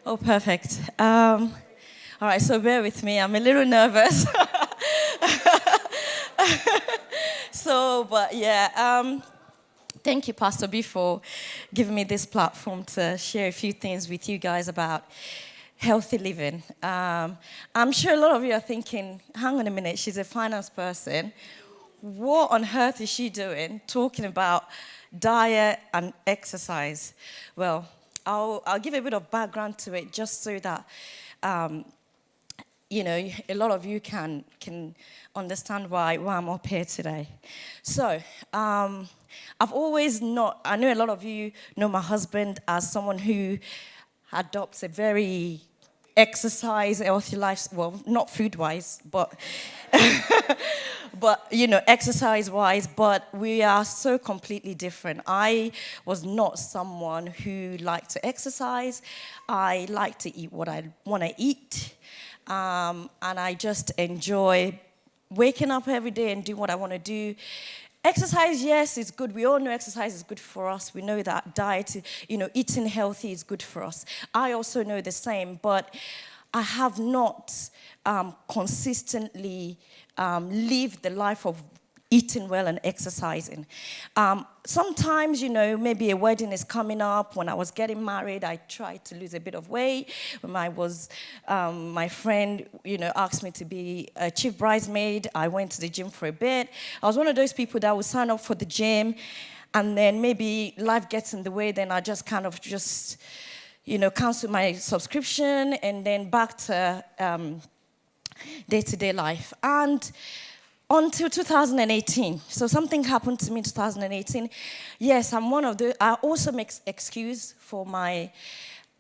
Oh, perfect. All right, so bear with me. I'm a little nervous. But yeah, thank you, Pastor B, for giving me this platform to share a few things with you guys about healthy living. I'm sure a lot of you are thinking, hang on a minute, she's a finance person. What on earth is she doing talking about diet and exercise? Well, I'll give a bit of background to it just so that um, a lot of you can understand why I'm up here today. So, I've always I know a lot of you know my husband as someone who adopts a very exercise, healthy life, well, not food-wise, but exercise-wise, but we are so completely different. I was not someone who liked to exercise. I like to eat what I want to eat. And I just enjoy waking up every day and doing what I want to do. Exercise, yes, is good. We all know exercise is good for us. We know that diet, eating healthy is good for us. I also know the same, but I have not consistently lived the life of eating well and exercising. Sometimes, maybe a wedding is coming up. When I was getting married, I tried to lose a bit of weight. When I was, my friend, asked me to be a chief bridesmaid, I went to the gym for a bit. I was one of those people that would sign up for the gym, and then maybe life gets in the way, then I just cancel my subscription, and then back to day-to-day life. And until 2018. So something happened to me in 2018. Yes, I'm one of the... I also make excuse for my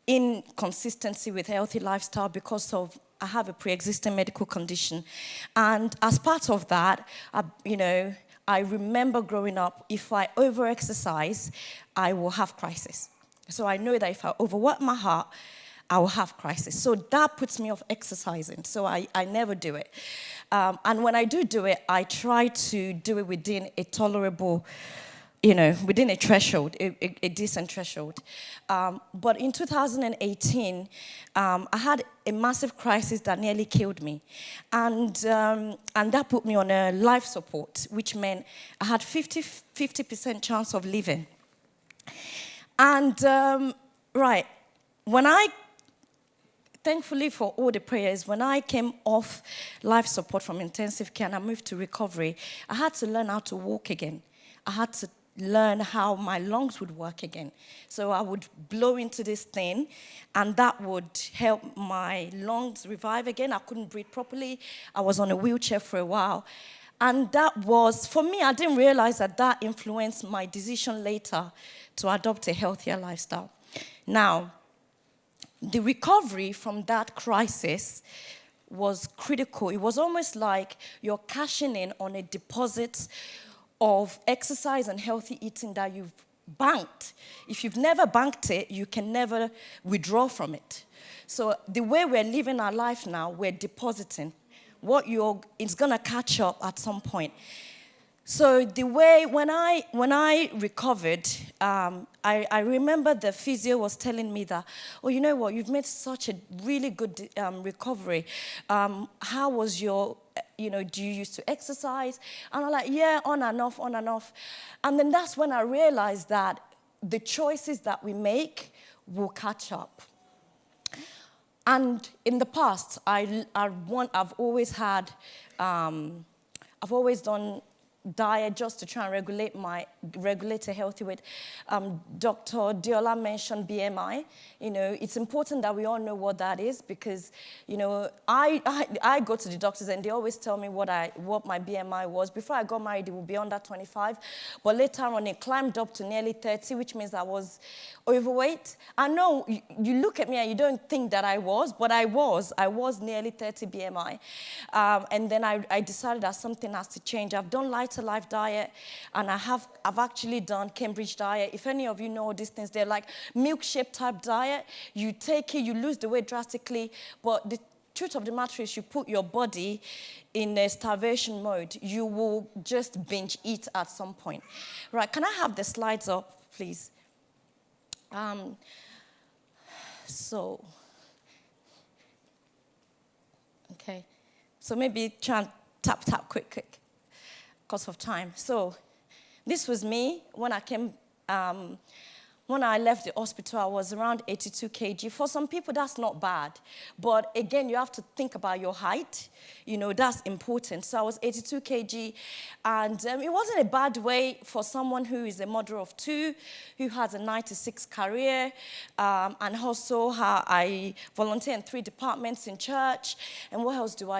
inconsistency with healthy lifestyle because of I have a pre-existing medical condition. And as part of that, I remember growing up, if I over-exercise, I will have crisis. So I know that if I overwork my heart, I will have crisis. So that puts me off exercising. So I never do it. And when I do it, I try to do it within a tolerable, within a threshold, a decent threshold. But in 2018, I had a massive crisis that nearly killed me. And that put me on a life support, which meant I had 50% chance of living. And, thankfully for all the prayers, when I came off life support from intensive care and I moved to recovery, I had to learn how to walk again. I had to learn how my lungs would work again. So I would blow into this thing, and that would help my lungs revive again. I couldn't breathe properly. I was on a wheelchair for a while. And that was, for me, I didn't realize that influenced my decision later to adopt a healthier lifestyle. Now, the recovery from that crisis was critical. It was almost like you're cashing in on a deposit of exercise and healthy eating that you've banked. If you've never banked it, you can never withdraw from it. So the way we're living our life now, we're depositing. It's going to catch up at some point. So the way, when I recovered, I remember the physio was telling me that, oh, you know what, you've made such a really good recovery. How was your, do you used to exercise? And I'm like, yeah, on and off. And then that's when I realized that the choices that we make will catch up. And in the past, I've always done diet just to try and regulate a healthy weight. Dr. Diola mentioned BMI. It's important that we all know what that is because, I go to the doctors and they always tell me what my BMI was. Before I got married, it would be under 25. But later on, it climbed up to nearly 30, which means I was overweight. I know you look at me and you don't think that I was, but I was nearly 30 BMI. And then I decided that something has to change. I've done lighter life diet, and I've actually done Cambridge diet. If any of you know these things, they're like milkshake type diet. You take it, you lose the weight drastically, but the truth of the matter is you put your body in a starvation mode. You will just binge eat at some point. Right, can I have the slides up, please? So Okay. So maybe try and tap, quick, because of time. So this was me when I came, when I left the hospital, I was around 82 kg. For some people, that's not bad. But again, you have to think about your height. You know, that's important. So I was 82 kg. And it wasn't a bad way for someone who is a mother of two, who has a 9-to-6 career. And also, I volunteer in 3 departments in church. And what else do?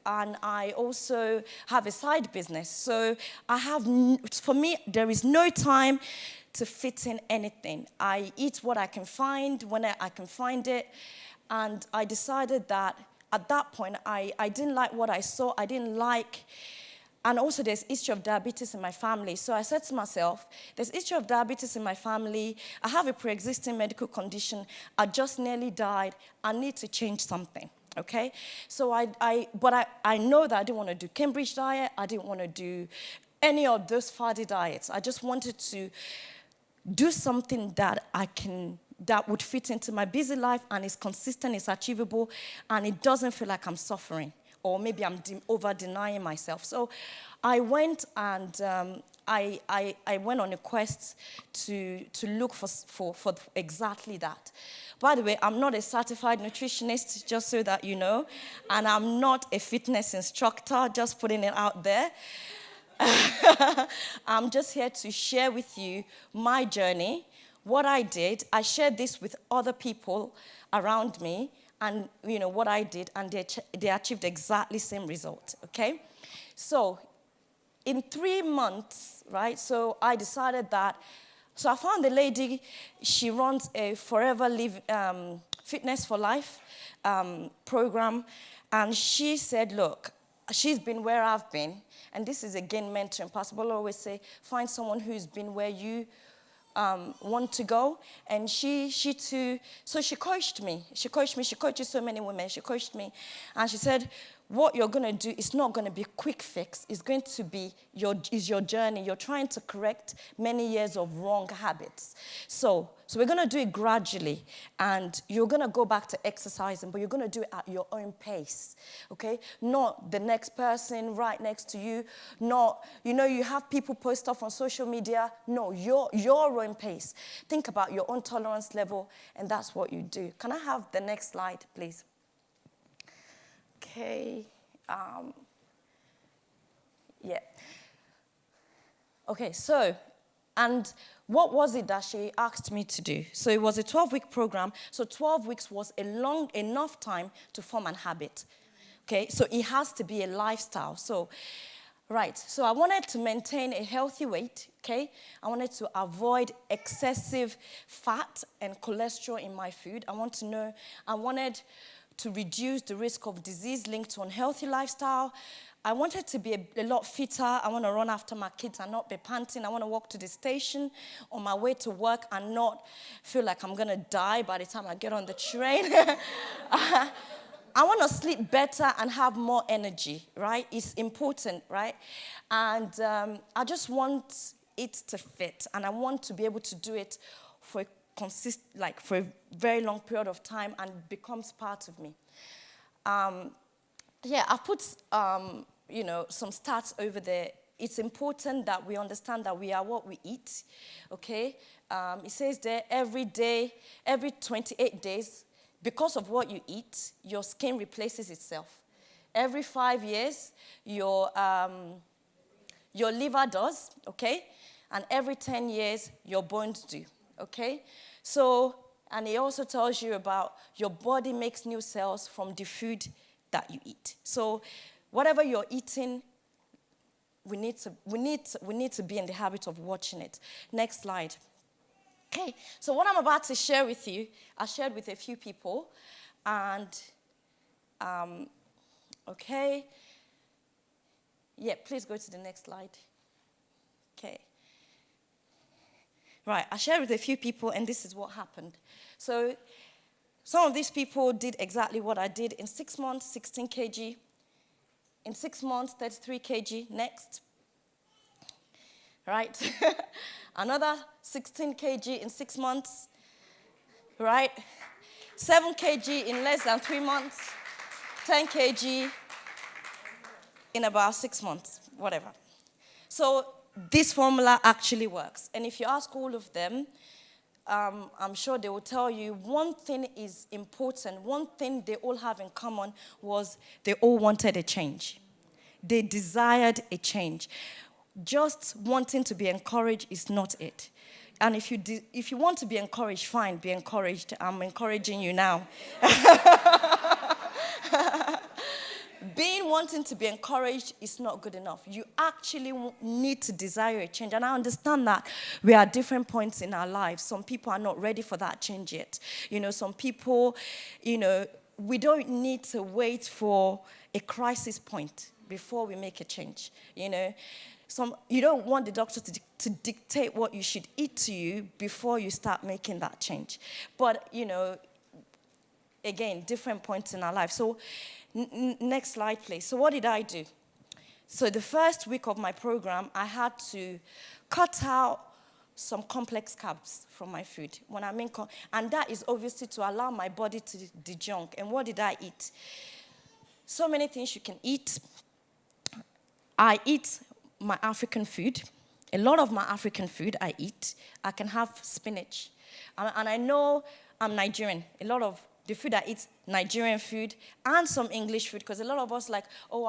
And I also have a side business. So for me, there is no time to fit in anything. I eat what I can find when I can find it. And I decided that at that point, I didn't like what I saw. I didn't like, and also there's history of diabetes in my family. So I said to myself, there's history of diabetes in my family. I have a pre-existing medical condition. I just nearly died. I need to change something. Okay? So but I know that I didn't want to do Cambridge diet. I didn't want to do any of those faddy diets. I just wanted to do something that that would fit into my busy life and is consistent, is achievable, and it doesn't feel like I'm suffering, or maybe I'm over-denying myself. So I went and I went on a quest to look for exactly that. By the way, I'm not a certified nutritionist, just so that you know, and I'm not a fitness instructor, just putting it out there. I'm just here to share with you my journey, what I did. I shared this with other people around me, and you know what I did, and they achieved exactly the same result. Okay, so in 3 months, right? So I decided that. So I found the lady. She runs a Forever Fitness for Life program, and she said, "Look, she's been where I've been." And this is, again, mentoring. Pastor Bola always say, find someone who's been where you want to go. And she too, so she coached me. She coaches so many women. She coached me. And she said, what you're going to do is not going to be a quick fix. It's going to be your journey. You're trying to correct many years of wrong habits. So we're going to do it gradually. And you're going to go back to exercising, but you're going to do it at your own pace, okay? Not the next person right next to you. Not, you have people post stuff on social media. No, your own pace. Think about your own tolerance level, and that's what you do. Can I have the next slide, please? Okay, yeah. Okay, so, and what was it that she asked me to do? So it was a 12-week program. So 12 weeks was a long enough time to form an habit. Okay, so it has to be a lifestyle. So, right, so I wanted to maintain a healthy weight, okay? I wanted to avoid excessive fat and cholesterol in my food. I wanted to reduce the risk of disease linked to unhealthy lifestyle. I wanted to be a lot fitter. I want to run after my kids and not be panting. I want to walk to the station on my way to work and not feel like I'm going to die by the time I get on the train. I want to sleep better and have more energy, right? It's important, right? And I just want it to fit, and I want to be able to do it for for a very long period of time, and becomes part of me. Yeah, I've put some stats over there. It's important that we understand that we are what we eat. Okay, it says there every day, every 28 days, because of what you eat, your skin replaces itself. Every 5 years, your liver does. Okay, and every 10 years, your bones do. Okay, so, and it also tells you about your body makes new cells from the food that you eat. So whatever you're eating, we need to be in the habit of watching it. Next slide. Okay, so what I'm about to share with you, I shared with a few people, and okay, yeah, please go to the next slide. Okay. Right, I shared with a few people, and this is what happened. So some of these people did exactly what I did. In 6 months, 16 kg. In 6 months, 33 kg. Next. Right? Another 16 kg in 6 months. Right? 7 kg in less than 3 months. 10 kg in about 6 months, whatever. So this formula actually works. And if you ask all of them, I'm sure they will tell you one thing is important. One thing they all have in common was they all wanted a change. They desired a change. Just wanting to be encouraged is not it. And if you want to be encouraged, fine, be encouraged. I'm encouraging you now. Wanting to be encouraged is not good enough. You actually need to desire a change. And I understand that we are at different points in our lives. Some people are not ready for that change yet. Some people, we don't need to wait for a crisis point before we make a change. You don't want the doctor to dictate what you should eat to you before you start making that change. But, again, different points in our life. So next slide, please. So what did I do? So the first week of my program, I had to cut out some complex carbs from my food. And that is obviously to allow my body to dejunk. And what did I eat? So many things you can eat. I eat my African food. A lot of my African food I eat. I can have spinach. And I know I'm Nigerian. A lot of the food I eat, Nigerian food, and some English food, because a lot of us I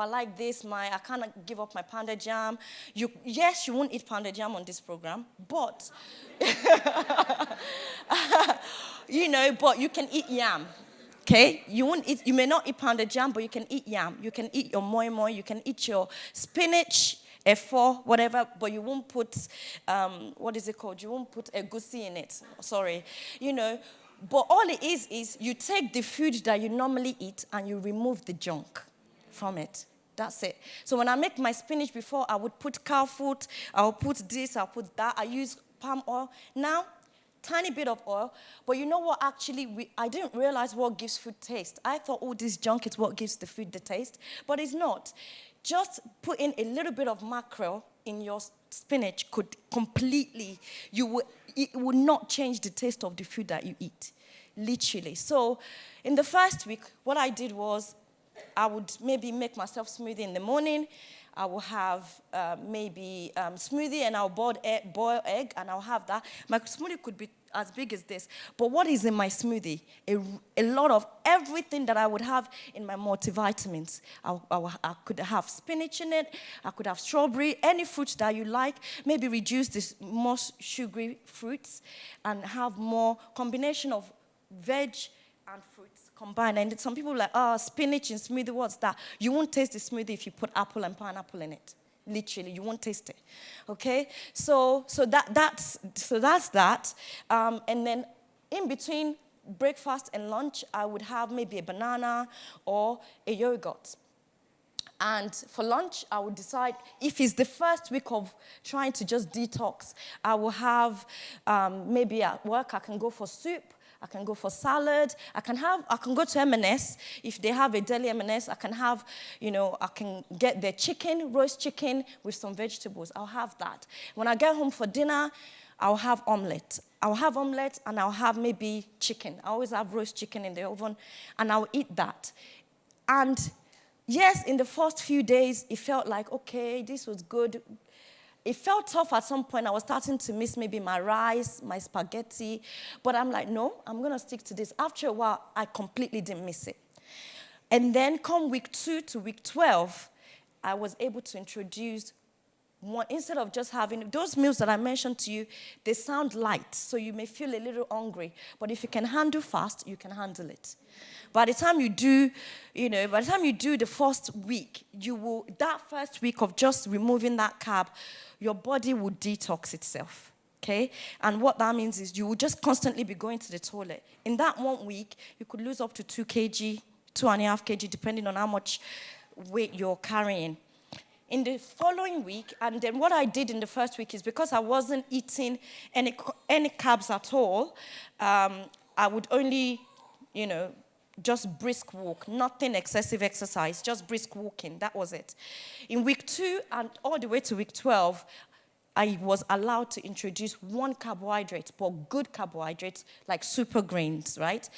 like this, I can't give up my pounded jam. Yes, you won't eat pounded jam on this program, but, but you can eat yam, okay? You may not eat pounded jam, but you can eat yam. You can eat your moi moi, you can eat your spinach, F4, whatever, but you won't put, what is it called? You won't put egusi in it, sorry, But all it is you take the food that you normally eat and you remove the junk from it. That's it. So when I make my spinach before, I would put cow foot, I'll put this, I'll put that. I use palm oil. Now, tiny bit of oil. But you know what, actually, I didn't realize what gives food taste. I thought, this junk is what gives the food the taste. But it's not. Just put in a little bit of mackerel in your spinach could completely, it would not change the taste of the food that you eat, literally. So in the first week, what I did was I would maybe make myself smoothie in the morning. I will have maybe smoothie and I'll boil egg and I'll have that. My smoothie could be as big as this. But what is in my smoothie? A lot of everything that I would have in my multivitamins. I could have spinach in it. I could have strawberry, any fruits that you like. Maybe reduce this most sugary fruits and have more combination of veg and fruits combined. And some people are like, spinach in smoothie, what's that? You won't taste the smoothie if you put apple and pineapple in it. Literally, you won't taste it. Okay? So that's that. And then in between breakfast and lunch, I would have maybe a banana or a yogurt. And for lunch, I would decide, if it's the first week of trying to just detox, I will have, maybe at work, I can go for soup. I can go for salad. I can go to M&S. If they have a deli M&S, I can have, I can get their chicken, roast chicken with some vegetables. I'll have that. When I get home for dinner, I'll have omelette. I'll have omelette and I'll have maybe chicken. I always have roast chicken in the oven and I'll eat that. And yes, in the first few days, it felt like, okay, this was good. It felt tough at some point. I was starting to miss maybe my rice, my spaghetti. But I'm like, no, I'm going to stick to this. After a while, I completely didn't miss it. And then come week 2 to week 12, I was able to introduce one. Instead of just having those meals that I mentioned to you, they sound light. So you may feel a little hungry. But if you can handle fast, you can handle it. By the time you do, the first week, that first week of just removing that carb, your body will detox itself, okay? And what that means is you will just constantly be going to the toilet. In that 1 week, you could lose up to 2 kg, 2.5 kg, depending on how much weight you're carrying. In the following week, and then what I did in the first week is because I wasn't eating any carbs at all, I would only, just brisk walk, nothing excessive exercise, just brisk walking. That was it. In week 2 and all the way to week 12, I was allowed to introduce one carbohydrate, but good carbohydrates like super grains, right?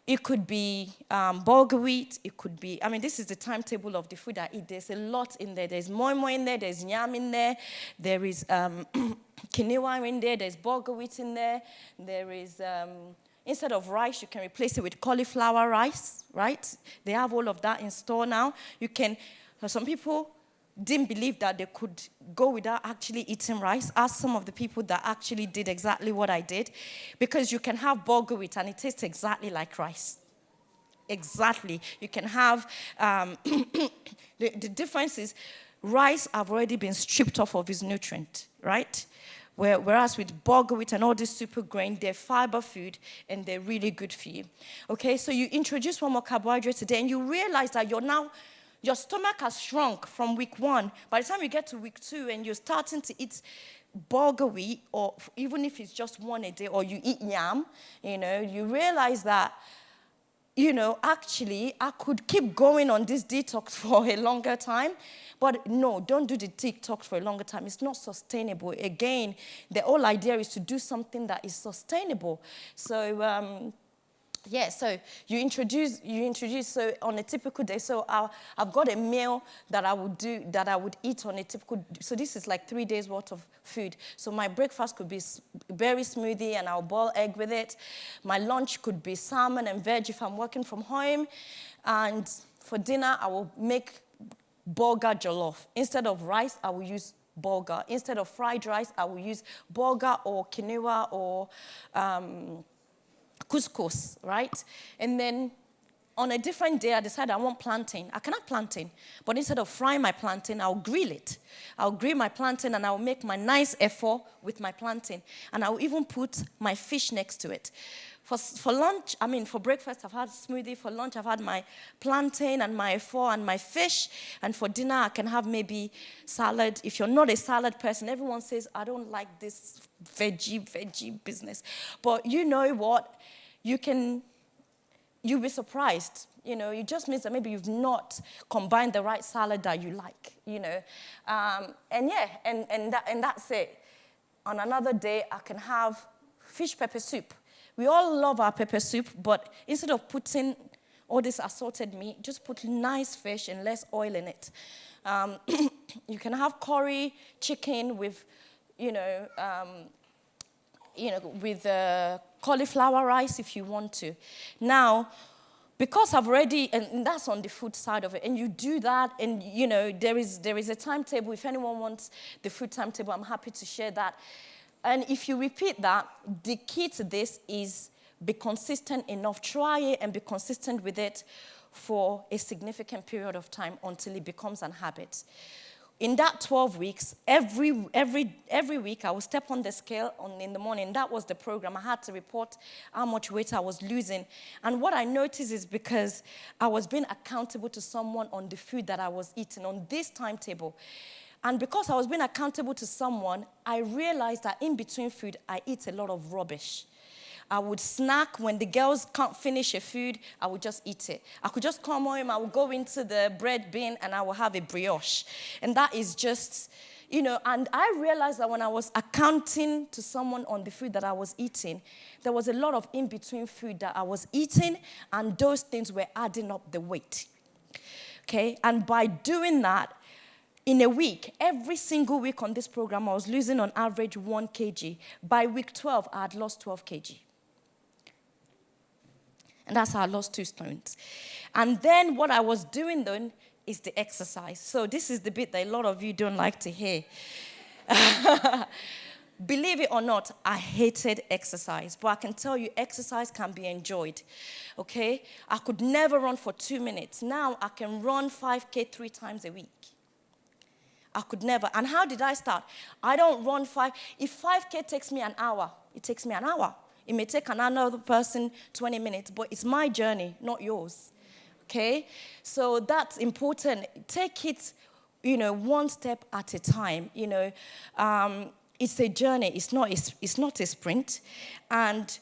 It could be bulgur wheat. It could be, I mean, this is the timetable of the food I eat. There's a lot in there. There's moi moi in there. There's yam in there. There is quinoa in there. There's bulgur wheat in there. There is, instead of rice, you can replace it with cauliflower rice, right? They have all of that in store now. You can, some people didn't believe that they could go without actually eating rice. Ask some of the people that actually did exactly what I did. Because you can have bulgur wheat and it tastes exactly like rice. Exactly. You can have, the difference is rice have already been stripped off of its nutrient, right? Whereas with bulgur wheat and all this super grain, they're fiber food and they're really good for you. Okay, so you introduce one more carbohydrate today and you realize that your stomach has shrunk from week 1. By the time you get to week 2 and you're starting to eat bulgur wheat, or even if it's just one a day, or you eat yam, you realize that, actually, I could keep going on this detox for a longer time. But no, don't do the detox for a longer time. It's not sustainable. Again, the whole idea is to do something that is sustainable. So, yeah, so you introduce, so on a typical day, so I've got a meal that I would eat on a typical, so this is like 3 days worth of food. So my breakfast could be berry smoothie and I'll boil egg with it. My lunch could be salmon and veg if I'm working from home. And for dinner, I will make bulgur jollof. Instead of rice, I will use bulgur. Instead of fried rice, I will use bulgur or quinoa or couscous, right? And then on a different day, I decided I want plantain. I can have plantain, but instead of frying my plantain, I'll grill it. I'll grill my plantain and I'll make my nice efo with my plantain. And I'll even put my fish next to it. For lunch, for breakfast, I've had smoothie. For lunch, I've had my plantain and my efo and my fish. And for dinner, I can have maybe salad. If you're not a salad person, everyone says, I don't like this veggie business. But you know what? You'll be surprised. It just means that maybe you've not combined the right salad that you like, And that's it. On another day, I can have fish pepper soup. We all love our pepper soup, but instead of putting all this assorted meat, just put nice fish and less oil in it. You can have curry chicken with, with cauliflower rice if you want to. Now, because I've already, and that's on the food side of it, and you do that, and there is a timetable. If anyone wants the food timetable, I'm happy to share that. And if you repeat that, the key to this is be consistent enough. Try it and be consistent with it for a significant period of time until it becomes an habit. In that 12 weeks, every week, I would step on the scale in the morning. That was the program. I had to report how much weight I was losing. And what I noticed is because I was being accountable to someone on the food that I was eating on this timetable. And because I was being accountable to someone, I realized that in between food, I eat a lot of rubbish. I would snack when the girls can't finish a food, I would just eat it. I could just come home, I would go into the bread bin and I would have a brioche. And that is just, and I realized that when I was accounting to someone on the food that I was eating, there was a lot of in-between food that I was eating and those things were adding up the weight. Okay, and by doing that, in a week, every single week on this program, I was losing on average 1 kg. By week 12, I had lost 12 kg. And that's how I lost 2 stones. And then what I was doing then is the exercise. So this is the bit that a lot of you don't like to hear. Believe it or not, I hated exercise. But I can tell you, exercise can be enjoyed. Okay? I could never run for 2 minutes. Now I can run 5K 3 times a week. I could never. And how did I start? I don't run 5. If 5K takes me an hour, it takes me an hour. It may take another person 20 minutes, but it's my journey, not yours. Okay? So that's important. Take it, one step at a time. It's a journey. It's not a sprint. And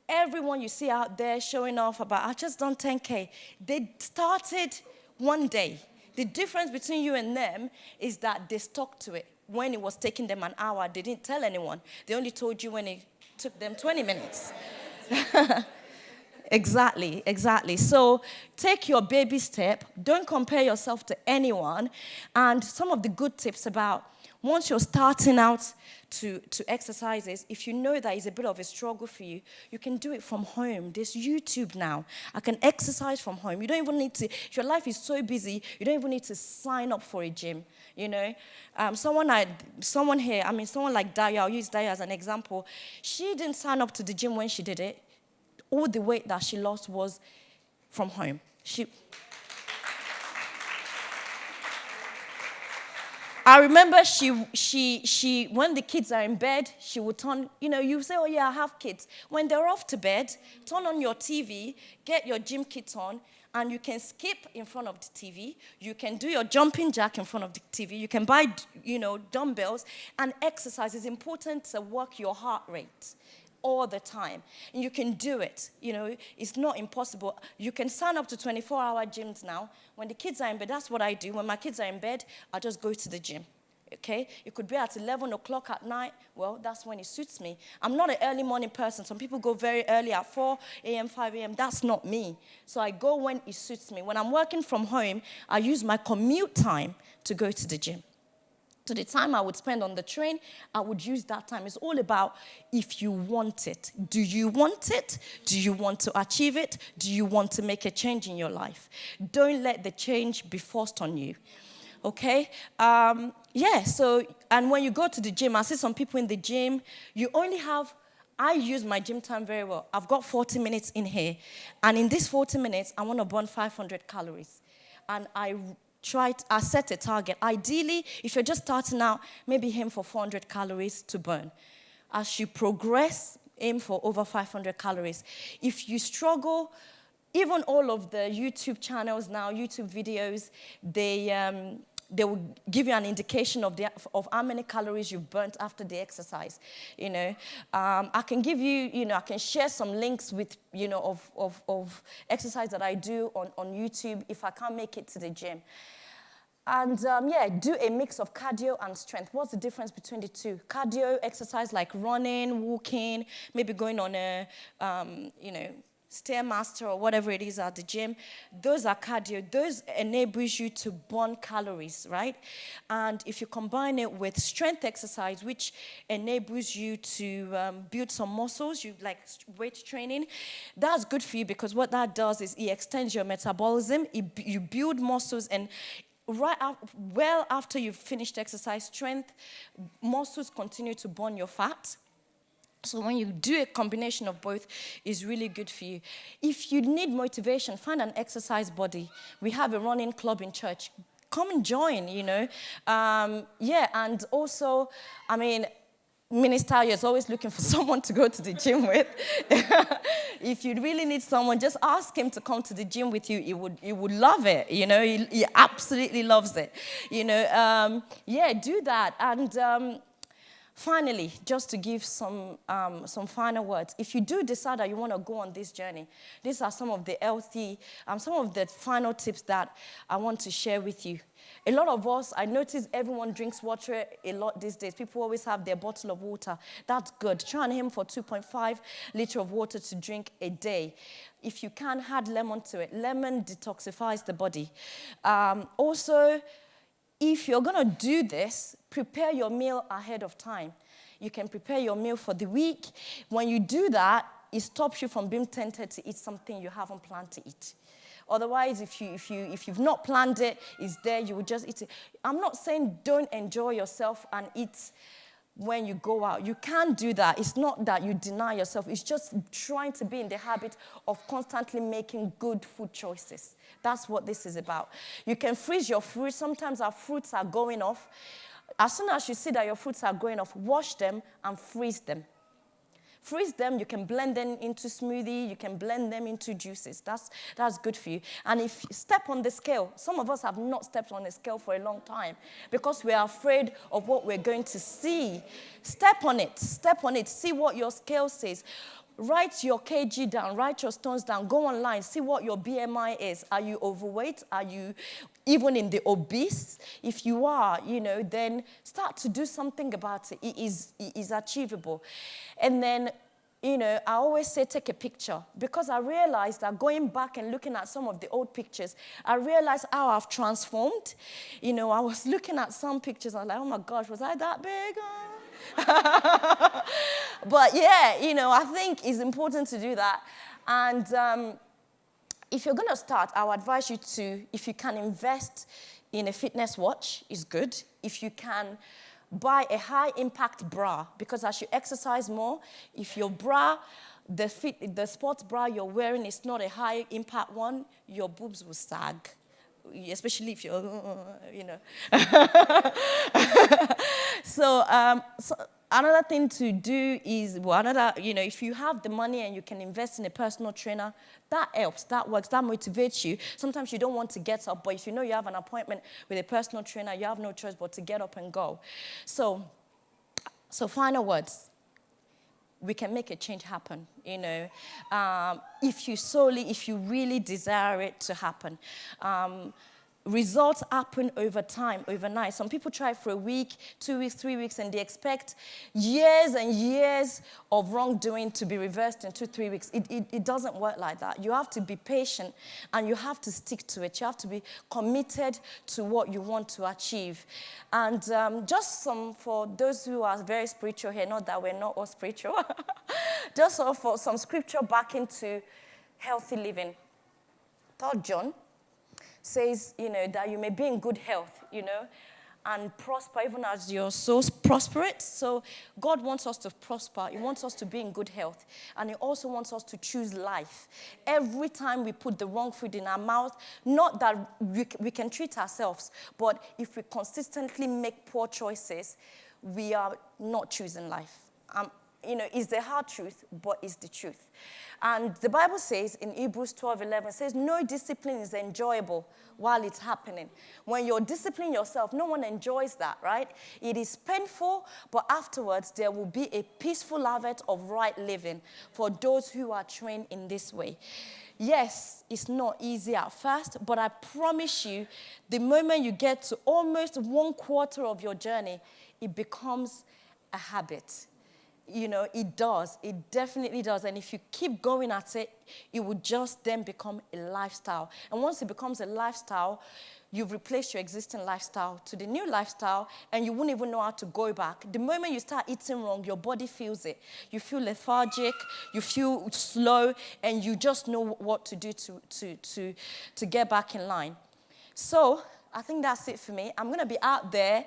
everyone you see out there showing off about, I just done 10K, they started one day. The difference between you and them is that they stuck to it. When it was taking them an hour, they didn't tell anyone. They only told you when it took them 20 minutes. Exactly. So take your baby step. Don't compare yourself to anyone. And some of the good tips about once you're starting out to exercises, if you know that it's a bit of a struggle for you, you can do it from home. There's YouTube now. I can exercise from home. You don't even need to, if your life is so busy, you don't even need to sign up for a gym, you know. Someone like Daya, I'll use Daya as an example. She didn't sign up to the gym when she did it. All the weight that she lost was from home. I remember she when the kids are in bed, she would turn, you say, oh yeah, I have kids. When they're off to bed, turn on your TV, get your gym kit on, and you can skip in front of the TV. You can do your jumping jack in front of the TV. You can buy, dumbbells, and exercise is important to work your heart rate all the time. And you can do it. It's not impossible. You can sign up to 24-hour gyms now. When the kids are in bed, that's what I do. When my kids are in bed, I just go to the gym. Okay? It could be at 11 o'clock at night. Well, that's when it suits me. I'm not an early morning person. Some people go very early at 4 a.m., 5 a.m. That's not me. So I go when it suits me. When I'm working from home, I use my commute time to go to the gym. So the time I would spend on the train, I would use that time. It's all about if you want it. Do you want it? Do you want to achieve it? Do you want to make a change in your life? Don't let the change be forced on you. Okay? And when you go to the gym, I see some people in the gym, I use my gym time very well. I've got 40 minutes in here. And in these 40 minutes, I want to burn 500 calories. And I set a target. Ideally, if you're just starting out, maybe aim for 400 calories to burn. As you progress, aim for over 500 calories. If you struggle, even all of the YouTube channels now, YouTube videos, they will give you an indication of how many calories you've burnt after the exercise. I can give you, I can share some links with, of exercise that I do on YouTube if I can't make it to the gym. And do a mix of cardio and strength. What's the difference between the two? Cardio exercise like running, walking, maybe going on a, Stairmaster or whatever it is at the gym. Those are cardio. Those enables you to burn calories, right? And if you combine it with strength exercise, which enables you to build some muscles, you like weight training, that's good for you because what that does is it extends your metabolism, you build muscles, and well after you've finished exercise, strength muscles continue to burn your fat. So when you do a combination of both, it's really good for you. If you need motivation, find an exercise buddy. We have a running club in church. Come and join, and also, Minister is always looking for someone to go to the gym with. If you really need someone, just ask him to come to the gym with you. He would love it, He absolutely loves it, do that. And finally, just to give some final words, if you do decide that you want to go on this journey, these are some of the final tips that I want to share with you. A lot of us, I notice everyone drinks water a lot these days. People always have their bottle of water. That's good. Try and aim for 2.5 liters of water to drink a day. If you can, add lemon to it. Lemon detoxifies the body. Also, if you're going to do this, prepare your meal ahead of time. You can prepare your meal for the week. When you do that, it stops you from being tempted to eat something you haven't planned to eat. Otherwise, if you've not planned it, it's there, you will just eat it. I'm not saying don't enjoy yourself and eat when you go out. You can do that. It's not that you deny yourself. It's just trying to be in the habit of constantly making good food choices. That's what this is about. You can freeze your fruits. Sometimes our fruits are going off. As soon as you see that your fruits are going off, wash them and freeze them. Freeze them, you can blend them into smoothie, you can blend them into juices. That's good for you. And if you step on the scale, some of us have not stepped on the scale for a long time because we are afraid of what we're going to see. Step on it, see what your scale says. Write your kg down, write your stones down, go online, see what your BMI is. Are you overweight? Are you even in the obese? If you are, then start to do something about it. It is achievable. And then I always say take a picture, because I realized that going back and looking at some of the old pictures, I realized how I've transformed. I was looking at some pictures, I was like, oh my gosh, was I that big? But yeah, I think it's important to do that. And if you're going to start, I would advise you to, if you can invest in a fitness watch, is good. If you can buy a high-impact bra, because as you exercise more, if your bra, the sports bra you're wearing is not a high-impact one, your boobs will sag, especially if you're, So another thing to do is, if you have the money and you can invest in a personal trainer, that helps, that works, that motivates you. Sometimes you don't want to get up, but if you know you have an appointment with a personal trainer, you have no choice but to get up and go. So final words. We can make a change happen, if you really desire it to happen. Results happen over time, overnight. Some people try for a week, 2 weeks, 3 weeks, and they expect years and years of wrongdoing to be reversed in 2-3 weeks. It doesn't work like that. You have to be patient, and you have to stick to it. You have to be committed to what you want to achieve. And for those who are very spiritual here, not that we're not all spiritual, just for some scripture back into healthy living. 3 John says, that you may be in good health, and prosper even as your souls prospereth. So God wants us to prosper. He wants us to be in good health. And he also wants us to choose life. Every time we put the wrong food in our mouth, not that we can treat ourselves, but if we consistently make poor choices, we are not choosing life. It's the hard truth, but it's the truth. And the Bible says in Hebrews 12:11, says, no discipline is enjoyable while it's happening. When you're disciplining yourself, no one enjoys that, right? It is painful, but afterwards there will be a peaceful harvest of right living for those who are trained in this way. Yes, it's not easy at first, but I promise you, the moment you get to almost 1/4 of your journey, it becomes a habit. It does. It definitely does. And if you keep going at it, it will just then become a lifestyle. And once it becomes a lifestyle, you've replaced your existing lifestyle to the new lifestyle, and you won't even know how to go back. The moment you start eating wrong, your body feels it. You feel lethargic, you feel slow, and you just know what to do to get back in line. So I think that's it for me. I'm going to be out there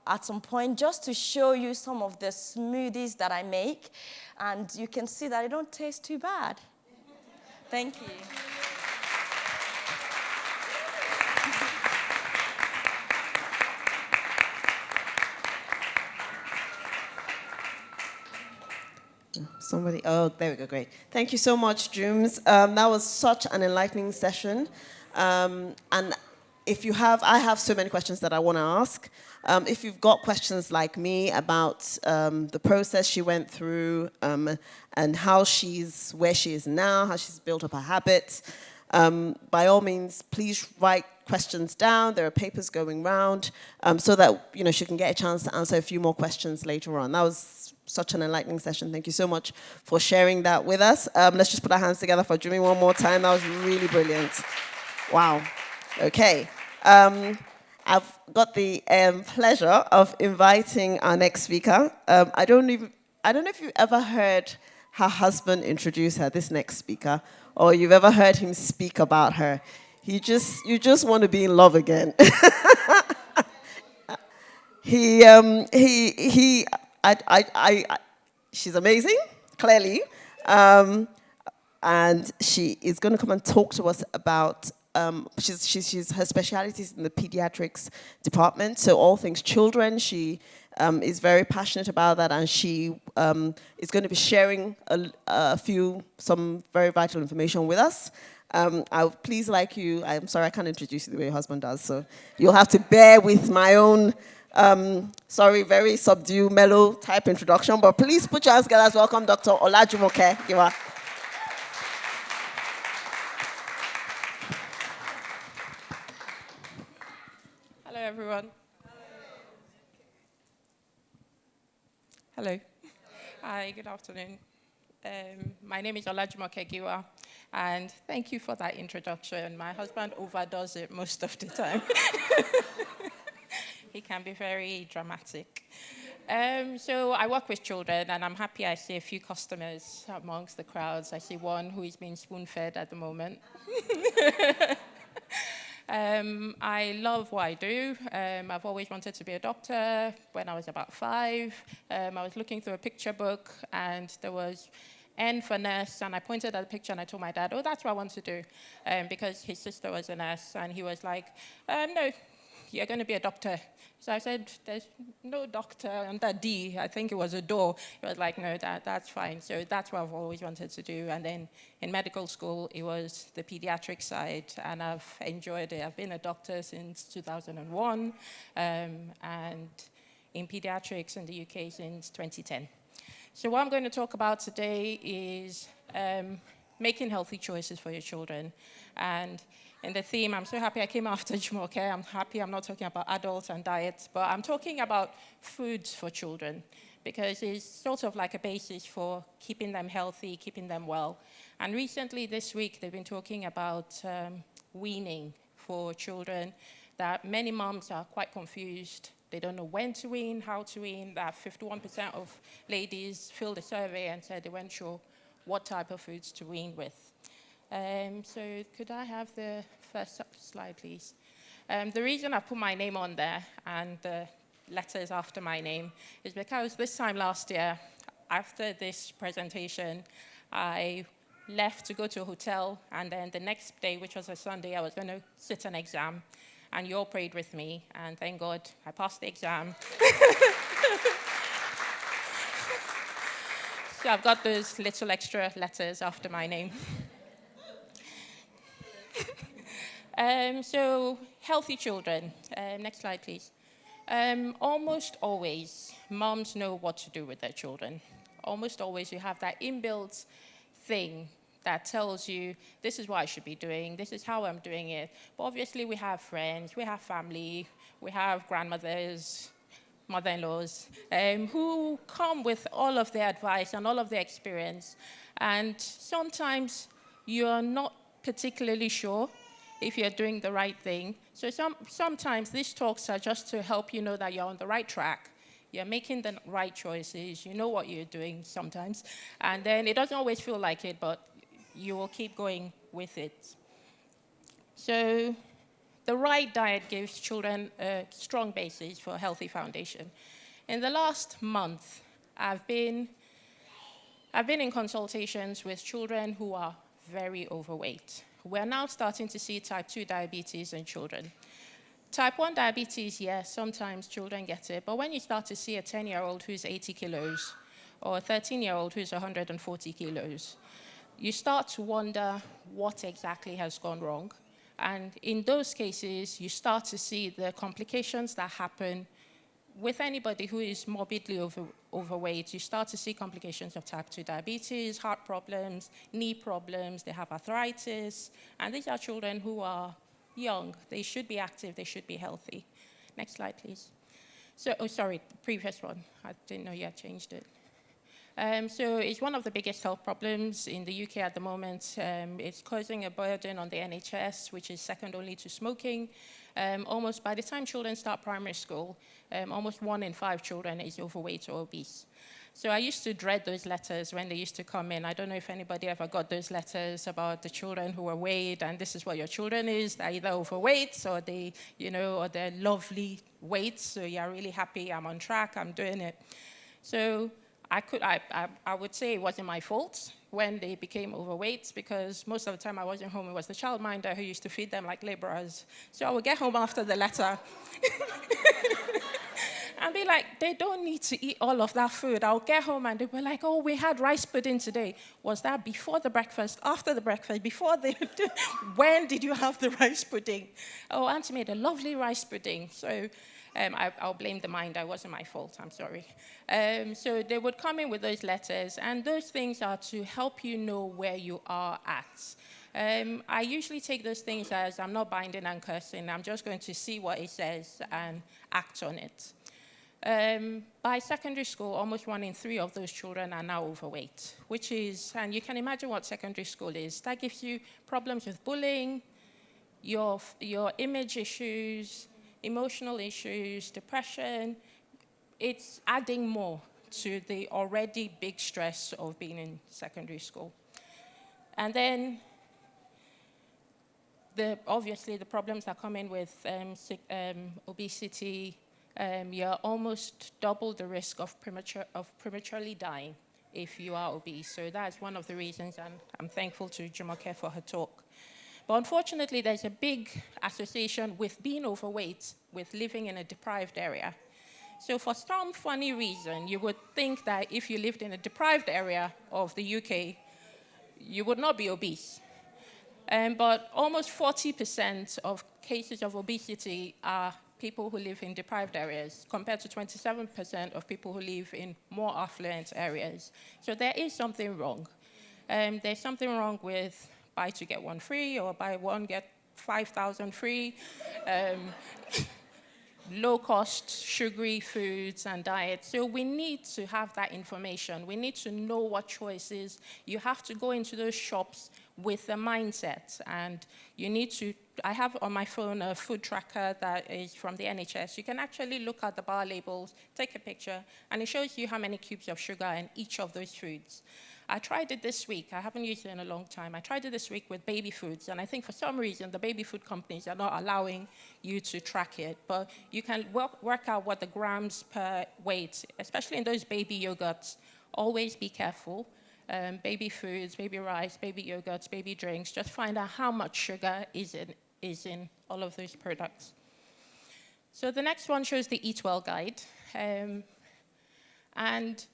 at some point just to show you some of the smoothies that I make. And you can see that they don't taste too bad. Thank you. There we go, great. Thank you so much, Jooms. That was such an enlightening session. And I have so many questions that I want to ask. If you've got questions like me about the process she went through and how she's where she is now, how she's built up her habits, by all means, please write questions down. There are papers going round so that she can get a chance to answer a few more questions later on. That was such an enlightening session. Thank you so much for sharing that with us. Let's just put our hands together for Jimmy one more time. That was really brilliant. Wow. Okay. I've got the pleasure of inviting our next speaker. I don't know if you've ever heard her husband introduce her, this next speaker, or you've ever heard him speak about her. You just want to be in love again. She's amazing, clearly, and she is going to come and talk to us about. Her specialty is in the pediatrics department, so all things children. She is very passionate about that, and she is going to be sharing some very vital information with us. Please, I'm sorry I can't introduce you the way your husband does, so you'll have to bear with my own. Very subdued, mellow type introduction, but please put your hands together as welcome Dr. Olajumoke. Hello, everyone. Hello. Hi, good afternoon. My name is Olajumoke Giwa, and thank you for that introduction. My husband overdoes it most of the time. He can be very dramatic. So I work with children, and I'm happy I see a few customers amongst the crowds. I see one who is being spoon-fed at the moment. I love what I do. I've always wanted to be a doctor. When I was about 5, I was looking through a picture book, and there was N for nurse, and I pointed at the picture, and I told my dad, oh, that's what I want to do, because his sister was a nurse, and he was like, no, you're going to be a doctor. So I said, there's no doctor under D. I think it was a door. He was like, no, that's fine. So that's what I've always wanted to do. And then in medical school, it was the pediatric side, and I've enjoyed it. I've been a doctor since 2001, and in pediatrics in the UK since 2010. So what I'm going to talk about today is making healthy choices for your children. And in the theme, I'm so happy I came after Jumoke. I'm happy I'm not talking about adults and diets, but I'm talking about foods for children, because it's sort of like a basis for keeping them healthy, keeping them well. And recently this week, they've been talking about weaning for children, that many moms are quite confused. They don't know when to wean, how to wean, that 51% of ladies filled a survey and said they weren't sure what type of foods to wean with. So could I have the first slide, please? The reason I put my name on there and the letters after my name is because this time last year, after this presentation, I left to go to a hotel, and then the next day, which was a Sunday, I was going to sit an exam, and you all prayed with me, and thank God I passed the exam. So I've got those little extra letters after my name. So healthy children. Next slide, please. Almost always, moms know what to do with their children. Almost always, you have that inbuilt thing that tells you, this is what I should be doing, this is how I'm doing it. But obviously, we have friends, we have family, we have grandmothers, mother-in-laws, who come with all of their advice and all of their experience. And sometimes you're not particularly sure if you're doing the right thing. So sometimes these talks are just to help you know that you're on the right track. You're making the right choices. You know what you're doing sometimes. And then it doesn't always feel like it, but you will keep going with it. So the right diet gives children a strong basis for a healthy foundation. In the last month, I've been in consultations with children who are very overweight. We're now starting to see type 2 diabetes in children. Type 1 diabetes, yes, sometimes children get it, but when you start to see a 10-year-old who's 80 kilos or a 13-year-old who's 140 kilos, you start to wonder what exactly has gone wrong. And in those cases, you start to see the complications that happen with anybody who is morbidly overweight. You start to see complications of type 2 diabetes, heart problems, knee problems, they have arthritis, and these are children who are young. They should be active, they should be healthy. Next slide, please. So, previous one. I didn't know you had changed it. So it's one of the biggest health problems in the UK at the moment. It's causing a burden on the NHS, which is second only to smoking. Almost by the time children start primary school, almost 1 in 5 children is overweight or obese. So I used to dread those letters when they used to come in. I don't know if anybody ever got those letters about the children who were weighed, and this is what your children is. They're either overweight or or they're lovely weights. So you're really happy, I'm on track, I'm doing it. So I would say it wasn't my fault when they became overweight, because most of the time I wasn't home. It was the childminder who used to feed them like laborers. So I would get home after the letter and be like, they don't need to eat all of that food. I'll get home and they'd be like, oh, we had rice pudding today. Was that before the breakfast, after the breakfast, when did you have the rice pudding? Oh, Auntie made a lovely rice pudding. So I'll blame the minder. It wasn't my fault. I'm sorry. So they would come in with those letters, and those things are to help you know where you are at. I usually take those things as I'm not binding and cursing. I'm just going to see what it says and act on it. By secondary school, almost 1 in 3 of those children are now overweight, which is, and you can imagine what secondary school is. That gives you problems with bullying, your image issues, emotional issues, depression. It's adding more to the already big stress of being in secondary school. And then, obviously, the problems that come in with obesity. You're almost double the risk of prematurely dying if you are obese. So that's one of the reasons, and I'm thankful to Jumoke for her talk. But unfortunately, there's a big association with being overweight with living in a deprived area. So for some funny reason, you would think that if you lived in a deprived area of the UK, you would not be obese. But almost 40% of cases of obesity are people who live in deprived areas, compared to 27% of people who live in more affluent areas. So there is something wrong. There's something wrong with buy 2 get 1 free, or buy 1 get 5,000 free, low-cost sugary foods and diets. So we need to have that information. We need to know what choices. You have to go into those shops with a mindset, and you need to. I have on my phone a food tracker that is from the NHS. You can actually look at the bar labels, take a picture, and it shows you how many cubes of sugar in each of those foods. I tried it this week. I haven't used it in a long time. I tried it this week with baby foods, and I think for some reason the baby food companies are not allowing you to track it. But you can work out what the grams per weight, especially in those baby yogurts. Always be careful. Baby foods, baby rice, baby yogurts, baby drinks. Just find out how much sugar is in all of those products. So the next one shows the Eat Well guide. And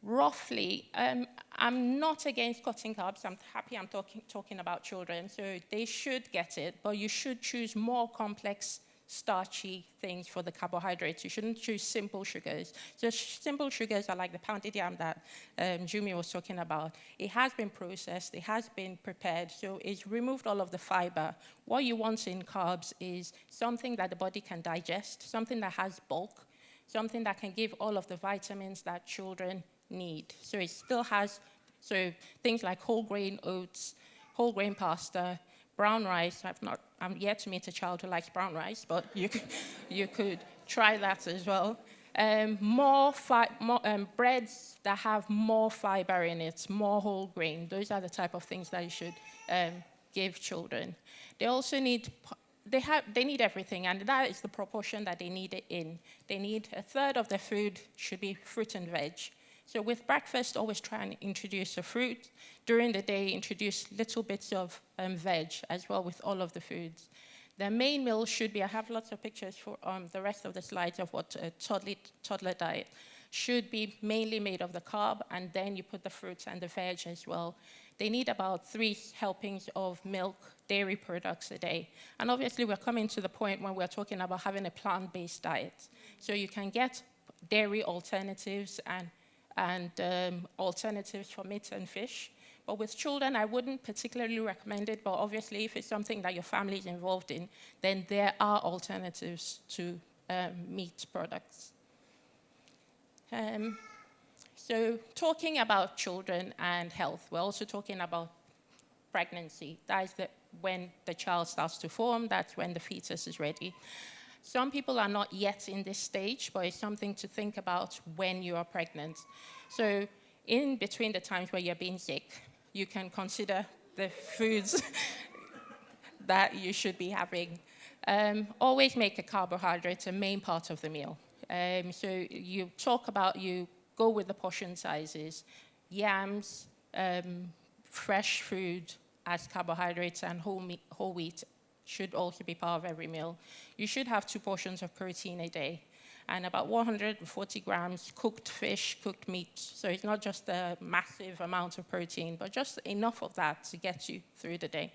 roughly, I'm not against cutting carbs. I'm happy I'm talking about children, so they should get it, but you should choose more complex, starchy things for the carbohydrates. You shouldn't choose simple sugars. So simple sugars are like the pounded yam that Jumi was talking about. It has been processed, it has been prepared, so it's removed all of the fiber. What you want in carbs is something that the body can digest, something that has bulk, something that can give all of the vitamins that children need. So it still has, so things like whole grain oats, whole grain pasta, brown rice. I'm yet to meet a child who likes brown rice, but you could try that as well. More breads that have more fiber in it, more whole grain. Those are the type of things that you should give children. They also need, they need everything, and that is the proportion that they need it in. They need a third of their food should be fruit and veg. So with breakfast, always try and introduce a fruit. During the day, introduce little bits of veg as well with all of the foods. The main meal should be, I have lots of pictures for the rest of the slides of what a toddler diet should be, mainly made of the carb, and then you put the fruits and the veg as well. They need about 3 helpings of milk, dairy products a day. And obviously, we're coming to the point when we're talking about having a plant-based diet. So you can get dairy alternatives and alternatives for meat and fish. But with children, I wouldn't particularly recommend it, but obviously if it's something that your family is involved in, then there are alternatives to meat products. So talking about children and health, we're also talking about pregnancy. That is when the child starts to form, that's when the fetus is ready. Some people are not yet in this stage, but it's something to think about when you are pregnant. So in between the times where you're being sick, you can consider the foods that you should be having. Always make a carbohydrate a main part of the meal. So you go with the portion sizes. Yams, fresh food as carbohydrates, and whole wheat should also be part of every meal. You should have 2 portions of protein a day and about 140 grams cooked fish, cooked meat. So it's not just a massive amount of protein, but just enough of that to get you through the day.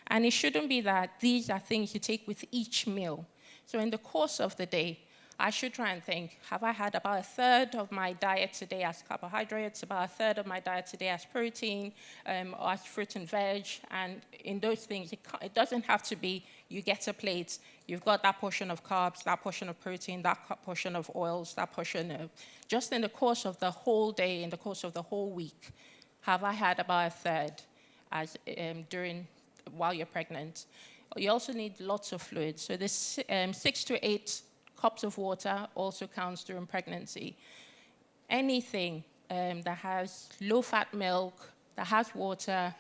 And it shouldn't be that these are things you take with each meal. So in the course of the day, I should try and think, have I had about a third of my diet today as carbohydrates, about a third of my diet today as protein, or as fruit and veg? And in those things, it doesn't have to be you get a plate, you've got that portion of carbs, that portion of protein, that portion of oils, that portion of... Just in the course of the whole day, in the course of the whole week, have I had about a third as while you're pregnant? You also need lots of fluids. So this 6 to 8 cups of water also counts during pregnancy. Anything that has low-fat milk, that has water,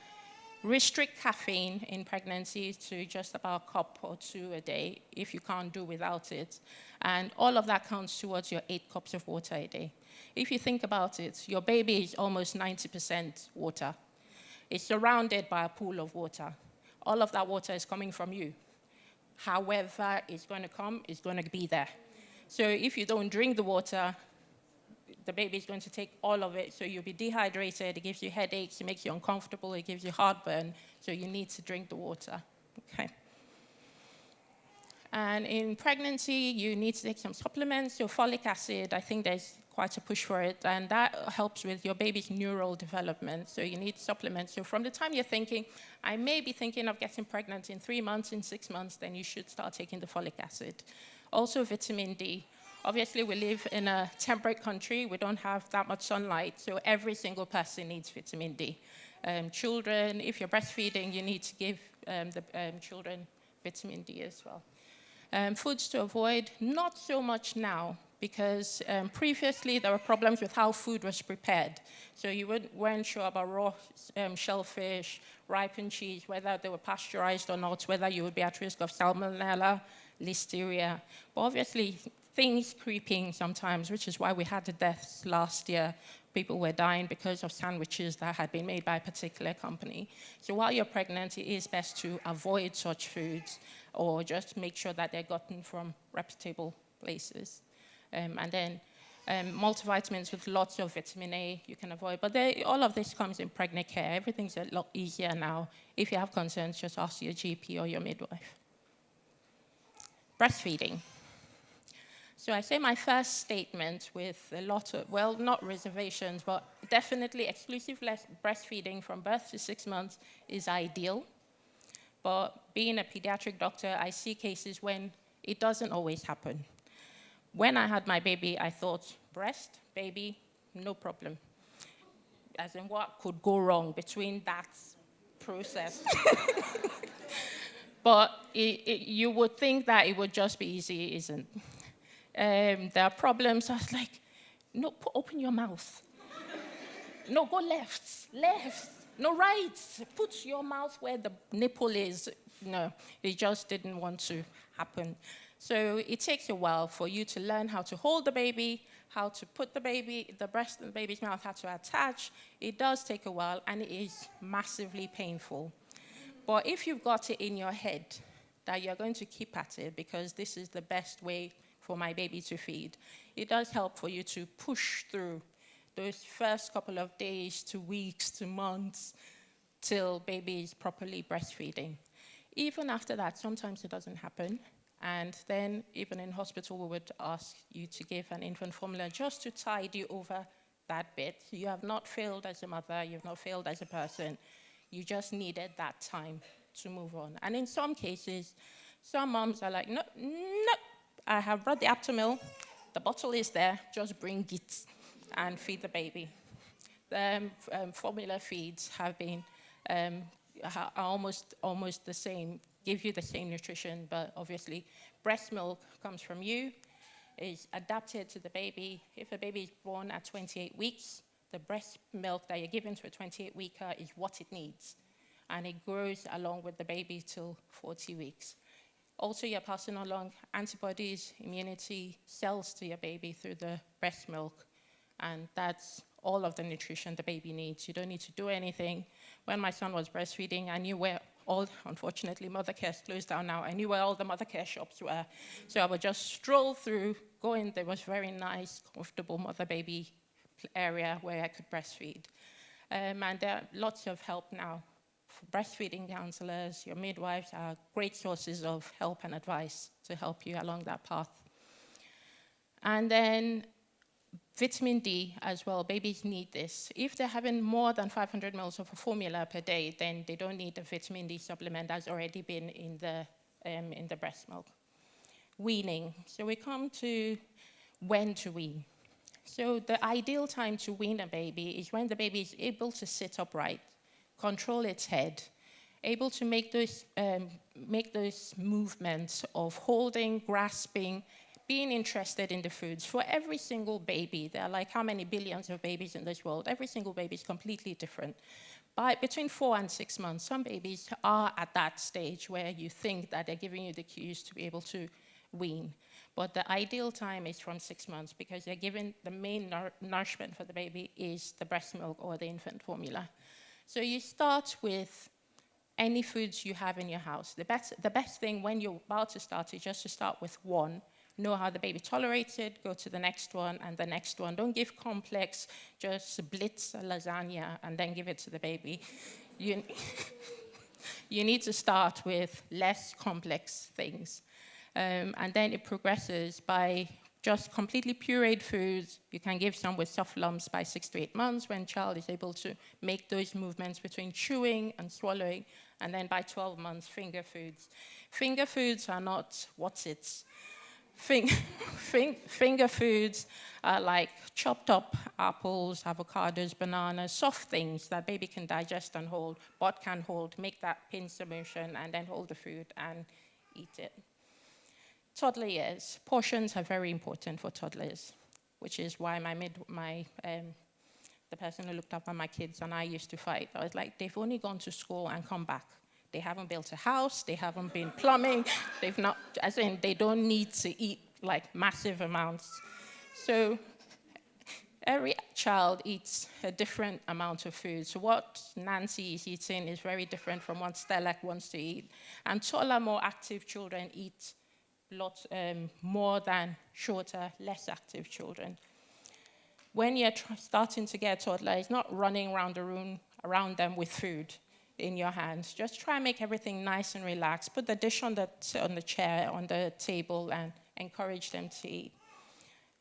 restrict caffeine in pregnancy to just about a cup or 2 a day if you can't do without it. And all of that counts towards your 8 cups of water a day. If you think about it, your baby is almost 90% water. It's surrounded by a pool of water. All of that water is coming from you. However it's going to come, it's going to be there. So if you don't drink the water, the baby is going to take all of it. So you'll be dehydrated, it gives you headaches, it makes you uncomfortable, it gives you heartburn. So you need to drink the water. Okay. And in pregnancy, you need to take some supplements. So folic acid, I think there's quite a push for it, and that helps with your baby's neural development. So you need supplements. So from the time you're thinking, I may be thinking of getting pregnant in 3 months, in 6 months, then you should start taking the folic acid. Also vitamin D. Obviously, we live in a temperate country. We don't have that much sunlight, so every single person needs vitamin D. Children, if you're breastfeeding, you need to give the children vitamin D as well. Foods to avoid, not so much now, because previously there were problems with how food was prepared. So you weren't sure about raw shellfish, ripened cheese, whether they were pasteurized or not, whether you would be at risk of salmonella, listeria. But obviously, things creeping sometimes, which is why we had the deaths last year. People were dying because of sandwiches that had been made by a particular company. So while you're pregnant, it is best to avoid such foods or just make sure that they're gotten from reputable places. And then multivitamins with lots of vitamin A you can avoid. But all of this comes in pregnant care. Everything's a lot easier now. If you have concerns, just ask your GP or your midwife. Breastfeeding. So I say my first statement with a lot of, well, not reservations, but definitely exclusive breastfeeding from birth to 6 months is ideal. But being a pediatric doctor, I see cases when it doesn't always happen. When I had my baby, I thought, breast, baby, no problem. As in, what could go wrong between that process? But you would think that it would just be easy, it isn't. There are problems. I was like, no, open your mouth. No, go left. No, right. Put your mouth where the nipple is. No, it just didn't want to happen. So it takes a while for you to learn how to hold the baby, how to put the breast in the baby's mouth, how to attach. It does take a while, and it is massively painful. But if you've got it in your head that you're going to keep at it because this is the best way for my baby to feed, it does help for you to push through those first couple of days to weeks to months till baby is properly breastfeeding. Even after that, sometimes it doesn't happen. And then even in hospital, we would ask you to give an infant formula just to tide you over that bit. You have not failed as a mother, you've not failed as a person. You just needed that time to move on. And in some cases, some moms are like, no, I have brought the Aptamil, the bottle is there, just bring it and feed the baby. The formula feeds have been are almost the same, give you the same nutrition, but obviously breast milk comes from you, is adapted to the baby. If a baby is born at 28 weeks, the breast milk that you're giving to a 28-weeker is what it needs, and it grows along with the baby till 40 weeks. Also, you're passing along antibodies, immunity, cells to your baby through the breast milk, and that's all of the nutrition the baby needs. You don't need to do anything. When my son was breastfeeding, I knew where unfortunately, Mother Care's closed down now. I knew where all the Mother Care shops were. So I would just stroll through, go in, there was very nice, comfortable mother-baby area where I could breastfeed. And there are lots of help now. Breastfeeding counselors, your midwives are great sources of help and advice to help you along that path. And then vitamin D as well, babies need this. If they're having more than 500 mils of a formula per day, then they don't need a vitamin D supplement that's already been in the breast milk. Weaning. So we come to when to wean. So the ideal time to wean a baby is when the baby is able to sit upright, control its head, able to make those movements of holding, grasping, being interested in the foods. For every single baby, there are like how many billions of babies in this world, every single baby is completely different. Between 4 and 6 months, some babies are at that stage where you think that they're giving you the cues to be able to wean. But the ideal time is from 6 months because they're given the main nourishment for the baby is the breast milk or the infant formula. So you start with any foods you have in your house. The best thing when you're about to start is just to start with one, know how the baby tolerates it, go to the next one and the next one. Don't give complex, just blitz a lasagna and then give it to the baby. You need to start with less complex things. And then it progresses by just completely pureed foods. You can give some with soft lumps by 6 to 8 months when child is able to make those movements between chewing and swallowing. And then by 12 months, finger foods. Finger foods are not what's-its. Finger foods are like chopped up apples, avocados, bananas, soft things that baby can digest and hold, but can hold, make that pincer motion, and then hold the food and eat it. Toddler years. Portions are very important for toddlers, which is why the person who looked after my kids and I used to fight. I was like, they've only gone to school and come back. They haven't built a house, they haven't been plumbing, they don't need to eat like massive amounts. So every child eats a different amount of food. So what Nancy is eating is very different from what Stella wants to eat. And taller, more active children eat lots more than shorter, less active children. When you're starting to get a toddler, it's not running around the room around them with food in your hands. Just try and make everything nice and relaxed. Put the dish on the chair, on the table, and encourage them to eat.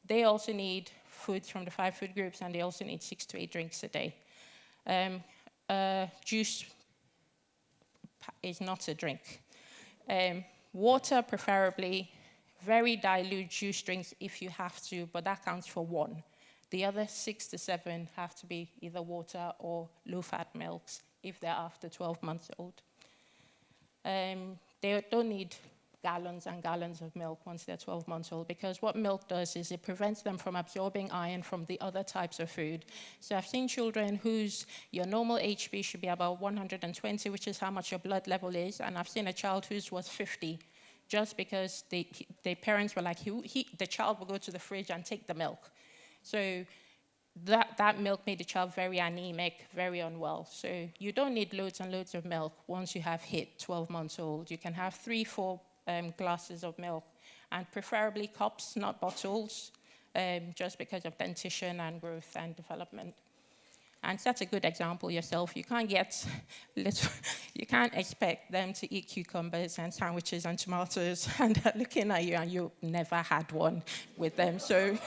They also need foods from the 5 food groups, and they also need 6 to 8 drinks a day. Juice is not a drink. Water, preferably, very dilute juice drinks if you have to, but that counts for 1. The other 6 to 7 have to be either water or low-fat milks if they're after 12 months old. They don't need gallons and gallons of milk once they're 12 months old, because what milk does is it prevents them from absorbing iron from the other types of food. So I've seen children whose your normal HB should be about 120, which is how much your blood level is, and I've seen a child whose was 50, just because their parents were like, the child will go to the fridge and take the milk. So that milk made the child very anemic, very unwell. So you don't need loads and loads of milk once you have hit 12 months old. You can have 3-4 glasses of milk, and preferably cups, not bottles, just because of dentition and growth and development. And set a good example yourself. You can't you can't expect them to eat cucumbers and sandwiches and tomatoes, and they're looking at you and you've never had one with them. So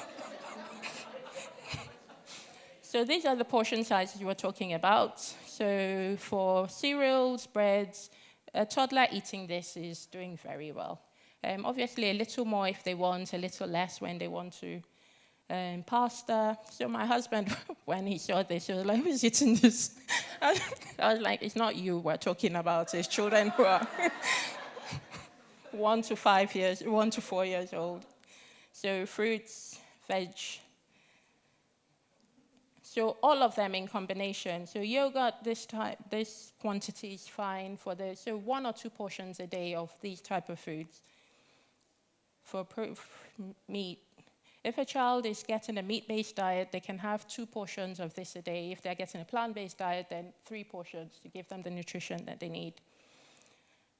these are the portion sizes you were talking about. So for cereals, breads, a toddler eating this is doing very well. Obviously, a little more if they want, a little less when they want to. Pasta. So my husband, when he saw this, he was like, who's eating this? I was like, it's not you we're talking about. It's children who are 1 to 4 years old. So fruits, veg. So all of them in combination. So yogurt, this quantity is fine for this. So 1 or 2 portions a day of these type of foods. For meat, if a child is getting a meat-based diet, they can have 2 portions of this a day. If they're getting a plant-based diet, then 3 portions to give them the nutrition that they need.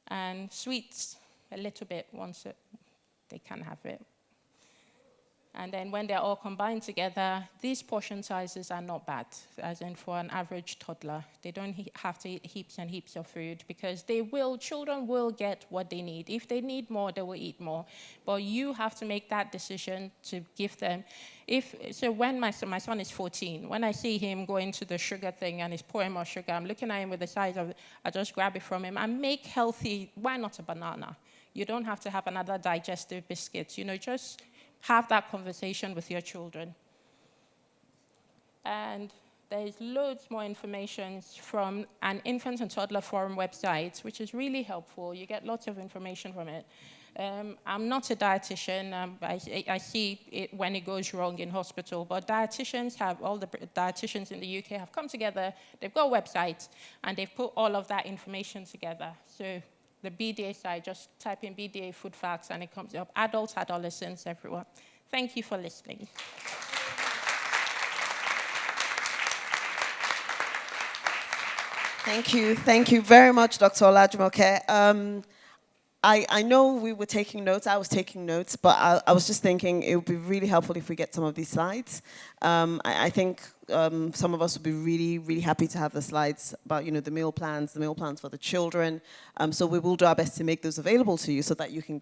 And sweets, a little bit once they can have it. And then when they're all combined together, these portion sizes are not bad, as in for an average toddler. They don't have to eat heaps and heaps of food because children will get what they need. If they need more, they will eat more. But you have to make that decision to give them. So when my son is 14, when I see him going to the sugar thing and he's pouring more sugar, I'm looking at him with the size of, I just grab it from him and make healthy, why not a banana? You don't have to have another digestive biscuit. Just have that conversation with your children. And there's loads more information from an infant and toddler forum website, which is really helpful. You get lots of information from it. I'm not a dietitian. I see it when it goes wrong in hospital, but all the dietitians in the UK have come together. They've got a website, and they've put all of that information together. So the BDA side, just type in BDA food facts, and it comes up. Adults, adolescents, everyone. Thank you for listening. Thank you very much, Dr. Olajumoke. I know we were taking notes, I was taking notes, but I was just thinking it would be really helpful if we get some of these slides. I think some of us would be really, really happy to have the slides about, the meal plans for the children. So we will do our best to make those available to you so that you can,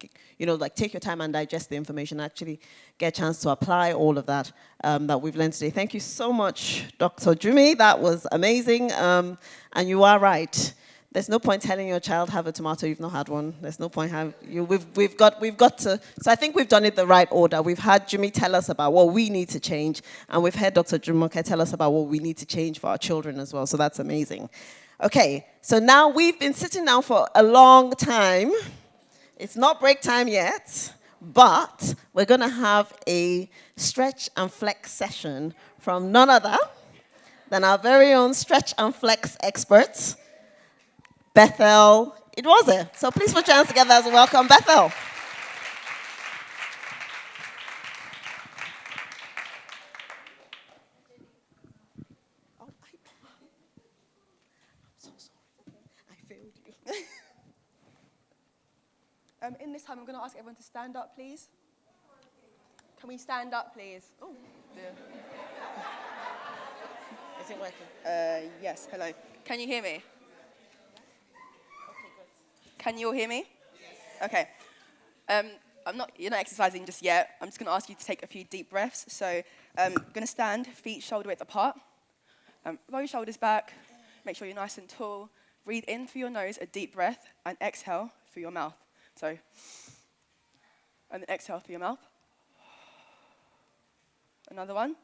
take your time and digest the information, actually get a chance to apply all of that that we've learned today. Thank you so much, Dr. Jumi. That was amazing. And you are right. There's no point telling your child have a tomato you've not had one. There's no point we've got to. So I think we've done it the right order. We've had Jimmy tell us about what we need to change, and we've had Dr. Jumoke tell us about what we need to change for our children as well. So that's amazing. Okay, so now we've been sitting down for a long time. It's not break time yet, but we're going to have a stretch and flex session from none other than our very own stretch and flex experts, Bethel Idwaze. So please put your hands together as a welcome, Bethel. I'm so sorry. I failed you. In this time, I'm going to ask everyone to stand up, please. Can we stand up, please? Oh, dear. Is it working? Yes, hello. Can you hear me? Can you all hear me? Yes. Okay. You're not exercising just yet. I'm just going to ask you to take a few deep breaths. So I'm going to stand, feet shoulder width apart. Roll your shoulders back. Make sure you're nice and tall. Breathe in through your nose, a deep breath, and exhale through your mouth. So, and then exhale through your mouth. Another one.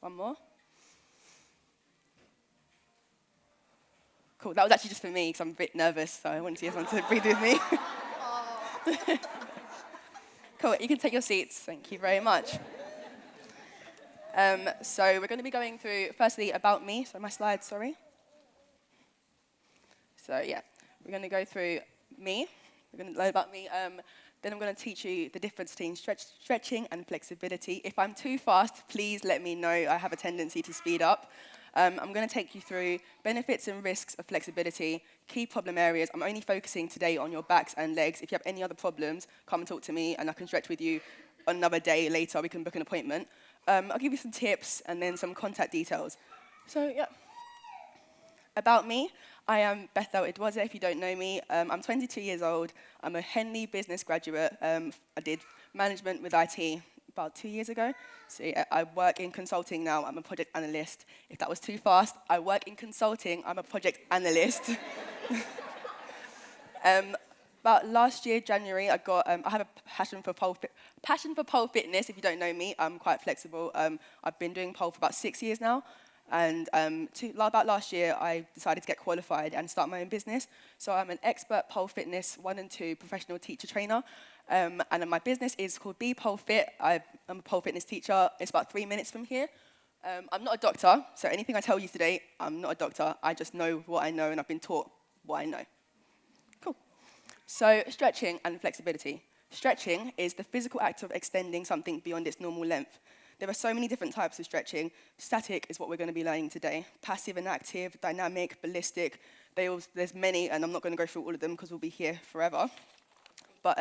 One more. Cool, that was actually just for me because I'm a bit nervous, so I wanted everyone to breathe with me. Cool, you can take your seats. Thank you very much. So we're going to be going through, firstly, about me. So my slides, sorry. So yeah, we're going to go through me. We're going to learn about me. Then I'm going to teach you the difference between stretching and flexibility. If I'm too fast, please let me know. I have a tendency to speed up. I'm going to take you through benefits and risks of flexibility, key problem areas. I'm only focusing today on your backs and legs. If you have any other problems, come and talk to me, and I can stretch with you on another day later. We can book an appointment. I'll give you some tips and then some contact details. So, yeah. About me, I am Bethel Idwaze, if you don't know me. I'm 22 years old. I'm a Henley business graduate. I did management with IT about 2 years ago. So yeah, I work in consulting now. I'm a project analyst. If that was too fast, I work in consulting. I'm a project analyst. About last year, January, I have a passion for pole fitness. If you don't know me, I'm quite flexible. I've been doing pole for about 6 years now. And about last year, I decided to get qualified and start my own business. So I'm an expert pole fitness 1 and 2 professional teacher trainer. And my business is called Be Pole Fit. I'm a pole fitness teacher. It's about 3 minutes from here. I'm not a doctor, so anything I tell you today, I'm not a doctor. I just know what I know, and I've been taught what I know. Cool. So stretching and flexibility. Stretching is the physical act of extending something beyond its normal length. There are so many different types of stretching. Static is what we're going to be learning today. Passive and active, dynamic, ballistic. There's many, and I'm not going to go through all of them because we'll be here forever. But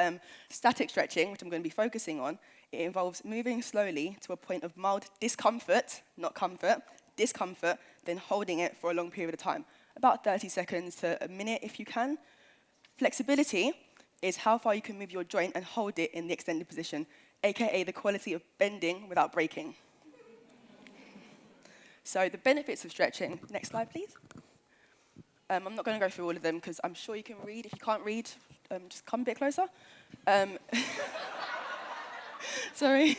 static stretching, which I'm going to be focusing on, it involves moving slowly to a point of mild discomfort, not comfort, discomfort, then holding it for a long period of time, about 30 seconds to a minute if you can. Flexibility is how far you can move your joint and hold it in the extended position, aka the quality of bending without breaking. So the benefits of stretching, next slide please. I'm not going to go through all of them because I'm sure you can read. If you can't read, just come a bit closer. Sorry.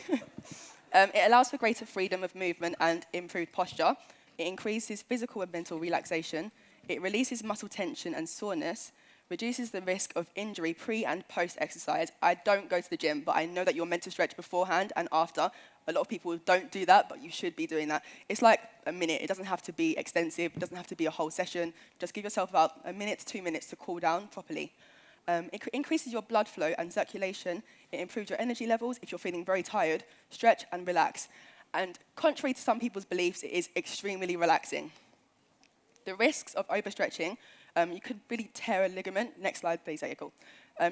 It allows for greater freedom of movement and improved posture. It increases physical and mental relaxation. It releases muscle tension and soreness, reduces the risk of injury pre and post exercise. I don't go to the gym, but I know that you're meant to stretch beforehand and after. A lot of people don't do that, but you should be doing that. It's like a minute. It doesn't have to be extensive. It doesn't have to be a whole session. Just give yourself about a minute to 2 minutes to cool down properly. It increases your blood flow and circulation. It improves your energy levels if you're feeling very tired. Stretch and relax. And contrary to some people's beliefs, it is extremely relaxing. The risks of overstretching, you could really tear a ligament. Next slide, please. There you go.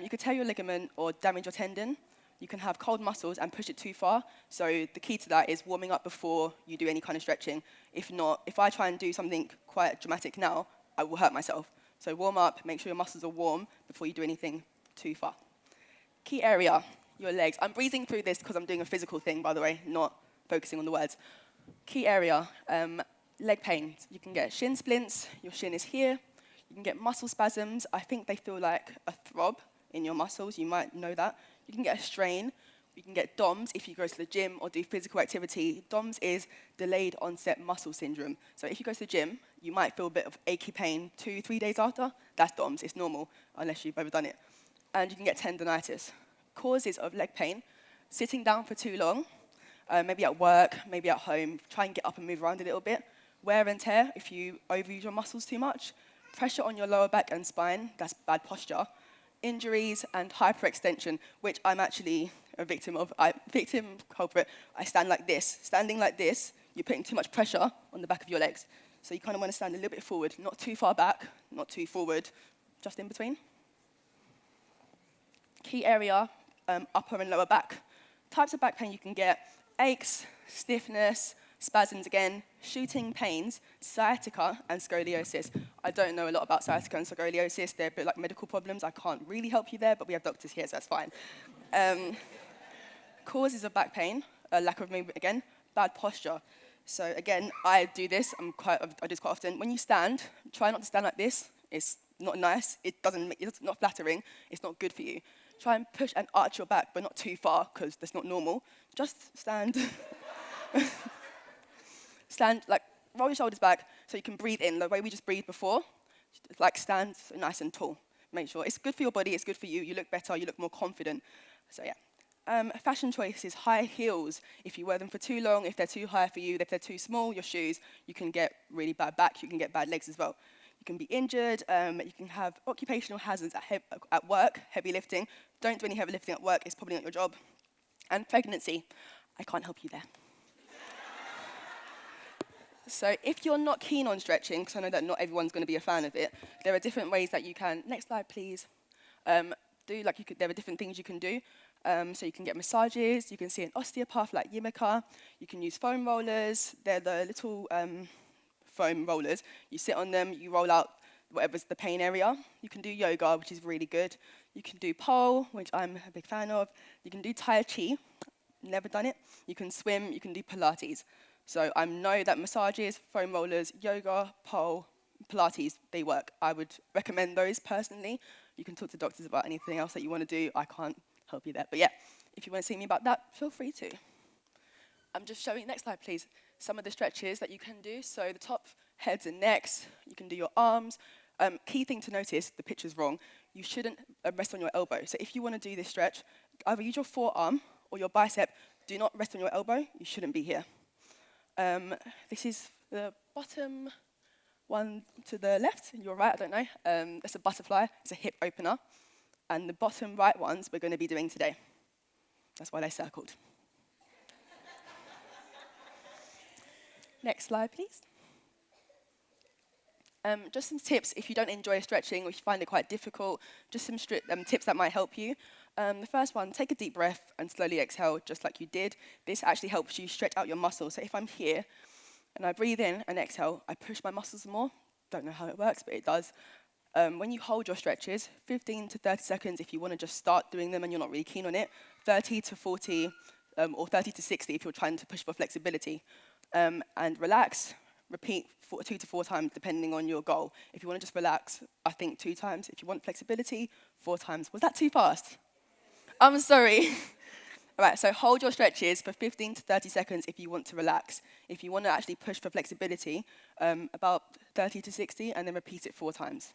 You could tear your ligament or damage your tendon. You can have cold muscles and push it too far. So the key to that is warming up before you do any kind of stretching. If not, if I try and do something quite dramatic now, I will hurt myself. So warm up, make sure your muscles are warm before you do anything too far. Key area, your legs. I'm breezing through this because I'm doing a physical thing, by the way, not focusing on the words. Key area, leg pain. You can get shin splints, your shin is here. You can get muscle spasms. I think they feel like a throb in your muscles. You might know that. You can get a strain. You can get DOMS if you go to the gym or do physical activity. DOMS is delayed onset muscle syndrome. So if you go to the gym, you might feel a bit of achy pain 2-3 days after. That's DOMS. It's normal unless you've overdone it. And you can get tendonitis. Causes of leg pain, sitting down for too long, maybe at work, maybe at home. Try and get up and move around a little bit. Wear and tear if you overuse your muscles too much. Pressure on your lower back and spine, that's bad posture. Injuries and hyperextension, which I'm actually a victim of. Victim culprit, I stand like this. Standing like this, you're putting too much pressure on the back of your legs. So you kind of want to stand a little bit forward, not too far back, not too forward, just in between. Key area, upper and lower back. Types of back pain you can get: aches, stiffness, spasms again, shooting pains, sciatica, and scoliosis. I don't know a lot about sciatica and scoliosis. They're a bit like medical problems. I can't really help you there, but we have doctors here, so that's fine. Causes of back pain, lack of movement again, bad posture. So again, I do this quite often. When you stand, try not to stand like this. It's not nice. It's not flattering. It's not good for you. Try and push and arch your back, but not too far, because that's not normal. Just stand. Stand, like, roll your shoulders back so you can breathe in the way we just breathed before. Like, stand nice and tall. Make sure it's good for your body, it's good for you. You look better, you look more confident. So, yeah. Fashion choices, high heels. If you wear them for too long, if they're too high for you, if they're too small, your shoes, you can get really bad back, you can get bad legs as well. You can be injured, you can have occupational hazards at work, heavy lifting. Don't do any heavy lifting at work, it's probably not your job. And pregnancy, I can't help you there. So if you're not keen on stretching, because I know that not everyone's going to be a fan of it, there are different ways that you can, next slide please, there are different things you can do. So you can get massages, you can see an osteopath like Yimika, you can use foam rollers, they're the little foam rollers. You sit on them, you roll out whatever's the pain area. You can do yoga, which is really good. You can do pole, which I'm a big fan of. You can do Tai Chi, never done it. You can swim, you can do Pilates. So I know that massages, foam rollers, yoga, pole, Pilates, they work. I would recommend those personally. You can talk to doctors about anything else that you want to do. I can't help you there. But yeah, if you want to see me about that, feel free to. I'm just showing, next slide please, some of the stretches that you can do. So the top, heads and necks, you can do your arms. Key thing to notice, the picture's wrong, you shouldn't rest on your elbow. So if you want to do this stretch, either use your forearm or your bicep. Do not rest on your elbow, you shouldn't be here. This is the bottom one to the left, your right, I don't know. That's a butterfly, it's a hip opener. And the bottom right ones we're going to be doing today. That's why they're circled. Next slide, please. Just some tips if you don't enjoy stretching or if you find it quite difficult, just some tips that might help you. The first one, take a deep breath and slowly exhale, just like you did. This actually helps you stretch out your muscles. So if I'm here and I breathe in and exhale, I push my muscles more. Don't know how it works, but it does. When you hold your stretches, 15 to 30 seconds if you want to just start doing them and you're not really keen on it, 30 to 40 or 30 to 60 if you're trying to push for flexibility. And relax, repeat 2 to 4 times depending on your goal. If you want to just relax, I think 2 times. If you want flexibility, 4 times. Was that too fast? I'm sorry. All right, so hold your stretches for 15 to 30 seconds if you want to relax. If you want to actually push for flexibility, about 30 to 60, and then repeat it 4 times.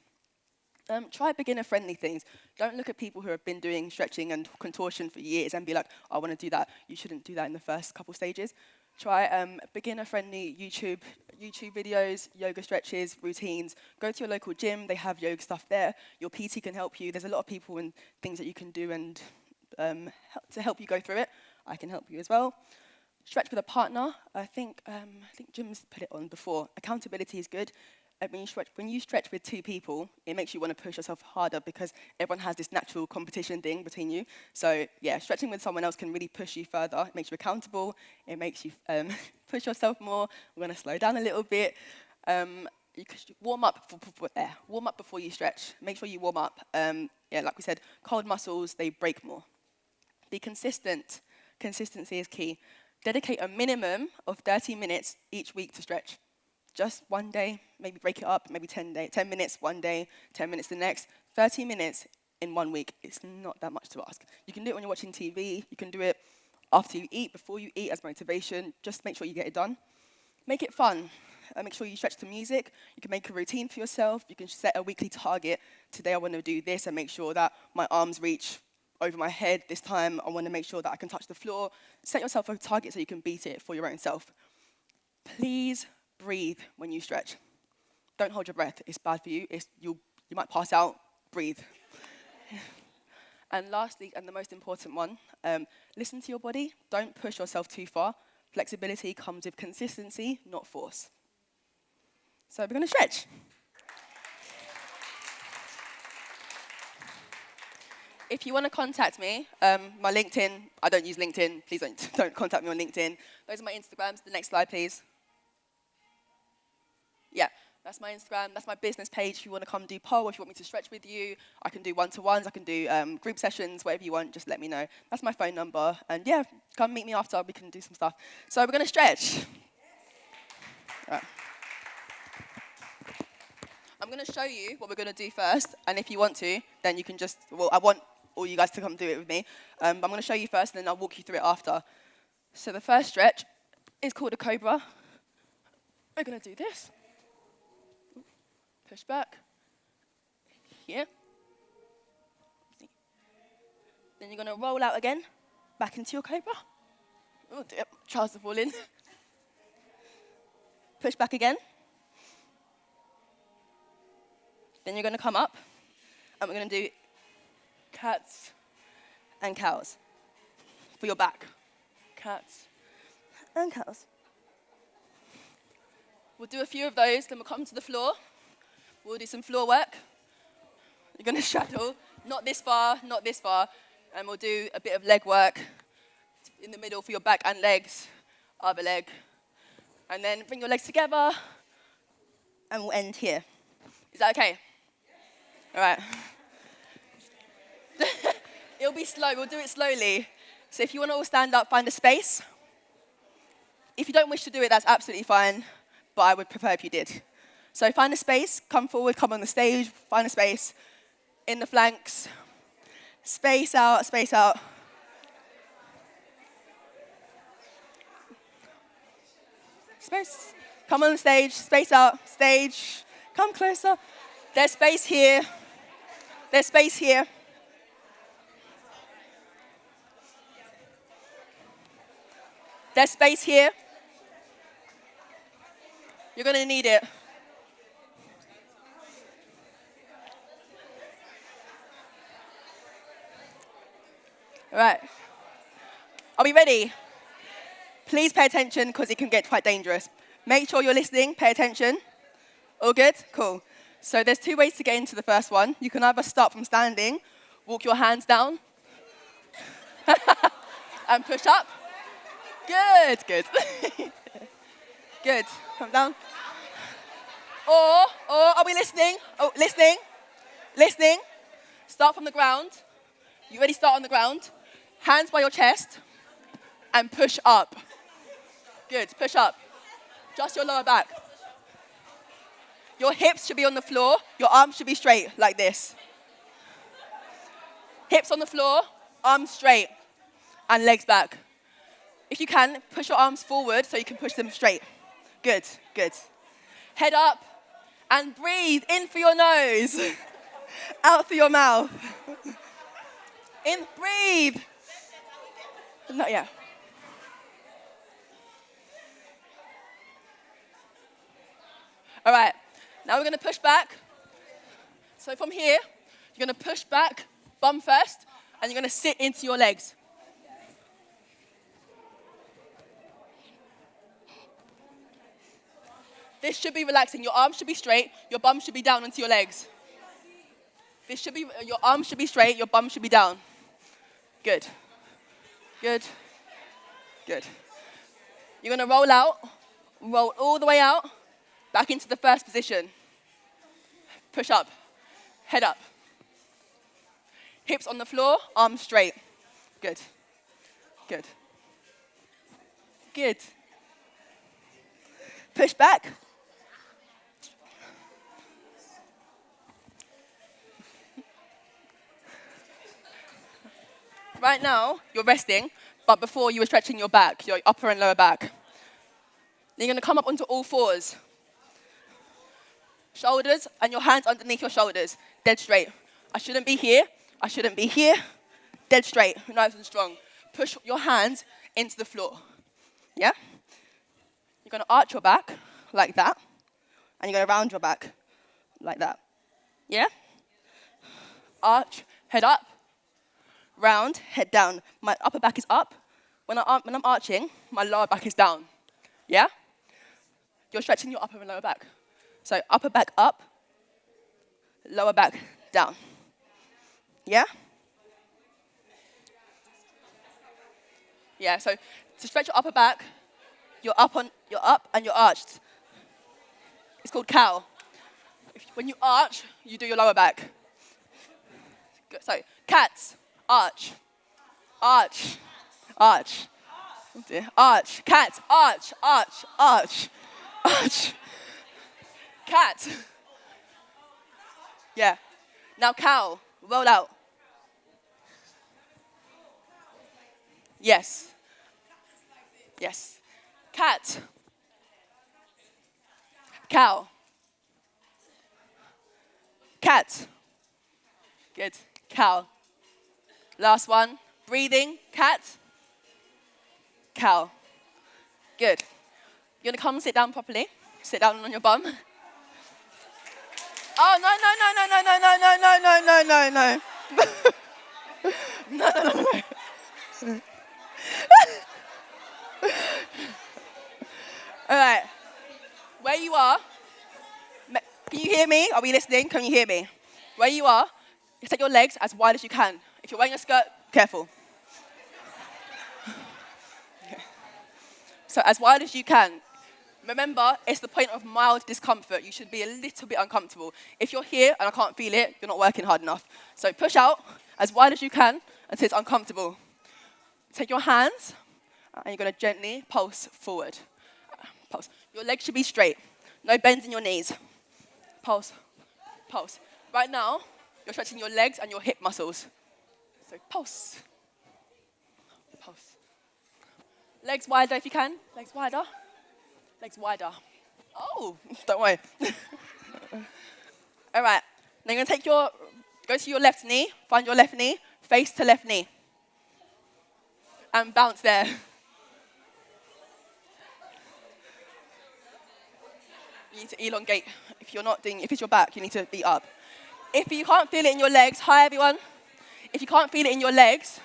Try beginner-friendly things. Don't look at people who have been doing stretching and contortion for years and be like, I want to do that. You shouldn't do that in the first couple stages. Try beginner-friendly YouTube videos, yoga stretches, routines. Go to your local gym. They have yoga stuff there. Your PT can help you. There's a lot of people and things that you can do and to help you go through it. I can help you as well. Stretch with a partner. I think Jim's put it on before. Accountability is good. When you stretch with 2 people, it makes you want to push yourself harder because everyone has this natural competition thing between you. So yeah, stretching with someone else can really push you further. It makes you accountable. It makes you push yourself more. I'm going to slow down a little bit. You warm up before you stretch. Make sure you warm up. Like we said, cold muscles, they break more. Be consistent. Consistency is key. Dedicate a minimum of 30 minutes each week to stretch. Just one day, maybe break it up, maybe 10 minutes one day, 10 minutes the next. 30 minutes in 1 week, it's not that much to ask. You can do it when you're watching TV. You can do it after you eat, before you eat as motivation. Just make sure you get it done. Make it fun. Make sure you stretch to music. You can make a routine for yourself. You can set a weekly target. Today I want to do this and make sure that my arms reach over my head. This time I want to make sure that I can touch the floor. Set yourself a target so you can beat it for your own self. Please breathe when you stretch. Don't hold your breath. It's bad for you. You might pass out. Breathe. And lastly, and the most important one, listen to your body. Don't push yourself too far. Flexibility comes with consistency, not force. So we're going to stretch. If you want to contact me, my LinkedIn, I don't use LinkedIn. Please don't contact me on LinkedIn. Those are my Instagrams. The next slide, please. Yeah, that's my Instagram. That's my business page. If you want to come do poll, if you want me to stretch with you, I can do one-to-ones. I can do group sessions, whatever you want. Just let me know. That's my phone number. And yeah, come meet me after. We can do some stuff. So we're going to stretch. Right. I'm going to show you what we're going to do first. And if you want to, then you can just, well, I want all you guys to come do it with me. But I'm going to show you first, and then I'll walk you through it after. So the first stretch is called a cobra. We're going to do this. Push back. Here. Then you're going to roll out again, back into your cobra. Oh dear, trousers fall in. Push back again. Then you're going to come up, and we're going to do cats and cows for your back. Cats and cows. We'll do a few of those, then we'll come to the floor. We'll do some floor work. You're going to straddle, not this far, and we'll do a bit of leg work in the middle for your back and legs, other leg. And then bring your legs together, and we'll end here. Is that okay? All right. It'll be slow. We'll do it slowly. So if you want to all stand up, find a space. If you don't wish to do it, that's absolutely fine, but I would prefer if you did. So find a space, come forward, come on the stage, find a space in the flanks. Space out, space out. Space. Come on the stage, space out, stage. Come closer. There's space here. There's space here. There's space here. You're going to need it. All right. Are we ready? Please pay attention because it can get quite dangerous. Make sure you're listening. Pay attention. All good? Cool. So there's 2 ways to get into the first one. You can either start from standing, walk your hands down, And push up. Good, good. Good. Come down. Or, are we listening? Oh, listening. Listening. Start from the ground. You ready? Start on the ground. Hands by your chest. And push up. Good. Push up. Just your lower back. Your hips should be on the floor. Your arms should be straight, like this. Hips on the floor, arms straight, and legs back. If you can, push your arms forward so you can push them straight. Good, good. Head up and breathe in through your nose, out through your mouth. In, breathe. Not yet. All right, now we're going to push back. So from here, you're going to push back, bum first, and you're going to sit into your legs. This should be relaxing. Your arms should be straight, your bum should be down into your legs. This should be, your arms should be straight, your bum should be down. Good. Good. Good. You're going to roll out, roll all the way out, back into the first position. Push up, head up. Hips on the floor, arms straight. Good. Good. Good. Push back. Right now, you're resting, but before you were stretching your back, your upper and lower back. Then you're going to come up onto all fours. Shoulders and your hands underneath your shoulders, dead straight. I shouldn't be here, I shouldn't be here, dead straight, nice and strong. Push your hands into the floor, yeah? You're going to arch your back like that, and you're going to round your back like that, yeah? Arch, head up, round, head down. My upper back is up. When I'm arching, my lower back is down, yeah? You're stretching your upper and lower back. So upper back up, lower back down. Yeah? Yeah, so to stretch your upper back, you're up and you're arched. It's called cow. When you arch, you do your lower back. Good. So cats, arch, arch, arch. Oh dear. Arch, cats, arch, arch, arch, arch. Cat. Yeah. Now cow, roll out. Yes. Yes. Cat. Cow. Cat. Good. Cow. Last one. Breathing. Cat. Cow. Good. You're going to come and sit down properly. Sit down on your bum. Oh, no. No. All right. Where you are, can you hear me? Are we listening? Can you hear me? Where you are, you take your legs as wide as you can. If you're wearing a skirt, careful. Okay. So as wide as you can. Remember, it's the point of mild discomfort. You should be a little bit uncomfortable. If you're here and I can't feel it, you're not working hard enough. So push out as wide as you can until it's uncomfortable. Take your hands and you're going to gently pulse forward. Pulse. Your legs should be straight. No bends in your knees. Pulse. Pulse. Right now, you're stretching your legs and your hip muscles. So pulse. Pulse. Legs wider if you can. Legs wider. Legs wider. Oh, don't worry. All right. Now you're going to go to your left knee, find your left knee, face to left knee. And bounce there. You need to elongate. If it's your back, you need to be up. If you can't feel it in your legs, hi everyone. If you can't feel it in your legs,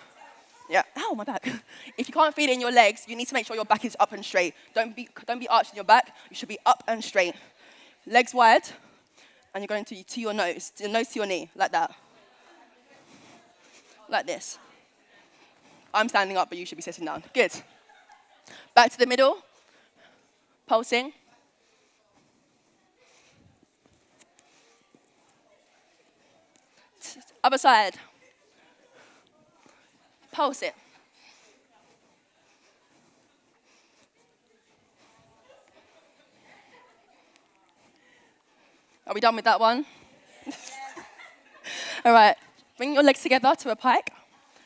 yeah, ow, my back. If you can't feel it in your legs, you need to make sure your back is up and straight. Don't be arching your back. You should be up and straight. Legs wide, and you're going to your nose to your knee, like that. Like this. I'm standing up, but you should be sitting down. Good. Back to the middle. Pulsing. Other side. Pulse it. Are we done with that one? All right. Bring your legs together to a pike.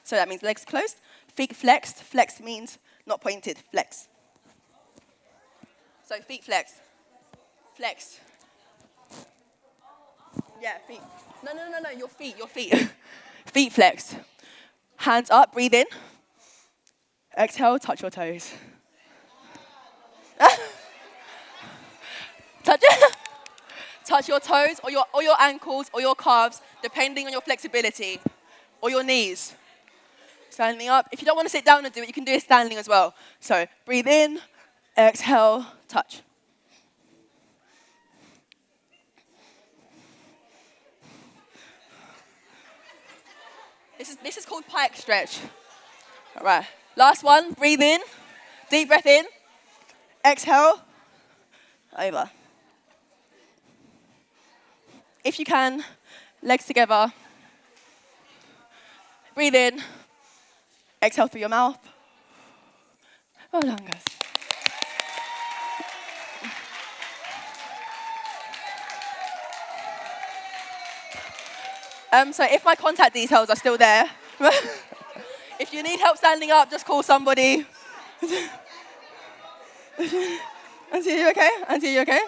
So that means legs closed. Feet flexed. Flexed means not pointed. Flex. So feet flexed. Flexed. Yeah, feet. No, your feet. Feet flexed. Hands up, breathe in. Exhale, touch your toes. Touch your toes or your ankles or your calves, depending on your flexibility, or your knees. Standing up. If you don't want to sit down and do it, you can do it standing as well. So breathe in, exhale, touch. This is called pike stretch. All right. Last one. Breathe in. Deep breath in. Exhale. Over. If you can, legs together. Breathe in. Exhale through your mouth. Well done, guys. So if my contact details are still there, if you need help standing up, just call somebody. Auntie, you okay? Auntie, you okay?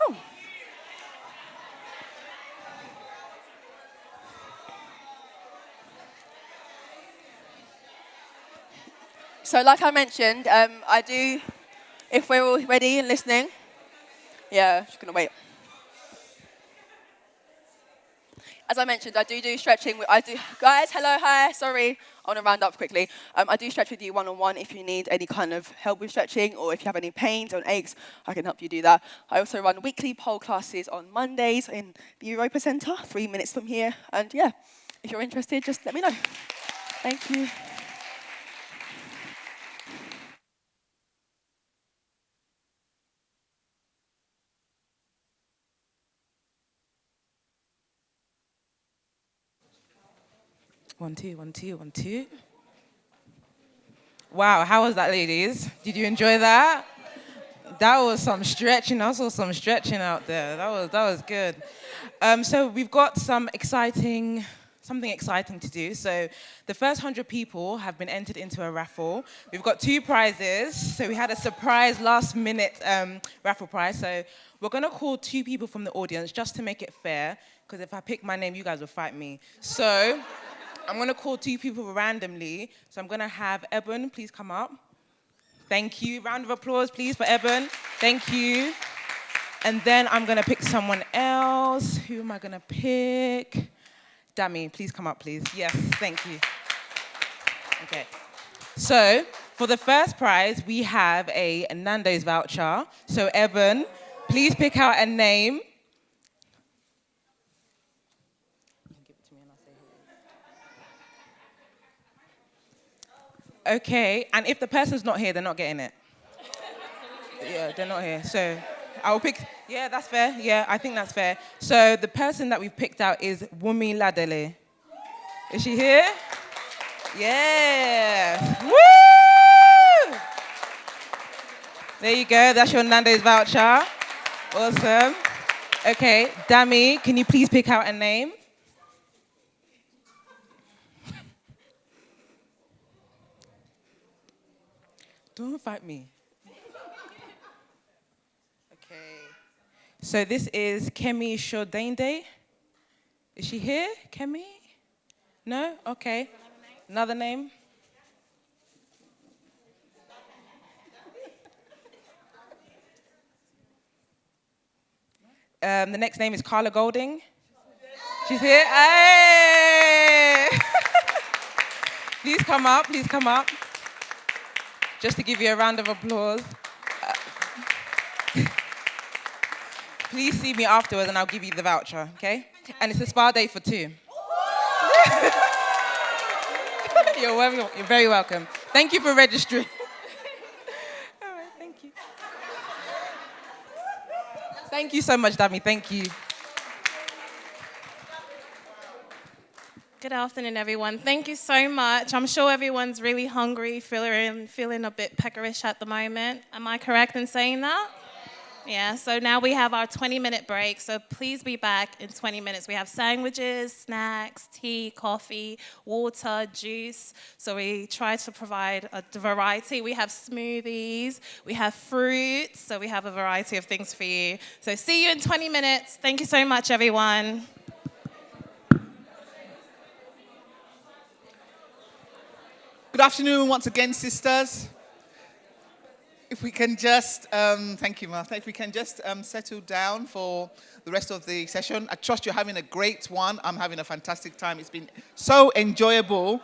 Oh. So like I mentioned, I do, if we're all ready and listening, yeah, just gonna wait. As I mentioned, I do stretching. Guys, hello, hi, sorry. I want to round up quickly. I do stretch with you one-on-one if you need any kind of help with stretching or if you have any pains or aches, I can help you do that. I also run weekly pole classes on Mondays in the Europa Centre, 3 minutes from here. And yeah, if you're interested, just let me know. Thank you. One, two, one, two, one, two. Wow, how was that, ladies? Did you enjoy that? That was some stretching. I saw some stretching out there. That was good. So we've got something exciting to do. So the first 100 people have been entered into a raffle. We've got 2 prizes. So we had a surprise last-minute raffle prize. So we're going to call 2 people from the audience just to make it fair, because if I pick my name, you guys will fight me. So I'm going to call 2 people randomly. So I'm going to have Eben, please come up. Thank you. Round of applause, please, for Eben. Thank you. And then I'm going to pick someone else. Who am I going to pick? Dami, please come up, please. Yes, thank you. Okay. So for the first prize, we have a Nando's voucher. So Eben, please pick out a name. Okay, and if the person's not here, they're not getting it. Yeah, they're not here. So I'll pick. Yeah, that's fair. Yeah, I think that's fair. So the person that we've picked out is Wumi Ladele. Is she here? Yeah. Woo! There you go. That's your Nando's voucher. Awesome. Okay, Dami, can you please pick out a name? Don't fight me. Okay. So this is Kemi Shodende. Is she here? Kemi? No? Okay. Another name? The next name is Carla Golding. She's here? Hey! Please come up, please come up. Just to give you a round of applause. please see me afterwards and I'll give you the voucher, okay? And it's a spa day for 2. You're very welcome. Thank you for registering. All right, thank you. Thank you so much, Dami. Thank you. Good afternoon, everyone. Thank you so much. I'm sure everyone's really hungry, feeling a bit peckerish at the moment. Am I correct in saying that? Yeah, so now we have our 20-minute break, so please be back in 20 minutes. We have sandwiches, snacks, tea, coffee, water, juice. So we try to provide a variety. We have smoothies, we have fruits, so we have a variety of things for you. So see you in 20 minutes. Thank you so much, everyone. Good afternoon once again, sisters. If we can just, thank you, Martha. If we can just settle down for the rest of the session. I trust you're having a great one. I'm having a fantastic time. It's been so enjoyable.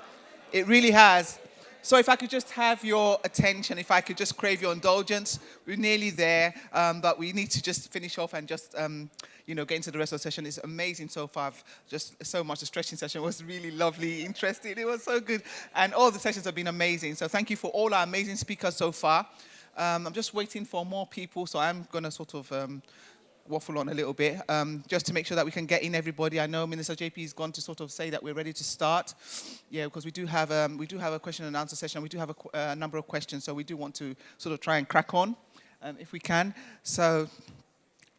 It really has. So if I could just have your attention, if I could just crave your indulgence. We're nearly there, but we need to just finish off and just, get into the rest of the session. It's amazing so far. Just so much. The stretching session was really lovely, interesting. It was so good. And all the sessions have been amazing. So thank you for all our amazing speakers so far. I'm just waiting for more people, so I'm going to sort of waffle on a little bit, just to make sure that we can get in everybody. I know Minister JP is going to sort of say that we're ready to start. Yeah, because we do have a question and answer session. We do have a number of questions, so we do want to sort of try and crack on, if we can. So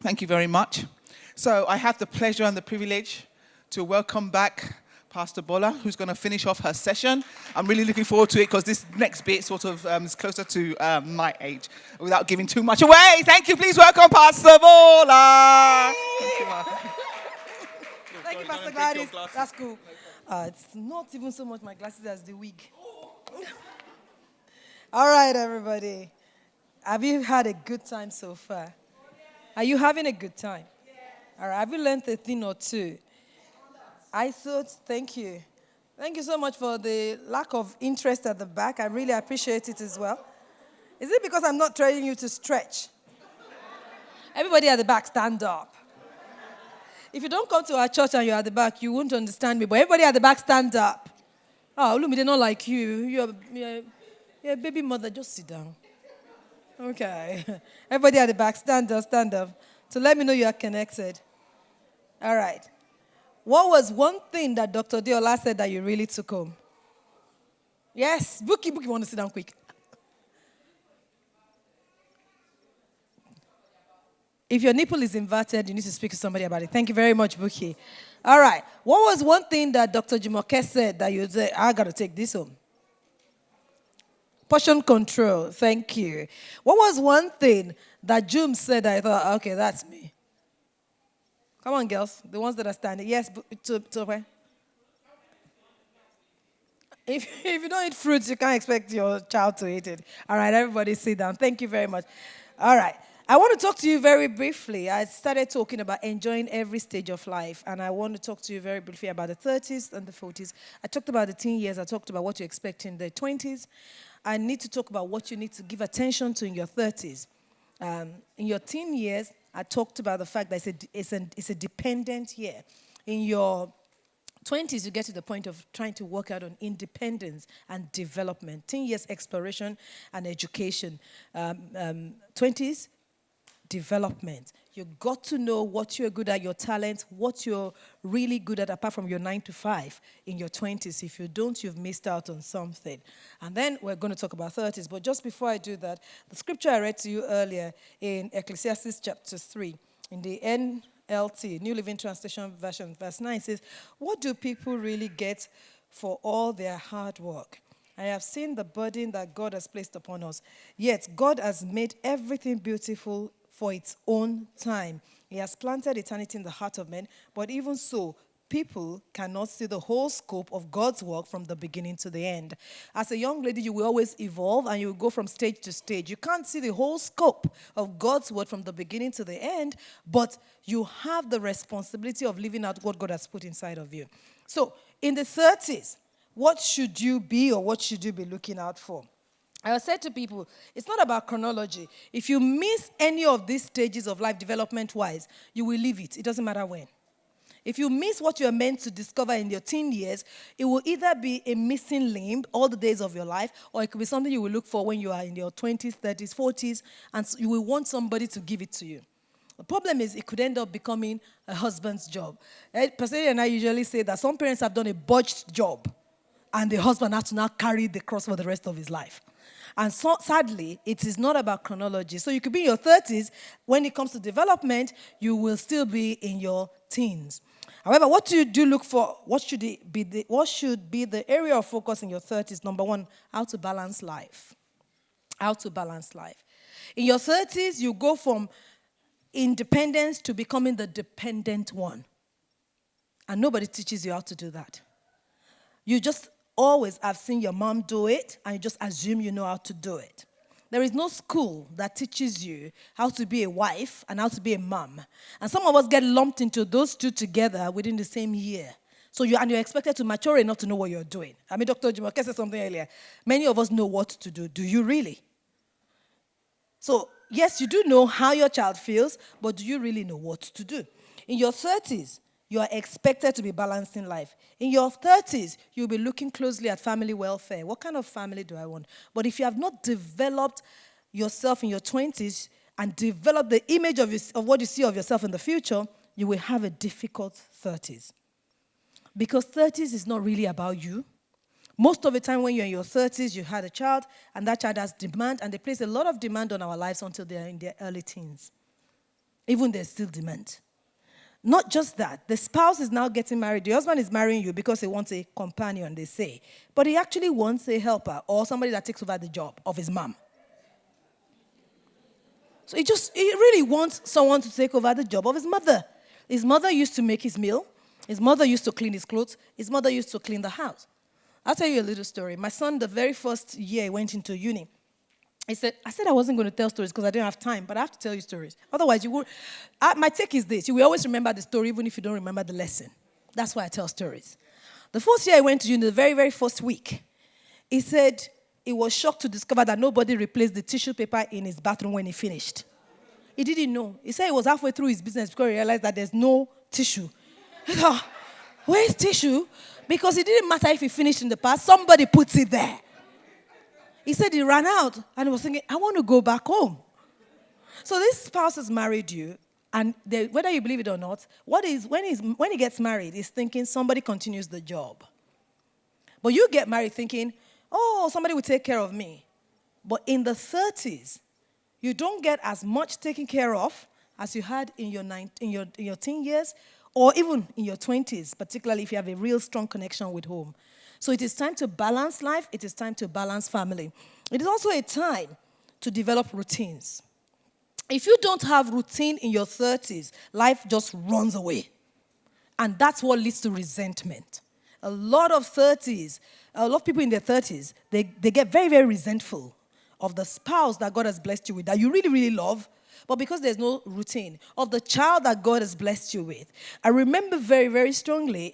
thank you very much. So I have the pleasure and the privilege to welcome back Pastor Bola, who's going to finish off her session. I'm really looking forward to it because this next bit sort of is closer to my age, without giving too much away. Thank you. Please welcome Pastor Bola. Thank you, Pastor Gladys. That's cool. It's not even so much my glasses as the wig. All right, everybody. Have you had a good time so far? Are you having a good time? All right. Have you learned a thing or two? I thought, thank you. Thank you so much for the lack of interest at the back. I really appreciate it as well. Is it because I'm not training you to stretch? Everybody at the back, stand up. If you don't come to our church and you're at the back, you won't understand me. But everybody at the back, stand up. Oh, Lumi, they're not like you. You're a baby mother. Just sit down. Okay. Everybody at the back, stand up, stand up. So let me know you are connected. All right. What was one thing that Dr. Deola said that you really took home? Yes, Bookie, want to sit down quick. If your nipple is inverted, you need to speak to somebody about it. Thank you very much, Bookie. All right. What was one thing that Dr. Jumoke said that you said, I got to take this home? Portion control. Thank you. What was one thing that Jum said that I thought, okay, that's me? Come on, girls. The ones that are standing. Yes, to where? If you don't eat fruits, you can't expect your child to eat it. All right, everybody sit down. Thank you very much. All right. I want to talk to you very briefly. I started talking about enjoying every stage of life, and I want to talk to you very briefly about the 30s and the 40s. I talked about the teen years. I talked about what to expect in the 20s. I need to talk about what you need to give attention to in your 30s. In your teen years, I talked about the fact that it's a dependent year. In your 20s, you get to the point of trying to work out on independence and development. 10 years exploration and education. 20s, development. You got to know what you're good at, your talents, what you're really good at apart from your 9 to 5 in your 20s. If you don't, you've missed out on something. And then we're going to talk about 30s. But just before I do that, the scripture I read to you earlier in Ecclesiastes chapter 3, in the NLT, New Living Translation version, verse 9 says, what do people really get for all their hard work? I have seen the burden that God has placed upon us. Yet God has made everything beautiful for its own time. He has planted eternity in the heart of men, but even so, people cannot see the whole scope of God's work from the beginning to the end. As a young lady, you will always evolve and you will go from stage to stage. You can't see the whole scope of God's word from the beginning to the end, but you have the responsibility of living out what God has put inside of you. So, in the 30s, what should you be or what should you be looking out for? I said to people, it's not about chronology. If you miss any of these stages of life development-wise, you will leave it. It doesn't matter when. If you miss what you're meant to discover in your teen years, it will either be a missing limb all the days of your life, or it could be something you will look for when you are in your 20s, 30s, 40s, and so you will want somebody to give it to you. The problem is it could end up becoming a husband's job. Pastor and I usually say that some parents have done a botched job, and the husband has to now carry the cross for the rest of his life. And so, sadly, it is not about chronology. So you could be in your 30s. When it comes to development, you will still be in your teens. However, what do you look for? What should be the area of focus in your 30s? Number one, how to balance life. How to balance life. In your 30s, you go from independence to becoming the dependent one. And nobody teaches you how to do that. You just always have seen your mom do it, and you just assume you know how to do it. There is no school that teaches you how to be a wife and how to be a mom. And some of us get lumped into those two together within the same year. So you're expected to mature enough to know what you're doing. I mean, Dr. Jumoke said something earlier. Many of us know what to do. Do you really? So, yes, you do know how your child feels, but do you really know what to do? In your 30s, you are expected to be balancing life. In your 30s, you'll be looking closely at family welfare. What kind of family do I want? But if you have not developed yourself in your 20s and developed the image of what you see of yourself in the future, you will have a difficult 30s. Because 30s is not really about you. Most of the time when you're in your 30s, you had a child, and that child has demand, and they place a lot of demand on our lives until they're in their early teens. Even there's still demand. Not just that, the spouse is now getting married. The husband is marrying you because he wants a companion, they say. But he actually wants a helper or somebody that takes over the job of his mom. So he really wants someone to take over the job of his mother. His mother used to make his meal. His mother used to clean his clothes. His mother used to clean the house. I'll tell you a little story. My son, the very first year he went into uni, I said I wasn't going to tell stories because I didn't have time, but I have to tell you stories. Otherwise, you would. My take is this. You will always remember the story even if you don't remember the lesson. That's why I tell stories. The first year I went to uni, the very, very first week, he said he was shocked to discover that nobody replaced the tissue paper in his bathroom when he finished. He didn't know. He said he was halfway through his business because he realized that there's no tissue. He thought, where's tissue? Because it didn't matter if he finished in the past, somebody puts it there. He said he ran out and he was thinking, I want to go back home. So this spouse has married you, and whether you believe it or not, when he gets married, he's thinking somebody continues the job. But you get married thinking, oh, somebody will take care of me. But in the 30s, you don't get as much taken care of as you had in your teen years, or even in your 20s, particularly if you have a real strong connection with home. So it is time to balance life. It is time to balance family. It is also a time to develop routines. If you don't have routine in your 30s, life just runs away. And that's what leads to resentment. A lot of people in their 30s, they get very, very resentful of the spouse that God has blessed you with, that you really, really love, but because there's no routine, of the child that God has blessed you with. I remember very, very strongly,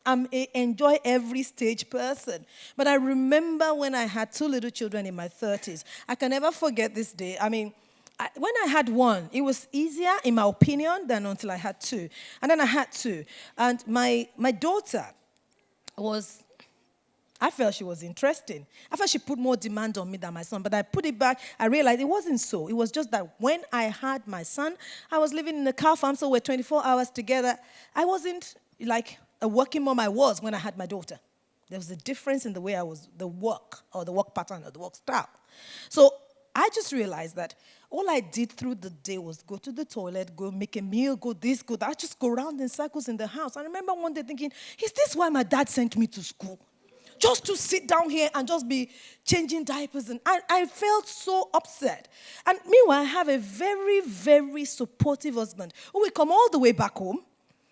I'm a enjoy every stage person. But I remember when I had two little children in my 30s. I can never forget this day. I mean, when I had one, it was easier, in my opinion, than until I had two. And then I had two. And my daughter I felt she was interesting. I felt she put more demand on me than my son. But I put it back. I realized it wasn't so. It was just that when I had my son, I was living in a cow farm, so we're 24 hours together. I wasn't like a working mom I was when I had my daughter. There was a difference in the way I was, the work pattern or the work style. So I just realized that all I did through the day was go to the toilet, go make a meal, go this, go that. I just go around in circles in the house. I remember one day thinking, is this why my dad sent me to school? Just to sit down here and just be changing diapers. And I felt so upset. And meanwhile, I have a very, very supportive husband who will come all the way back home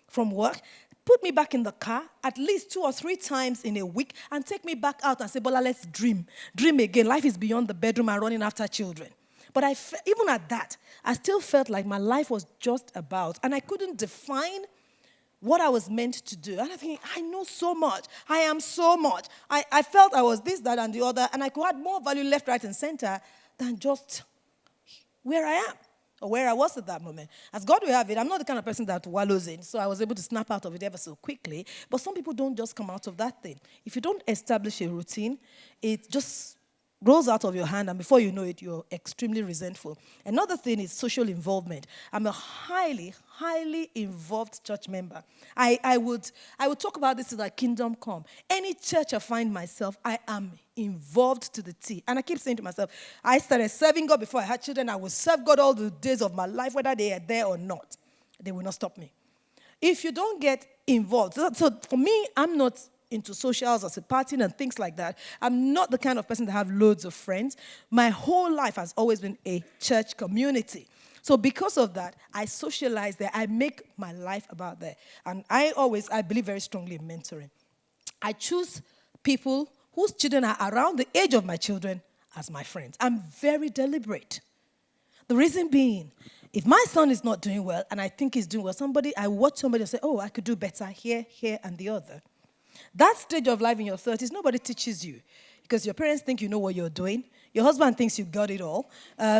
from work, put me back in the car at least 2 or 3 times in a week and take me back out and say, Bola, let's dream. Dream again. Life is beyond the bedroom and running after children. But even at that, I still felt like my life was just about, and I couldn't define what I was meant to do. And I think, I know so much. I am so much. I felt I was this, that, and the other, and I could add more value left, right, and center than just where I am or where I was at that moment. As God will have it, I'm not the kind of person that wallows in, so I was able to snap out of it ever so quickly. But some people don't just come out of that thing. If you don't establish a routine, it just rolls out of your hand, and before you know it, you're extremely resentful. Another thing is social involvement. I'm a highly, highly involved church member. I would talk about this as like kingdom come. Any church I find myself, I am involved to the T. And I keep saying to myself, I started serving God before I had children. I will serve God all the days of my life, whether they are there or not. They will not stop me. If you don't get involved, so for me, I'm not into socials as a partying and things like that. I'm not the kind of person that have loads of friends. My whole life has always been a church community. So because of that, I socialize there. I make my life about there. And I believe very strongly in mentoring. I choose people whose children are around the age of my children as my friends. I'm very deliberate. The reason being, if my son is not doing well and I think he's doing well, I watch somebody and say, oh, I could do better here, and the other. That stage of life in your 30s, nobody teaches you because your parents think you know what you're doing. Your husband thinks you got it all.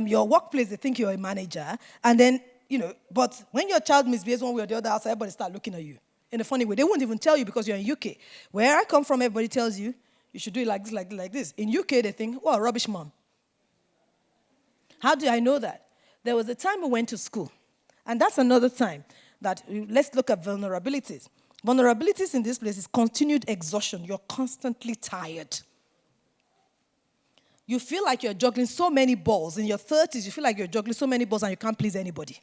Your workplace, they think you're a manager. And then, but when your child misbehaves one way or the other outside, everybody start looking at you in a funny way. They won't even tell you because you're in UK. Where I come from, everybody tells you, you should do it like this, like this. In UK, they think, oh, rubbish mom. How do I know that? There was a time we went to school. And that's another time that let's look at vulnerabilities. Vulnerabilities in this place is continued exhaustion. You're constantly tired. You feel like you're juggling so many balls. In your 30s, you feel like you're juggling so many balls and you can't please anybody.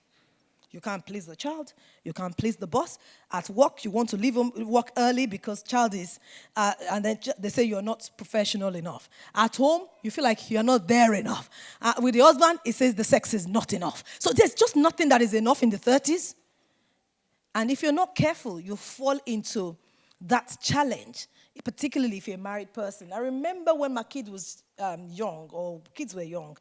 You can't please the child. You can't please the boss. At work, you want to leave work early because child is, and then they say you're not professional enough. At home, you feel like you're not there enough. With the husband, it says the sex is not enough. So there's just nothing that is enough in the 30s. And if you're not careful, you fall into that challenge, particularly if you're a married person. I remember when my kid was young, or kids were young,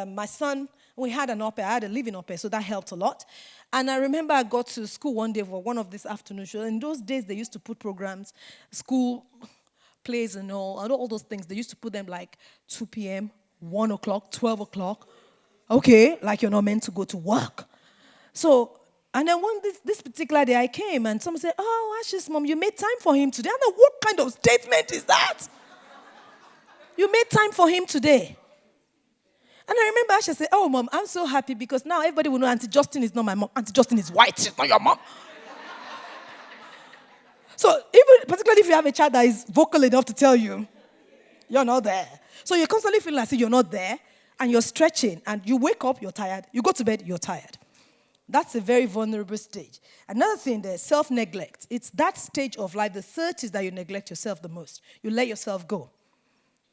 my son, we had an au pair. I had a living au pair, so that helped a lot. And I remember I got to school one day for one of these afternoon shows. In those days, they used to put programs, school plays and all those things. They used to put them like 2 p.m., 1 o'clock, 12 o'clock. Okay, like you're not meant to go to work. So, and then this particular day I came and someone said, oh, Ash's mom, you made time for him today. I know, what kind of statement is that? You made time for him today. And I remember Asha said, oh, mom, I'm so happy because now everybody will know Auntie Justin is not my mom. Auntie Justin is white. She's not your mom. So even particularly if you have a child that is vocal enough to tell you, you're not there. So you're constantly feeling like you're not there and you're stretching and you wake up, you're tired. You go to bed, you're tired. That's a very vulnerable stage. Another thing there, self-neglect. It's that stage of life, the 30s, that you neglect yourself the most. You let yourself go.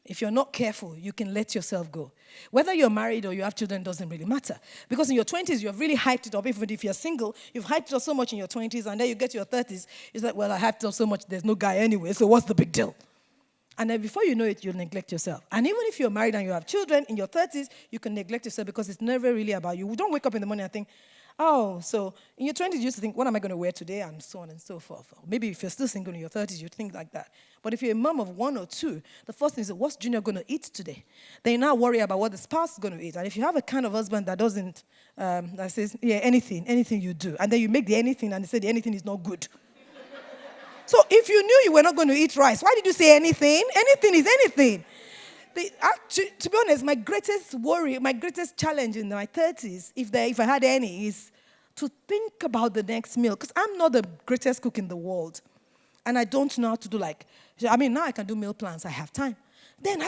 If you're not careful, you can let yourself go. Whether you're married or you have children doesn't really matter. Because in your 20s, you've really hyped it up. Even if you're single, you've hyped it up so much in your 20s, and then you get to your 30s, it's like, well, I hyped it up so much, there's no guy anyway, so what's the big deal? And then before you know it, you'll neglect yourself. And even if you're married and you have children, in your 30s, you can neglect yourself because it's never really about you. You don't wake up in the morning and think, oh, so in your 20s, you used to think, what am I going to wear today? And so on and so forth. Or maybe if you're still single in your 30s, you think like that. But if you're a mom of 1 or 2, the first thing is, what's Junior going to eat today? Then you now worry about what the spouse is going to eat. And if you have a kind of husband that doesn't, that says, yeah, anything you do. And then you make the anything and they say the anything is not good. So if you knew you were not going to eat rice, why did you say anything? Anything is anything. To be honest, my greatest worry, my greatest challenge in my 30s, if I had any, is to think about the next meal. Because I'm not the greatest cook in the world. And I don't know how to do now I can do meal plans. I have time. Then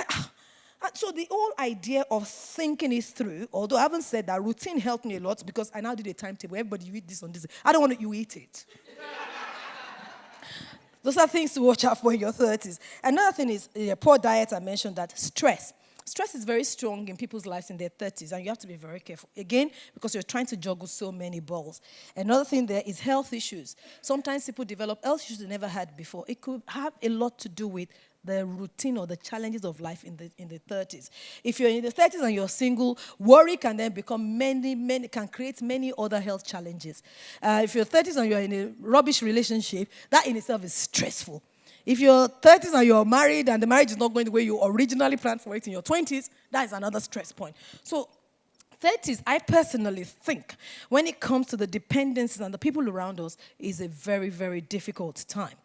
so the whole idea of thinking it through, although I haven't said that, routine helped me a lot because I now did a timetable. Everybody, you eat this on this. I don't want you eat it. Those are things to watch out for in your 30s. Another thing is poor diet. I mentioned that. Stress. Stress is very strong in people's lives in their 30s, and you have to be very careful. Again, because you're trying to juggle so many balls. Another thing there is health issues. Sometimes people develop health issues they never had before. It could have a lot to do with the routine or the challenges of life in the 30s. If you're in the 30s and you're single, worry can then become can create many other health challenges. If you're 30s and you're in a rubbish relationship, that in itself is stressful. If you're 30s and you're married and the marriage is not going the way you originally planned for it in your 20s, that is another stress point. So 30s, I personally think, when it comes to the dependencies and the people around us, is a very, very difficult time.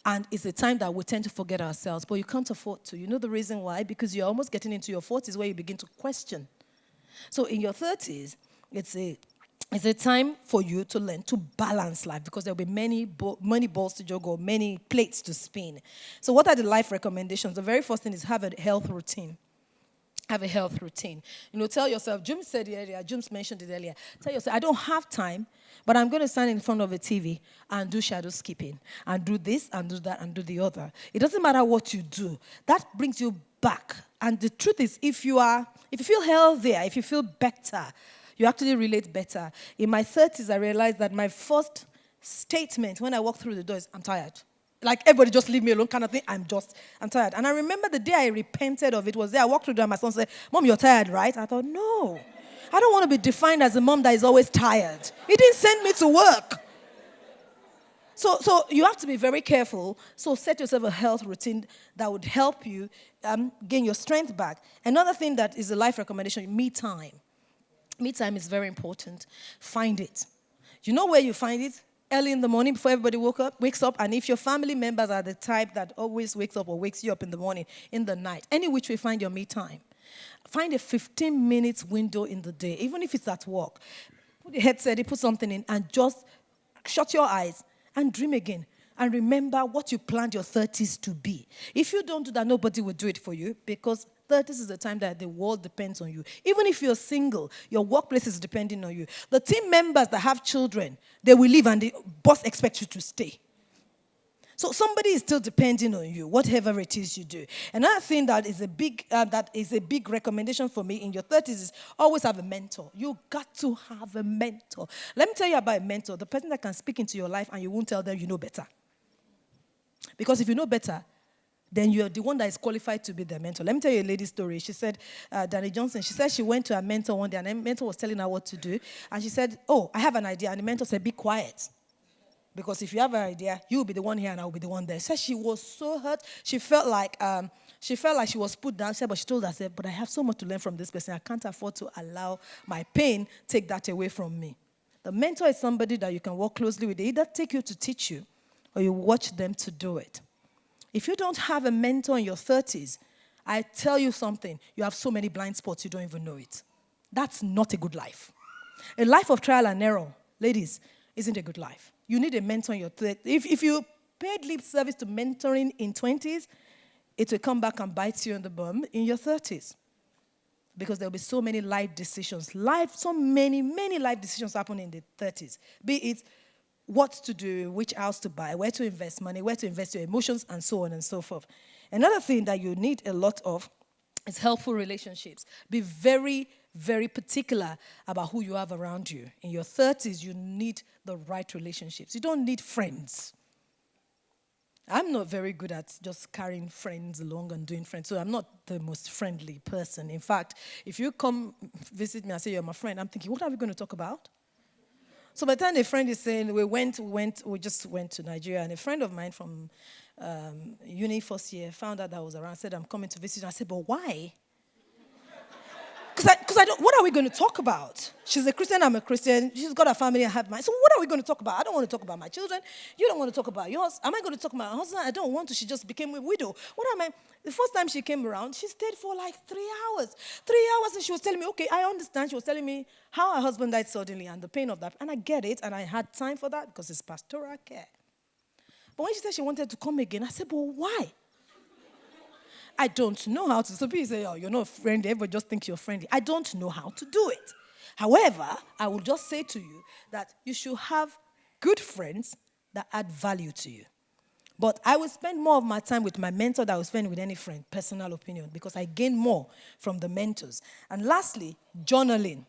And it's a time that we tend to forget ourselves, but you can't afford to. You know the reason why? Because you're almost getting into your 40s where you begin to question. So in your 30s, it's a time for you to learn to balance life, because there'll be many balls to juggle, many plates to spin. So what are the life recommendations? The very first thing is have a health routine. Have a health routine. Tell yourself, Jim said it earlier, Jim's mentioned it earlier. Tell yourself, I don't have time, but I'm going to stand in front of a TV and do shadow skipping and do this and do that and do the other. It doesn't matter what you do. That brings you back. And the truth is, if you feel healthier, if you feel better, you actually relate better. In my 30s, I realized that my first statement when I walked through the door is, I'm tired. Like, everybody just leave me alone kind of thing. I'm tired. And I remember the day I repented of it was there. I walked through there and my son said, Mom, you're tired, right? I thought, no. I don't want to be defined as a mom that is always tired. He didn't send me to work. So you have to be very careful. So set yourself a health routine that would help you gain your strength back. Another thing that is a life recommendation, me time. Me time is very important. Find it. You know where you find it? Early in the morning before everybody wakes up. And if your family members are the type that always wakes up or wakes you up in the morning, in the night, any which way find your me time. Find a 15 minutes window in the day, even if it's at work. Put your headset, put something in, and just shut your eyes and dream again. And remember what you planned your 30s to be. If you don't do that, nobody will do it for you, because 30s is the time that the world depends on you. Even if you're single, your workplace is depending on you. The team members that have children, they will leave and the boss expects you to stay. So somebody is still depending on you, whatever it is you do. Another thing that is a big recommendation for me in your 30s is always have a mentor. You got to have a mentor. Let me tell you about a mentor, the person that can speak into your life and you won't tell them you know better. Because if you know better, then you're the one that is qualified to be their mentor. Let me tell you a lady's story. She said, Danny Johnson, she said she went to a mentor one day, and the mentor was telling her what to do. And she said, I have an idea. And the mentor said, be quiet. Because if you have an idea, you'll be the one here and I'll be the one there. She said she was so hurt. She felt like she was put down. She said, but she told herself, but I have so much to learn from this person. I can't afford to allow my pain take that away from me. The mentor is somebody that you can work closely with. They either take you to teach you or you watch them to do it. If you don't have a mentor in your 30s, I tell you something, you have so many blind spots you don't even know it. That's not a good life. A life of trial and error, ladies, isn't a good life. You need a mentor in your 30s. If you paid lip service to mentoring in 20s, it will come back and bite you in the bum in your 30s. Because there will be so many life decisions. So many life decisions happen in the 30s. Be it what to do, which house to buy, where to invest money, where to invest your emotions, and so on and so forth. Another thing that you need a lot of is helpful relationships. Be very, very particular about who you have around you. In your 30s, you need the right relationships. You don't need friends. I'm not very good at just carrying friends along and doing friends, so I'm not the most friendly person. In fact, if you come visit me and say you're my friend, I'm thinking, what are we going to talk about? So by the time a friend is saying, we just went to Nigeria, and a friend of mine from uni first year found out that I was around, said, I'm coming to visit. And I said, but why? Because I don't, what are we going to talk about? She's a Christian, I'm a Christian. She's got a family, I have mine. So what are we going to talk about? I don't want to talk about my children. You don't want to talk about yours. Am I going to talk about my husband? I don't want to. She just became a widow. The first time she came around, she stayed for like 3 hours. 3 hours, and she was telling me, okay, I understand. She was telling me how her husband died suddenly and the pain of that. And I get it, and I had time for that because it's pastoral care. But when she said she wanted to come again, I said, but why? I don't know how to. So people say, you're not friendly. Everybody just thinks you're friendly. I don't know how to do it. However, I will just say to you that you should have good friends that add value to you. But I will spend more of my time with my mentor than I will spend with any friend, personal opinion, because I gain more from the mentors. And lastly, journaling.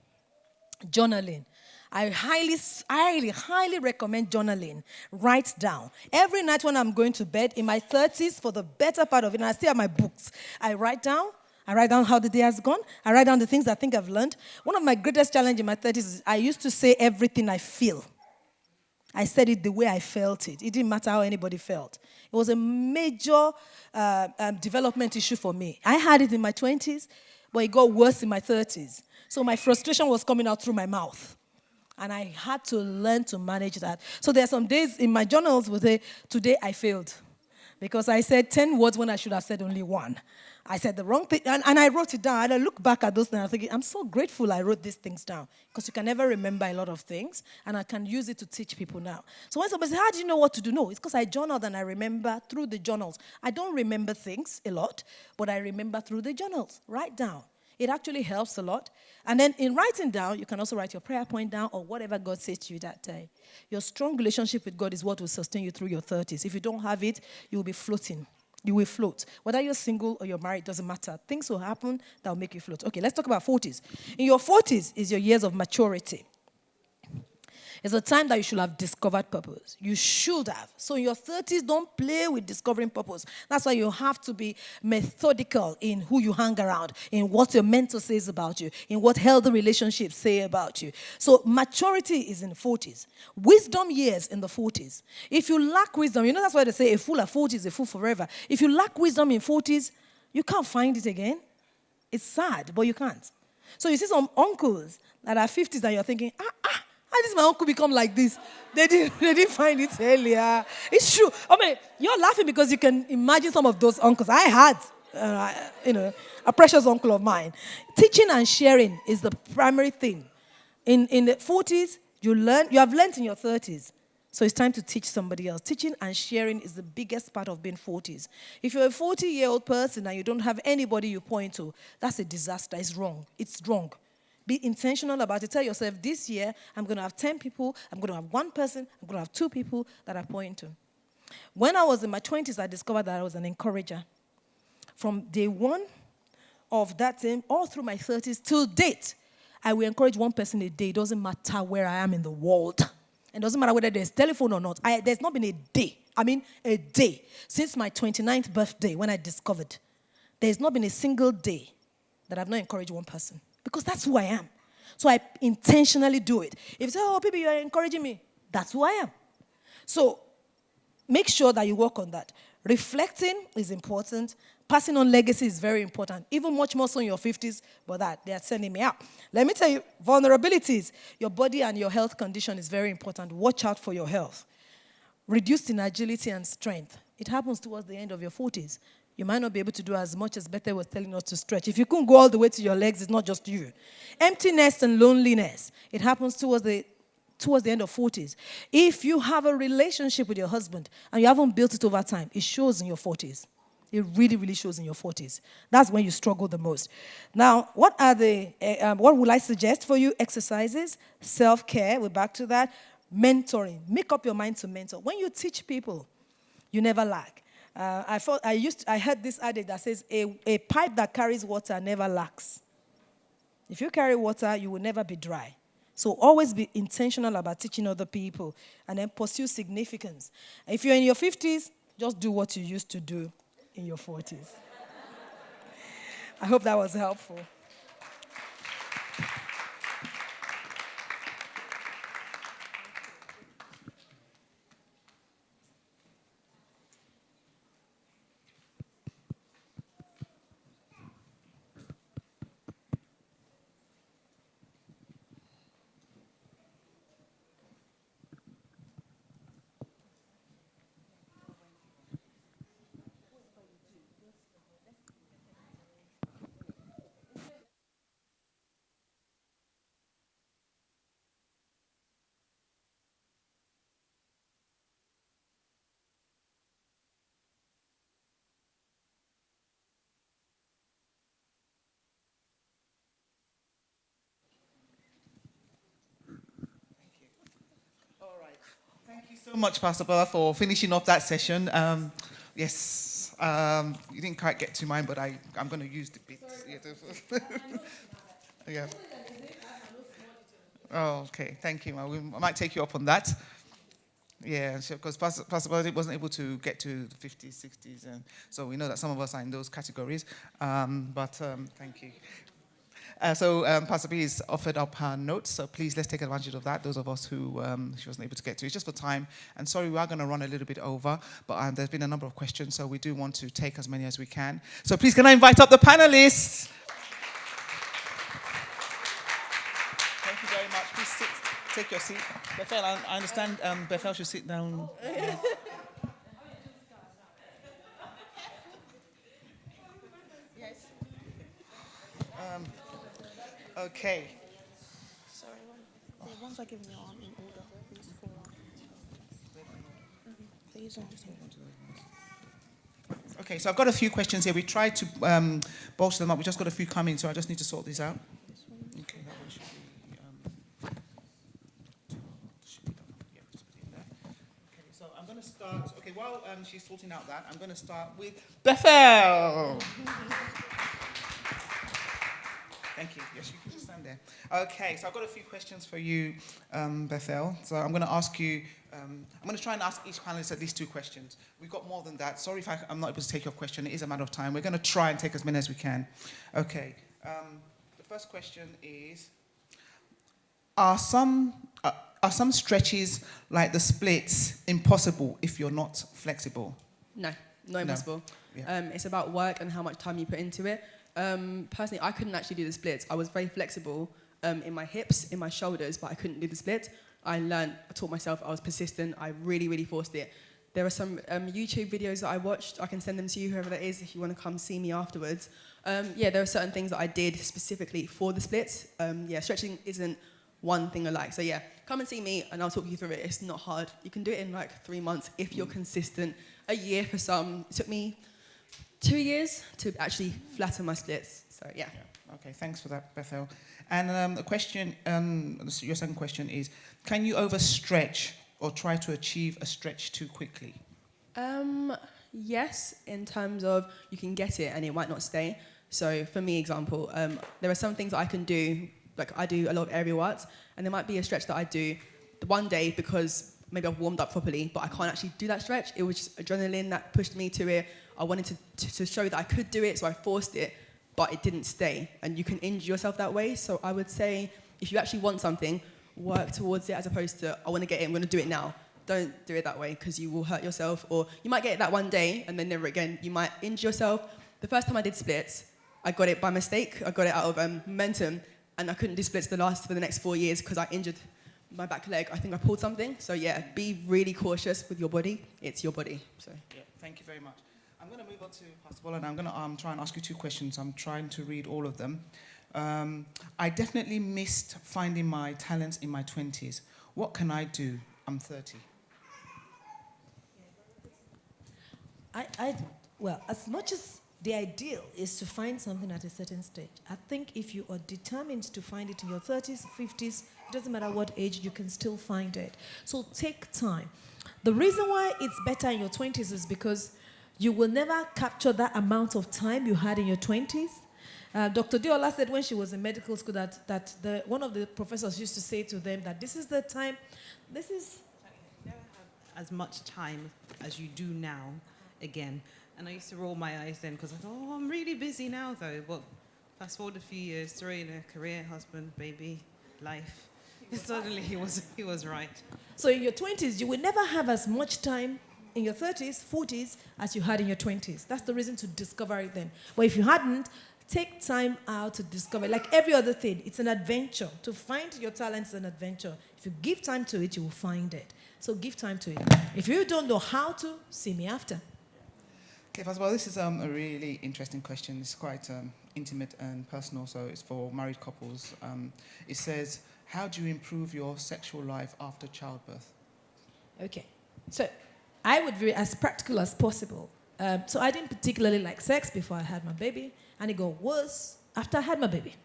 Journaling. I highly recommend journaling. Write down. Every night when I'm going to bed, in my 30s, for the better part of it, and I still have my books, I write down. I write down how the day has gone. I write down the things I think I've learned. One of my greatest challenges in my 30s is I used to say everything I feel. I said it the way I felt it. It didn't matter how anybody felt. It was a major development issue for me. I had it in my 20s, but it got worse in my 30s. So my frustration was coming out through my mouth. And I had to learn to manage that. So there are some days in my journals where they, today I failed. Because I said 10 words when I should have said only one. I said the wrong thing, and I wrote it down. And I look back at those things and I'm thinking, I'm so grateful I wrote these things down. Because you can never remember a lot of things, and I can use it to teach people now. So when somebody says, how do you know what to do? No, it's because I journaled and I remember through the journals. I don't remember things a lot, but I remember through the journals. Write down. It actually helps a lot. And then in writing down, you can also write your prayer point down or whatever God says to you that day. Your strong relationship with God is what will sustain you through your 30s. If you don't have it, you will be floating. You will float. Whether you're single or you're married, doesn't matter. Things will happen that will make you float. Okay, let's talk about 40s. In your 40s is your years of maturity. It's a time that you should have discovered purpose. You should have. So in your 30s, don't play with discovering purpose. That's why you have to be methodical in who you hang around, in what your mentor says about you, in what healthy relationships say about you. So maturity is in the 40s. Wisdom years in the 40s. If you lack wisdom, you know that's why they say a fool at 40 is a fool forever. If you lack wisdom in 40s, you can't find it again. It's sad, but you can't. So you see some uncles that are 50s and you're thinking, how did my uncle become like this? They didn't find it earlier. It's true. I mean, you're laughing because you can imagine some of those uncles. I had, a precious uncle of mine. Teaching and sharing is the primary thing. In the 40s, you have learned in your 30s. So it's time to teach somebody else. Teaching and sharing is the biggest part of being 40s. If you're a 40-year-old person and you don't have anybody you point to, that's a disaster. It's wrong. It's wrong. Be intentional about it. Tell yourself, this year, I'm going to have 10 people. I'm going to have one person. I'm going to have 2 people that I point to. When I was in my 20s, I discovered that I was an encourager. From day one of that time, all through my 30s, till date, I will encourage one person a day. It doesn't matter where I am in the world. It doesn't matter whether there's telephone or not. There's not been a day, since my 29th birthday when I discovered. There's not been a single day that I've not encouraged one person. Because that's who I am. So I intentionally do it. If you say, oh, people, you are encouraging me, that's who I am. So make sure that you work on that. Reflecting is important. Passing on legacy is very important. Even much more so in your 50s, but that they are sending me out. Let me tell you, vulnerabilities. Your body and your health condition is very important. Watch out for your health. Reduced in agility and strength. It happens towards the end of your 40s. You might not be able to do as much as Bethel was telling us to stretch. If you couldn't go all the way to your legs, it's not just you. Emptiness and loneliness. It happens towards the end of 40s. If you have a relationship with your husband and you haven't built it over time, it shows in your 40s. It really, really shows in your 40s. That's when you struggle the most. Now, what would I suggest for you? Exercises, self-care, we're back to that. Mentoring. Make up your mind to mentor. When you teach people, you never lack. I heard this adage that says, a pipe that carries water never lacks. If you carry water, you will never be dry. So always be intentional about teaching other people and then pursue significance. If you're in your 50s, just do what you used to do in your 40s. I hope that was helpful. Thank you so much, Pastor Bella, for finishing off that session. Yes, you didn't quite get to mine, but I'm going to use the bits. Yeah. Oh, okay. Thank you, Ma. I might take you up on that. Yeah, because Pastor Bode wasn't able to get to the 50s, 60s, and so we know that some of us are in those categories. Thank you. Pastor B has offered up her notes, so please let's take advantage of that. Those of us who she wasn't able to get to, it's just for time. And sorry, we are going to run a little bit over, but there's been a number of questions, so we do want to take as many as we can. So please, can I invite up the panelists? Thank you very much. Please sit. Take your seat. Bethel, I understand Bethel should sit down. Yes. Okay. Sorry, once I give me on in order, these four. Okay, so I've got a few questions here. We tried to bolster them up. We just got a few coming, so I just need to sort these out. Okay, that one should be yeah, just put it in there. Okay, so I'm going to start. Okay, while she's sorting out that, I'm going to start with Bethel. Thank you. Yes, you can just stand there. Okay, so I've got a few questions for you, Bethel. So I'm going to ask you, I'm going to try and ask each panelist at least 2 questions. We've got more than that. Sorry if I'm not able to take your question. It is a matter of time. We're going to try and take as many as we can. Okay. The first question is, are some stretches like the splits impossible if you're not flexible? No, not impossible. Yeah. It's about work and how much time you put into it. Personally, I couldn't actually do the splits. I was very flexible in my hips, in my shoulders, but I couldn't do the split. I taught myself, I was persistent, I really, really forced it. There are some YouTube videos that I watched. I can send them to you, whoever that is, if you want to come see me afterwards. There are certain things that I did specifically for the splits. Stretching isn't one thing alike. So come and see me and I'll talk you through it. It's not hard. You can do it in like 3 months if you're consistent. A year for some. It took me 2 years to actually flatten my splits. So Okay, thanks for that, Bethel. And the question, your second question is, can you overstretch or try to achieve a stretch too quickly? Yes, in terms of you can get it and it might not stay. So for me, example, there are some things that I can do, like I do a lot of aerial arts, and there might be a stretch that I do the one day because maybe I've warmed up properly, but I can't actually do that stretch. It was just adrenaline that pushed me to it. I wanted to show that I could do it, so I forced it, but it didn't stay. And you can injure yourself that way. So I would say if you actually want something, work towards it as opposed to, I want to get it, I'm going to do it now. Don't do it that way because you will hurt yourself, or you might get it that one day and then never again. You might injure yourself. The first time I did splits, I got it by mistake. I got it out of momentum, and I couldn't do splits for the next 4 years because I injured my back leg. I think I pulled something. So be really cautious with your body. It's your body. So Thank you very much. I'm going to move on to Pastor Bola, and I'm going to try and ask you 2 questions. I'm trying to read all of them. I definitely missed finding my talents in my 20s. What can I do? I'm 30. Well, as much as the ideal is to find something at a certain stage, I think if you are determined to find it in your 30s, 50s, it doesn't matter what age, you can still find it. So take time. The reason why it's better in your 20s is because you will never capture that amount of time you had in your 20s. Dr. Diola said when she was in medical school that one of the professors used to say to them that this is the time, this is... You never have as much time as you do now again. And I used to roll my eyes then because I thought, I'm really busy now though. But fast forward a few years, throw in a career, husband, baby, life. Suddenly he was right. So in your 20s, you will never have as much time in your 30s, 40s, as you had in your 20s. That's the reason to discover it then. But if you hadn't, take time out to discover. Like every other thing, it's an adventure. To find your talent is an adventure. If you give time to it, you will find it. So give time to it. If you don't know how to, see me after. Okay, first of all, this is a really interesting question. It's quite intimate and personal, so it's for married couples. It says, how do you improve your sexual life after childbirth? Okay. So I would be as practical as possible. So I didn't particularly like sex before I had my baby, and it got worse after I had my baby.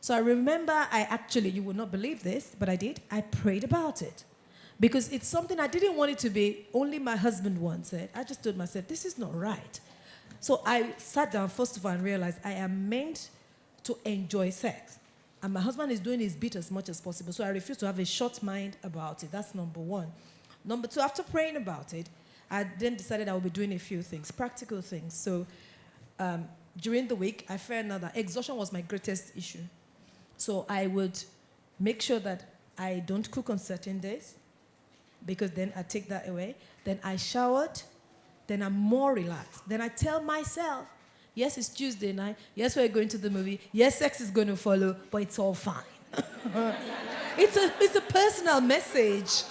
So I remember you will not believe this, but I did. I prayed about it. Because it's something I didn't want it to be, only my husband wants it. I just told myself, this is not right. So I sat down, first of all, and realized I am meant to enjoy sex. And my husband is doing his bit as much as possible. So I refuse to have a short mind about it. That's number one. Number two, after praying about it, I then decided I would be doing a few things, practical things. So during the week, I found out that exhaustion was my greatest issue. So I would make sure that I don't cook on certain days, because then I take that away. Then I showered. Then I'm more relaxed. Then I tell myself, yes, it's Tuesday night. Yes, we're going to the movie. Yes, sex is going to follow, but it's all fine. It's a personal message.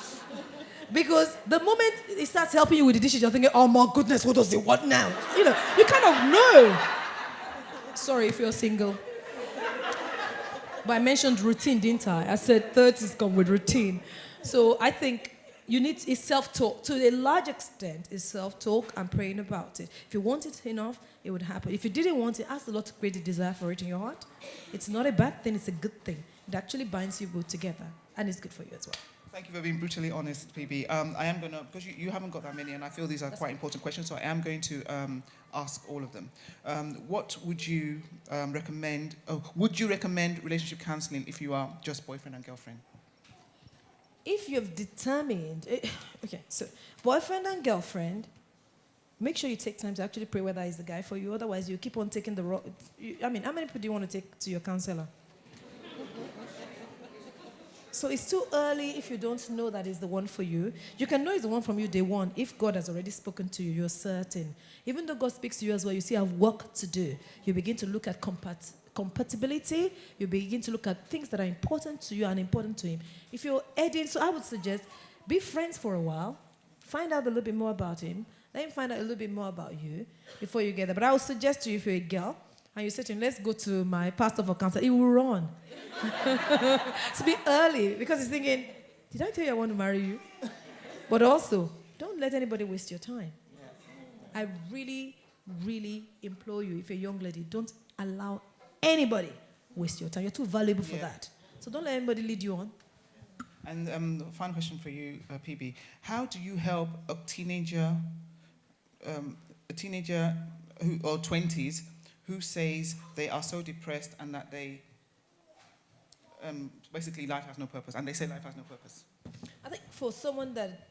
Because the moment it starts helping you with the dishes, you're thinking, oh my goodness, what does it want now? You know, you kind of know. Sorry if you're single. But I mentioned routine, didn't I? I said 30s come with routine. So I think it's self-talk. To a large extent, it's self-talk and praying about it. If you want it enough, it would happen. If you didn't want it, ask the Lord to create a desire for it in your heart. It's not a bad thing, it's a good thing. It actually binds you both together, and it's good for you as well. Thank you for being brutally honest, PB. I am going to, because you haven't got that many, and I feel these are quite important questions, so I am going to ask all of them. What would you recommend? Would you recommend relationship counseling if you are just boyfriend and girlfriend? If you've determined, okay, so boyfriend and girlfriend, make sure you take time to actually pray whether he's the guy for you. Otherwise, you keep on taking the wrong. How many people do you want to take to your counselor? So it's too early if you don't know that it's the one for you. You can know it's the one from you day one if God has already spoken to you, you're certain. Even though God speaks to you as well, you still have work to do. You begin to look at compatibility. You begin to look at things that are important to you and important to him. If you're adding, so I would suggest be friends for a while, find out a little bit more about him, let him find out a little bit more about you before you get there. But I would suggest to you, if you're a girl, and you say to him, let's go to my pastor for counsel, he will run. So be early, because he's thinking, did I tell you I want to marry you? But also, don't let anybody waste your time. I really, really implore you, if you're a young lady, don't allow anybody waste your time. You're too valuable for that. So don't let anybody lead you on. And final question for you, PB. How do you help a teenager who, or 20s, who says they are so depressed and that they, basically life has no purpose, and they say life has no purpose? I think for someone that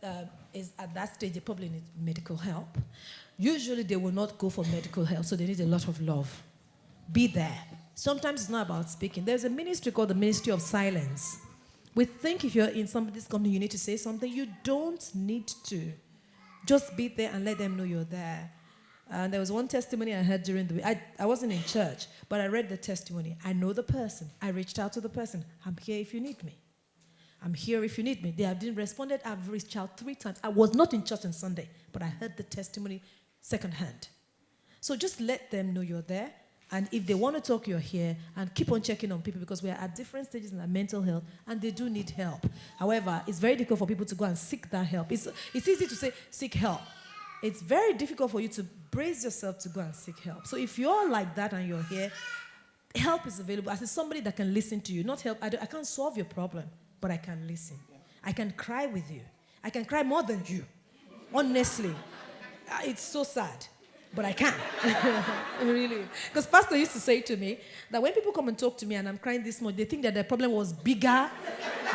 is at that stage, they probably need medical help. Usually they will not go for medical help, so they need a lot of love. Be there. Sometimes it's not about speaking. There's a ministry called the Ministry of Silence. We think if you're in somebody's company, you need to say something. You don't need to. Just be there and let them know you're there. And there was one testimony I heard during the week. I wasn't in church, but I read the testimony. I know the person. I reached out to the person. I'm here if you need me. I'm here if you need me. They didn't respond. I've reached out 3 times. I was not in church on Sunday, but I heard the testimony secondhand. So just let them know you're there. And if they want to talk, you're here. And keep on checking on people, because we are at different stages in our mental health, and they do need help. However, it's very difficult for people to go and seek that help. It's easy to say, seek help. It's very difficult for you to brace yourself to go and seek help. So if you're like that and you're here, help is available. As somebody that can listen to you, not help. I can't solve your problem, but I can listen. I can cry with you. I can cry more than you. Honestly. It's so sad, but I can. Really. Because Pastor used to say to me that when people come and talk to me and I'm crying this much, they think that their problem was bigger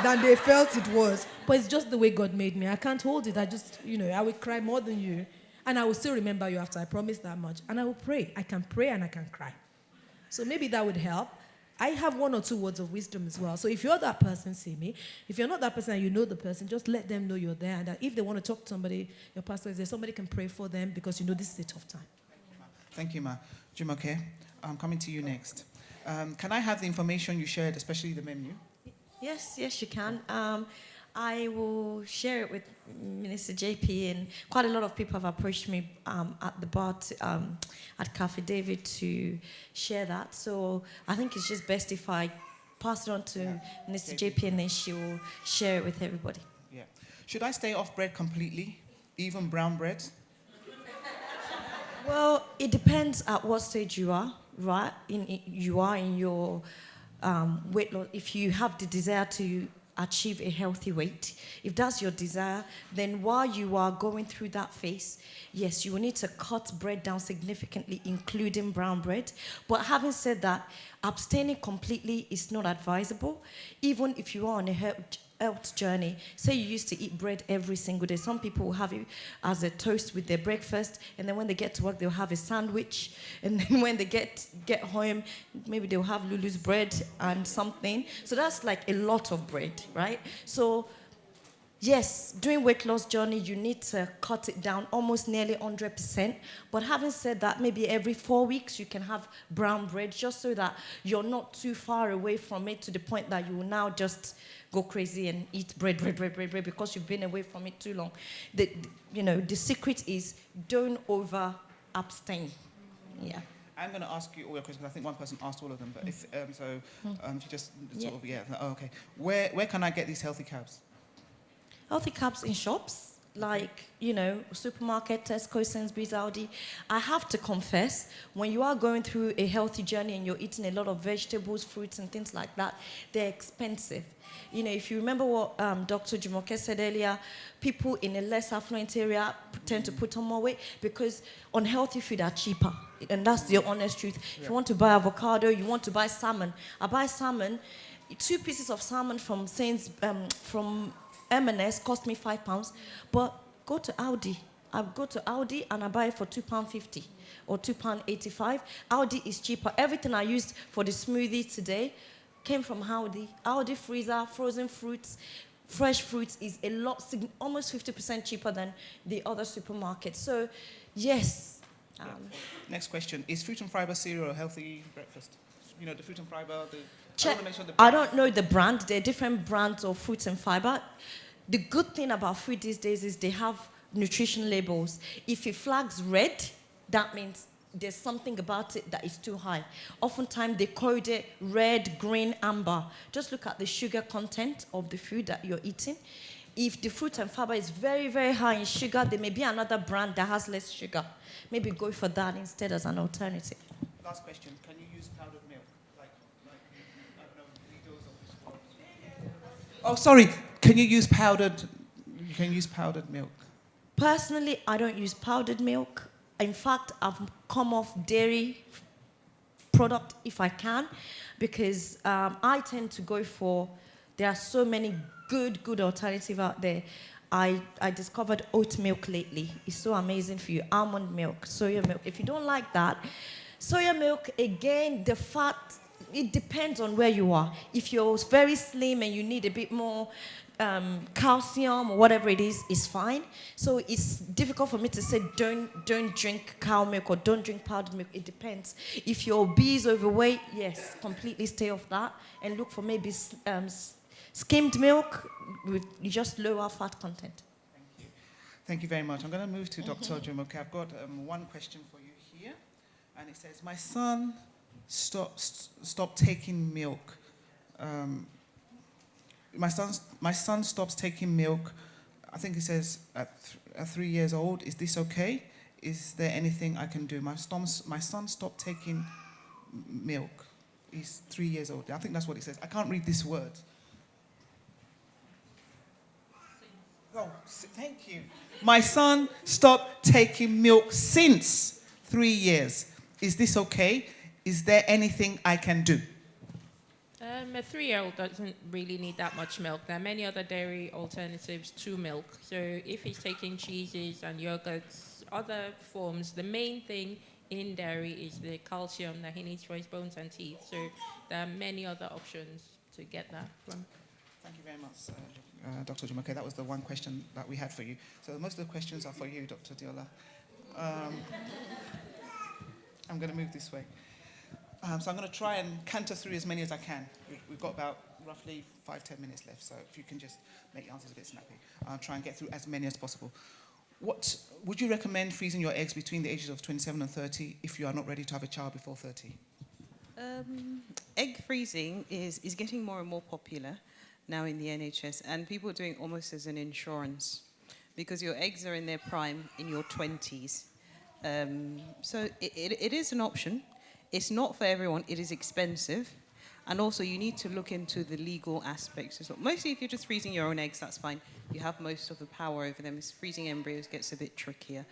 than they felt it was. But it's just the way God made me. I can't hold it. I will cry more than you. And I will still remember you after I promise that much. And I will pray. I can pray and I can cry. So maybe that would help. I have 1 or 2 words of wisdom as well. So if you're that person, see me. If you're not that person and you know the person, just let them know you're there. And that if they want to talk to somebody, your pastor is there, somebody can pray for them, because you know this is a tough time. Thank you, Ma. Jumoke, I'm coming to you next. Can I have the information you shared, especially the menu? Yes, you can. I will share it with Minister JP, and quite a lot of people have approached me at the bar at Cafe David to share that. So I think it's just best if I pass it on to Minister JP, and then she will share it with everybody. Yeah. Should I stay off bread completely, even brown bread? Well, it depends at what stage you are, right? You are in your weight loss. If you have the desire to achieve a healthy weight, if that's your desire, then while you are going through that phase, yes, you will need to cut bread down significantly, including brown bread. But having said that, Abstaining completely is not advisable, even if you are on a health journey. Say you used to eat bread every single day. Some people will have it as a toast with their breakfast, and then when they get to work, they'll have a sandwich, and then when they get home, maybe they'll have Lulu's bread and something. So that's like a lot of bread, right? So yes, during weight loss journey, you need to cut it down almost nearly 100%. But having said that, maybe every 4 weeks you can have brown bread, just so that you're not too far away from it to the point that you will now just go crazy and eat bread because you've been away from it too long. The secret is don't over abstain. Yeah. I'm going to ask you all your questions. I think one person asked all of them, but if you just sort of okay. Where can I get these healthy carbs? Healthy carbs in shops, like, supermarket, Tesco, Sainsbury's, Aldi. I have to confess, when you are going through a healthy journey and you're eating a lot of vegetables, fruits, and things like that, they're expensive. If you remember what Dr. Jumoke said earlier, people in a less affluent area tend to put on more weight because unhealthy food are cheaper. And that's the honest truth. If you want to buy avocado, you want to buy salmon. I buy salmon, 2 pieces of salmon from M&S cost me £5, but go to Aldi. I go to Aldi and I buy it for £2.50 or £2.85. Aldi is cheaper. Everything I used for the smoothie today came from Aldi. Aldi freezer, frozen fruits, fresh fruits is almost 50% cheaper than the other supermarkets. So, yes. Next question. Is fruit and fiber cereal a healthy breakfast? The fruit and fiber, I don't know the brand. There are different brands of fruits and fiber. The good thing about food these days is they have nutrition labels. If it flags red, that means there's something about it that is too high. Oftentimes they code it red, green, amber. Just look at the sugar content of the food that you're eating. If the fruit and fiber is very, very high in sugar, there may be another brand that has less sugar. Maybe go for that instead as an alternative. Last question. Can you use powdered milk? Oh, sorry. Can you use powdered milk? Personally, I don't use powdered milk. In fact, I've come off dairy product if I can, because I tend to go for, there are so many good alternatives out there. I discovered oat milk lately. It's so amazing for you. Almond milk, soya milk. If you don't like that, soya milk, again, the fat, it depends on where you are. If you're very slim and you need a bit more calcium or whatever it is, it's fine. So it's difficult for me to say don't drink cow milk or don't drink powdered milk. It depends. If you're obese, overweight, yes, completely stay off that and look for maybe skimmed milk with just lower fat content. Thank you. Thank you very much. I'm going to move to Dr. Jumoke. I've got one question for you here, and it says, my son stopped taking milk. My son stops taking milk, I think he says at 3 years old. Is this okay? Is there anything I can do? My son stopped taking milk. He's 3 years old. I think that's what it says. I can't read this word. Oh, thank you. My son stopped taking milk since 3 years. Is this okay? Is there anything I can do? A 3-year-old doesn't really need that much milk. There are many other dairy alternatives to milk. So if he's taking cheeses and yogurts, other forms, the main thing in dairy is the calcium that he needs for his bones and teeth. So there are many other options to get that from. Thank you very much, Dr. Jumoke. That was the one question that we had for you. So most of the questions are for you, Dr. Diola. I'm going to move this way. So I'm going to try and canter through as many as I can. We've got about roughly 5-10 minutes left, so if you can just make your answers a bit snappy. I'll try and get through as many as possible. What would you recommend freezing your eggs between the ages of 27 and 30 if you are not ready to have a child before 30? Egg freezing is getting more and more popular now in the NHS, and people are doing it almost as an insurance because your eggs are in their prime in your 20s. So it is an option. It's not for everyone. It is expensive. And also, you need to look into the legal aspects as well. Mostly, if you're just freezing your own eggs, that's fine. You have most of the power over them. It's freezing embryos gets a bit trickier.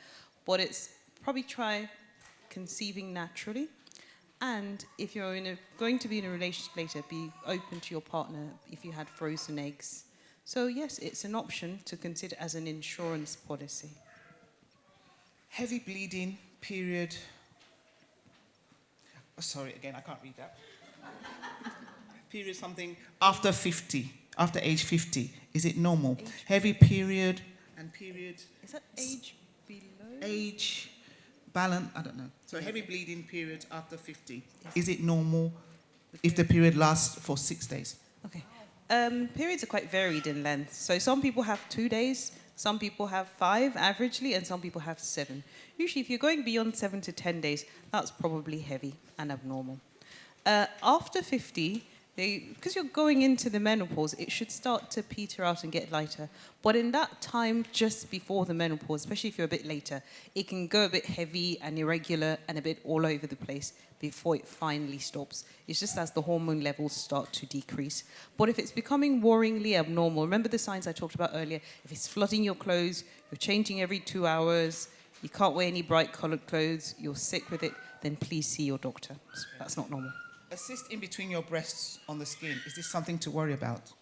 But it's probably try conceiving naturally. And if you're going to be in a relationship later, be open to your partner if you had frozen eggs. So yes, it's an option to consider as an insurance policy. Heavy bleeding, period. Oh, sorry, again, I can't read that. Period something after 50, after age 50. Is it normal? Heavy period and period. Is that age below? Age, balance, I don't know. So heavy bleeding periods after 50. Yes. Is it normal if the period lasts for 6 days? Okay. Periods are quite varied in length. So some people have 2 days, some people have 5 averagely, and some people have 7. Usually if you're going beyond 7 to 10 days, that's probably heavy and abnormal. After 50, because you're going into the menopause, it should start to peter out and get lighter. But in that time just before the menopause, especially if you're a bit later, it can go a bit heavy and irregular and a bit all over the place before it finally stops. It's just as the hormone levels start to decrease. But if it's becoming worryingly abnormal, remember the signs I talked about earlier, if it's flooding your clothes, you're changing every 2 hours, you can't wear any bright colored clothes, you're sick with it, then please see your doctor. That's not normal. A cyst in between your breasts on the skin, is this something to worry about?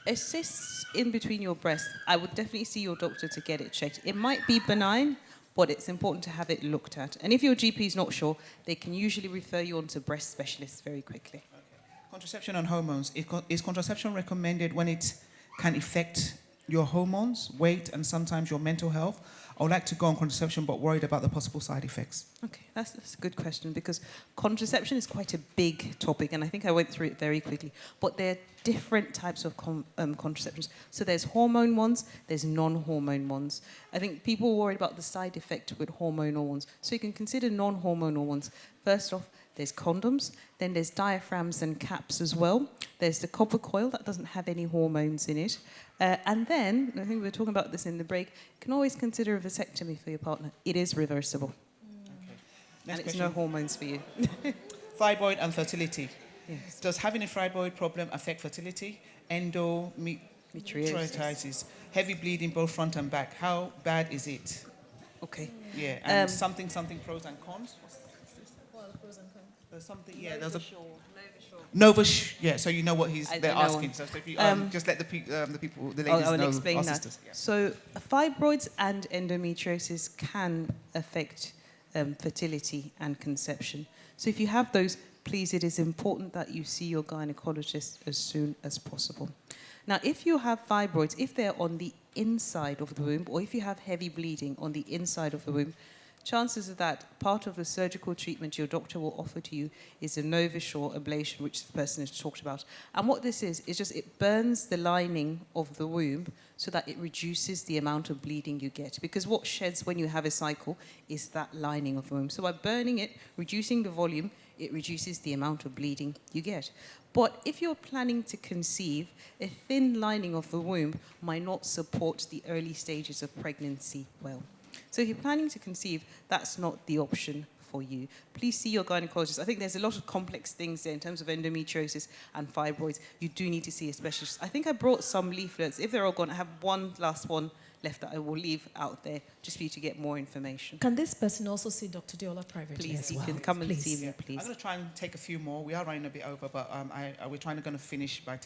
A cyst in between your breasts, I would definitely see your doctor to get it checked. It might be benign, but it's important to have it looked at. And if your GP is not sure, they can usually refer you on to breast specialists very quickly. Okay. Contraception and hormones. Is contraception recommended when it can affect your hormones, weight, and sometimes your mental health? I would like to go on contraception, but worried about the possible side effects. Okay, that's a good question, because contraception is quite a big topic, and I think I went through it very quickly. But there are different types of contraceptions. So there's hormone ones, there's non-hormone ones. I think people are worried about the side effect with hormonal ones. So you can consider non-hormonal ones. First off, there's condoms, then there's diaphragms and caps as well. There's the copper coil that doesn't have any hormones in it. And then, I think we were talking about this in the break, you can always consider a vasectomy for your partner. It is reversible. Okay. And it's no hormones for you. Fibroid and fertility. Yes. Does having a fibroid problem affect fertility? Endometriosis. Heavy bleeding both front and back. How bad is it? Okay. Yeah, and something pros and cons. What's this? What are the pros and cons? There's something, yeah, there's a... Nova, yeah, so you know what they're asking. So if you just let the people, the ladies I will know, explain our that. sisters. Yeah. So fibroids and endometriosis can affect fertility and conception. So if you have those, please, it is important that you see your gynecologist as soon as possible. Now, if you have fibroids, if they're on the inside of the womb, or if you have heavy bleeding on the inside of the womb, chances are that part of the surgical treatment your doctor will offer to you is a NovaSure ablation, which the person has talked about. And what this is just it burns the lining of the womb so that it reduces the amount of bleeding you get. Because what sheds when you have a cycle is that lining of the womb. So by burning it, reducing the volume, it reduces the amount of bleeding you get. But if you're planning to conceive, a thin lining of the womb might not support the early stages of pregnancy well. So if you're planning to conceive, that's not the option for you. Please see your gynecologist. I think there's a lot of complex things there in terms of endometriosis and fibroids. You do need to see a specialist. I think I brought some leaflets. If they're all gone, I have one last one left that I will leave out there just for you to get more information. Can this person also see Dr. Deola privately Please, as you well? can come and see me, please. I'm going to try and take a few more. We are running a bit over, but we're trying to finish by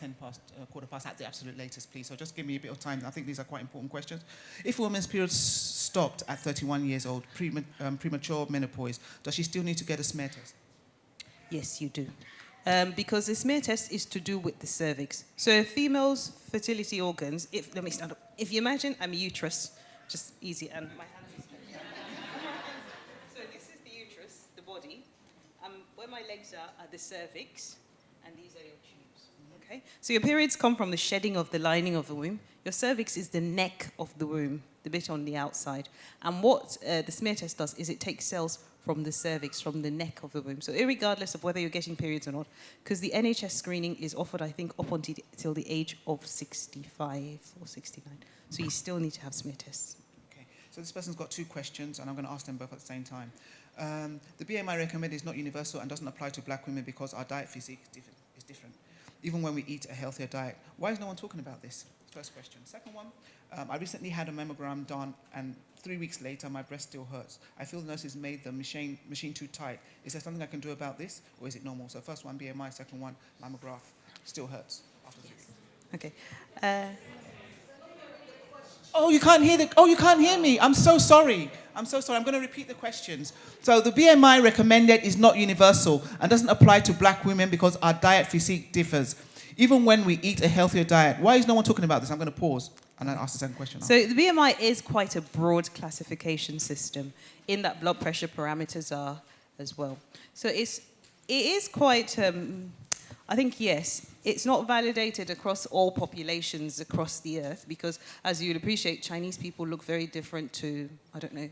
quarter past at the absolute latest, please. So just give me a bit of time. I think these are quite important questions. If a woman's period stopped at 31 years old, premature menopause, does she still need to get a smear test? Yes, you do. Because the smear test is to do with the cervix. So a female's fertility organs, let me stand up. If you imagine I'm a uterus, just easy, and my hand is so this is the uterus, the body. Where my legs are the cervix, and these are your tubes. Okay? So your periods come from the shedding of the lining of the womb. Your cervix is the neck of the womb, the bit on the outside. And what the smear test does is it takes cells from the cervix, from the neck of the womb. So irregardless of whether you're getting periods or not, because the NHS screening is offered, I think, up until the age of 65 or 69. So you still need to have smear tests. Okay. So this person's got 2 questions, and I'm going to ask them both at the same time. The BMI recommended is not universal and doesn't apply to black women because our diet physique is different, even when we eat a healthier diet. Why is no one talking about this? First question. Second one, I recently had a mammogram done, and 3 weeks later, my breast still hurts. I feel the nurses made the machine too tight. Is there something I can do about this, or is it normal? So first one, BMI. Second one, mammograph. Still hurts after 3 weeks. Okay. Oh, you can't hear you can't hear me. I'm so sorry. I'm going to repeat the questions. So the BMI recommended is not universal and doesn't apply to black women because our diet physique differs. Even when we eat a healthier diet. Why is no one talking about this? I'm going to pause and then ask the second question. So the BMI is quite a broad classification system in that blood pressure parameters are as well. So it is quite, I think, yes, it's not validated across all populations across the earth because, as you'd appreciate, Chinese people look very different to, I don't know,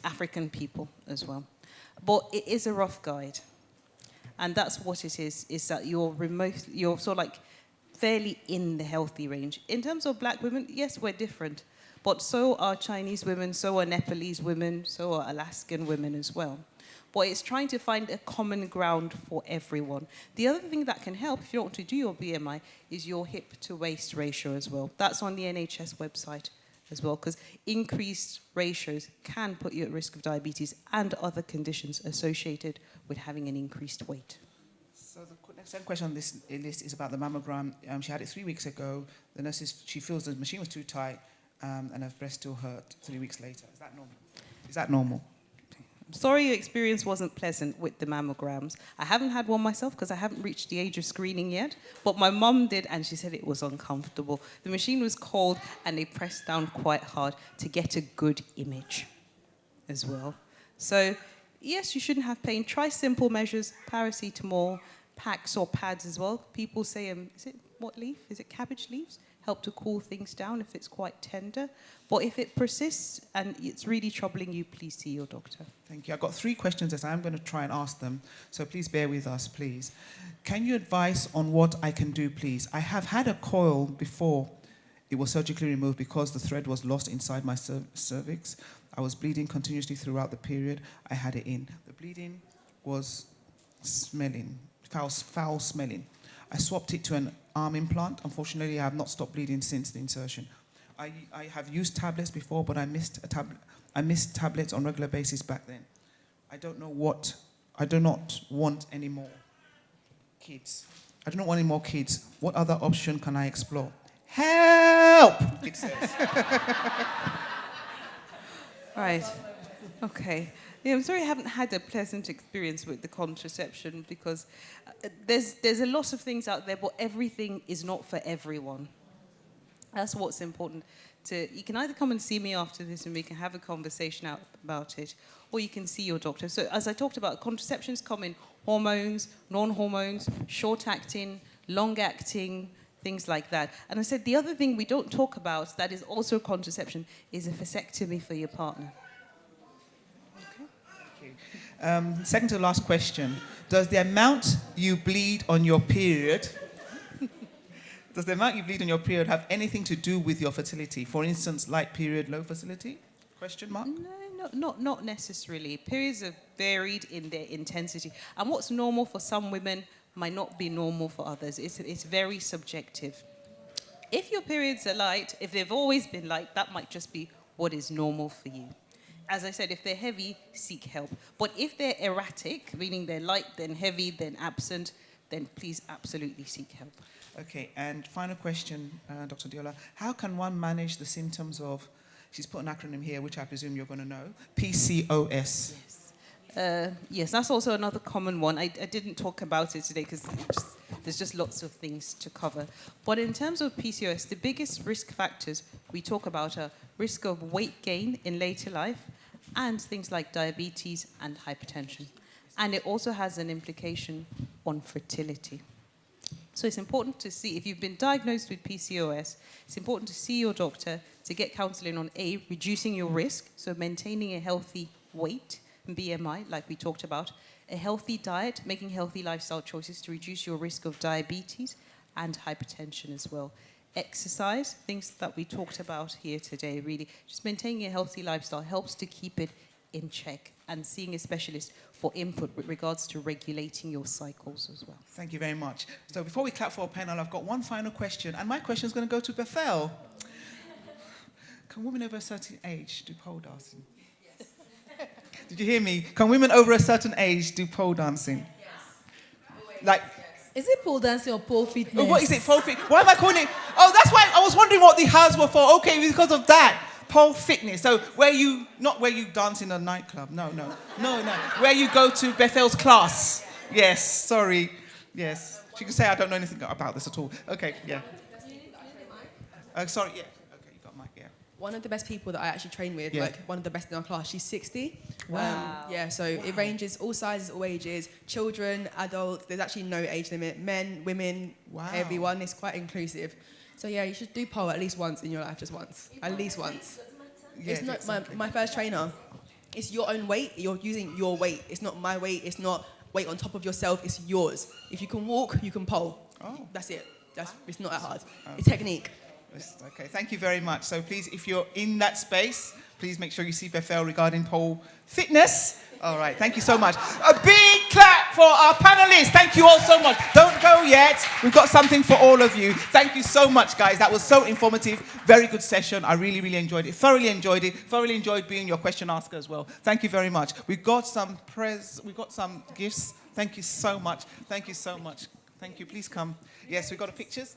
African people as well. But it is a rough guide. And that's what it is that you're sort of like fairly in the healthy range. In terms of black women, yes, we're different. But so are Chinese women, so are Nepalese women, so are Alaskan women as well. But it's trying to find a common ground for everyone. The other thing that can help, if you don't want to do your BMI, is your hip to waist ratio as well. That's on the NHS website as well, because increased ratios can put you at risk of diabetes and other conditions associated with having an increased weight. So the second question on this list is about the mammogram. She had it 3 weeks ago. The nurses, she feels the machine was too tight and her breast still hurt 3 weeks later. Is that normal? Is that normal? Sorry your experience wasn't pleasant with the mammograms. I haven't had one myself because I haven't reached the age of screening yet, but my mum did and she said it was uncomfortable. The machine was cold and they pressed down quite hard to get a good image as well. So yes, you shouldn't have pain. Try simple measures, paracetamol, packs or pads as well. People say, is it what leaf? Is it cabbage leaves? Help to cool things down if it's quite tender. But if it persists and it's really troubling you, please see your doctor. Thank you. I've got 3 questions that I'm going to try and ask them, so please bear with us, please. Can you advise on what I can do, please? I have had a coil before it was surgically removed because the thread was lost inside my cervix. I was bleeding continuously throughout the period I had it in. The bleeding was smelling, foul smelling. I swapped it to an arm implant. Unfortunately, I have not stopped bleeding since the insertion. I have used tablets before, but I missed tablets on a regular basis back then. I do not want any more kids. I do not want any more kids. What other option can I explore? Help! It says. Right. Okay. Yeah, I'm sorry I haven't had a pleasant experience with the contraception because there's a lot of things out there, but everything is not for everyone. That's what's important. You can either come and see me after this and we can have a conversation about it, or you can see your doctor. So as I talked about, contraceptions come in hormones, non-hormones, short-acting, long-acting, things like that. And I said the other thing we don't talk about that is also contraception is a vasectomy for your partner. Second to last question. Does the amount you bleed on your period have anything to do with your fertility? For instance, light period, low fertility? Question mark? No, not necessarily. Periods are varied in their intensity. And what's normal for some women might not be normal for others. It's very subjective. If your periods are light, if they've always been light, that might just be what is normal for you. As I said, if they're heavy, seek help. But if they're erratic, meaning they're light, then heavy, then absent, then please absolutely seek help. Okay, and final question, Dr. Diola. How can one manage the symptoms of, she's put an acronym here, which I presume you're going to know, PCOS? Yes, that's also another common one. I didn't talk about it today because there's just lots of things to cover. But in terms of PCOS, the biggest risk factors we talk about are risk of weight gain in later life and things like diabetes and hypertension. And it also has an implication on fertility. So it's important to see, if you've been diagnosed with PCOS, it's important to see your doctor to get counseling on A, reducing your risk, so maintaining a healthy weight, BMI, like we talked about, a healthy diet, making healthy lifestyle choices to reduce your risk of diabetes and hypertension as well. Exercise, things that we talked about here today, really. Just maintaining a healthy lifestyle helps to keep it in check and seeing a specialist for input with regards to regulating your cycles as well. Thank you very much. So before we clap for our panel, I've got one final question, and my question is going to go to Bethel. Can women over a certain age do pole dancing? Yes. Did you hear me? Can women over a certain age do pole dancing? Yes. Like, is it pole dancing or pole fitness? what is it? Pole fit? Why am I calling it? Oh, that's why I was wondering what the hands were for. Okay, because of that. Pole fitness. So not where you dance in a nightclub. No. Where you go to Bethel's class. Yes, sorry. Yes. She can say I don't know anything about this at all. Okay, yeah. Sorry, yeah. Okay, you got mic, yeah. One of the best people that I actually train with, like one of the best in our class, she's 60. Wow. So it ranges all sizes, all ages, children, adults. There's actually no age limit. Men, women, everyone. It's quite inclusive. So yeah, you should do pole at least once in your life, just once. At least once. Yeah, it's not my first trainer. It's your own weight. You're using your weight. It's not my weight. It's not weight on top of yourself. It's yours. If you can walk, you can pole. Oh. That's it. It's not that hard. It's technique. Okay, thank you very much. So please, if you're in that space, please make sure you see Bethel regarding pole fitness. All right, thank you so much. A big clap for our panelists. Thank you all so much. Don't go yet. We've got something for all of you. Thank you so much, guys. That was so informative. Very good session. I really, really enjoyed it. Thoroughly enjoyed it. Thoroughly enjoyed being your question asker as well. Thank you very much. We've got some gifts. Thank you so much. Thank you so much. Thank you. Please come. Yes, we've got pictures.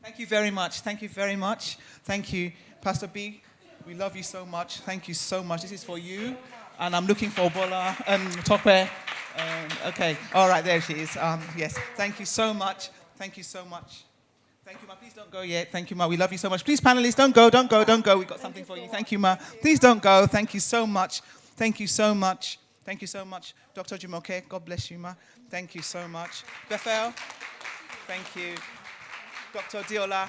Thank you very much. Thank you very much. Thank you. Pastor B, we love you so much. Thank you so much. This is for you. And I'm looking for Bola and Tope. Okay. All right, there she is. Yes. Thank you so much. Thank you so much. Thank you, Ma. Please don't go yet. Thank you, Ma. We love you so much. Please, panelists, don't go. We've got something for you. Thank you, Ma. Please don't go. Thank you so much. Thank you so much. Thank you so much. Dr. Jumoke, God bless you, Ma. Thank you so much. Bethel, thank you. Dr. Diola,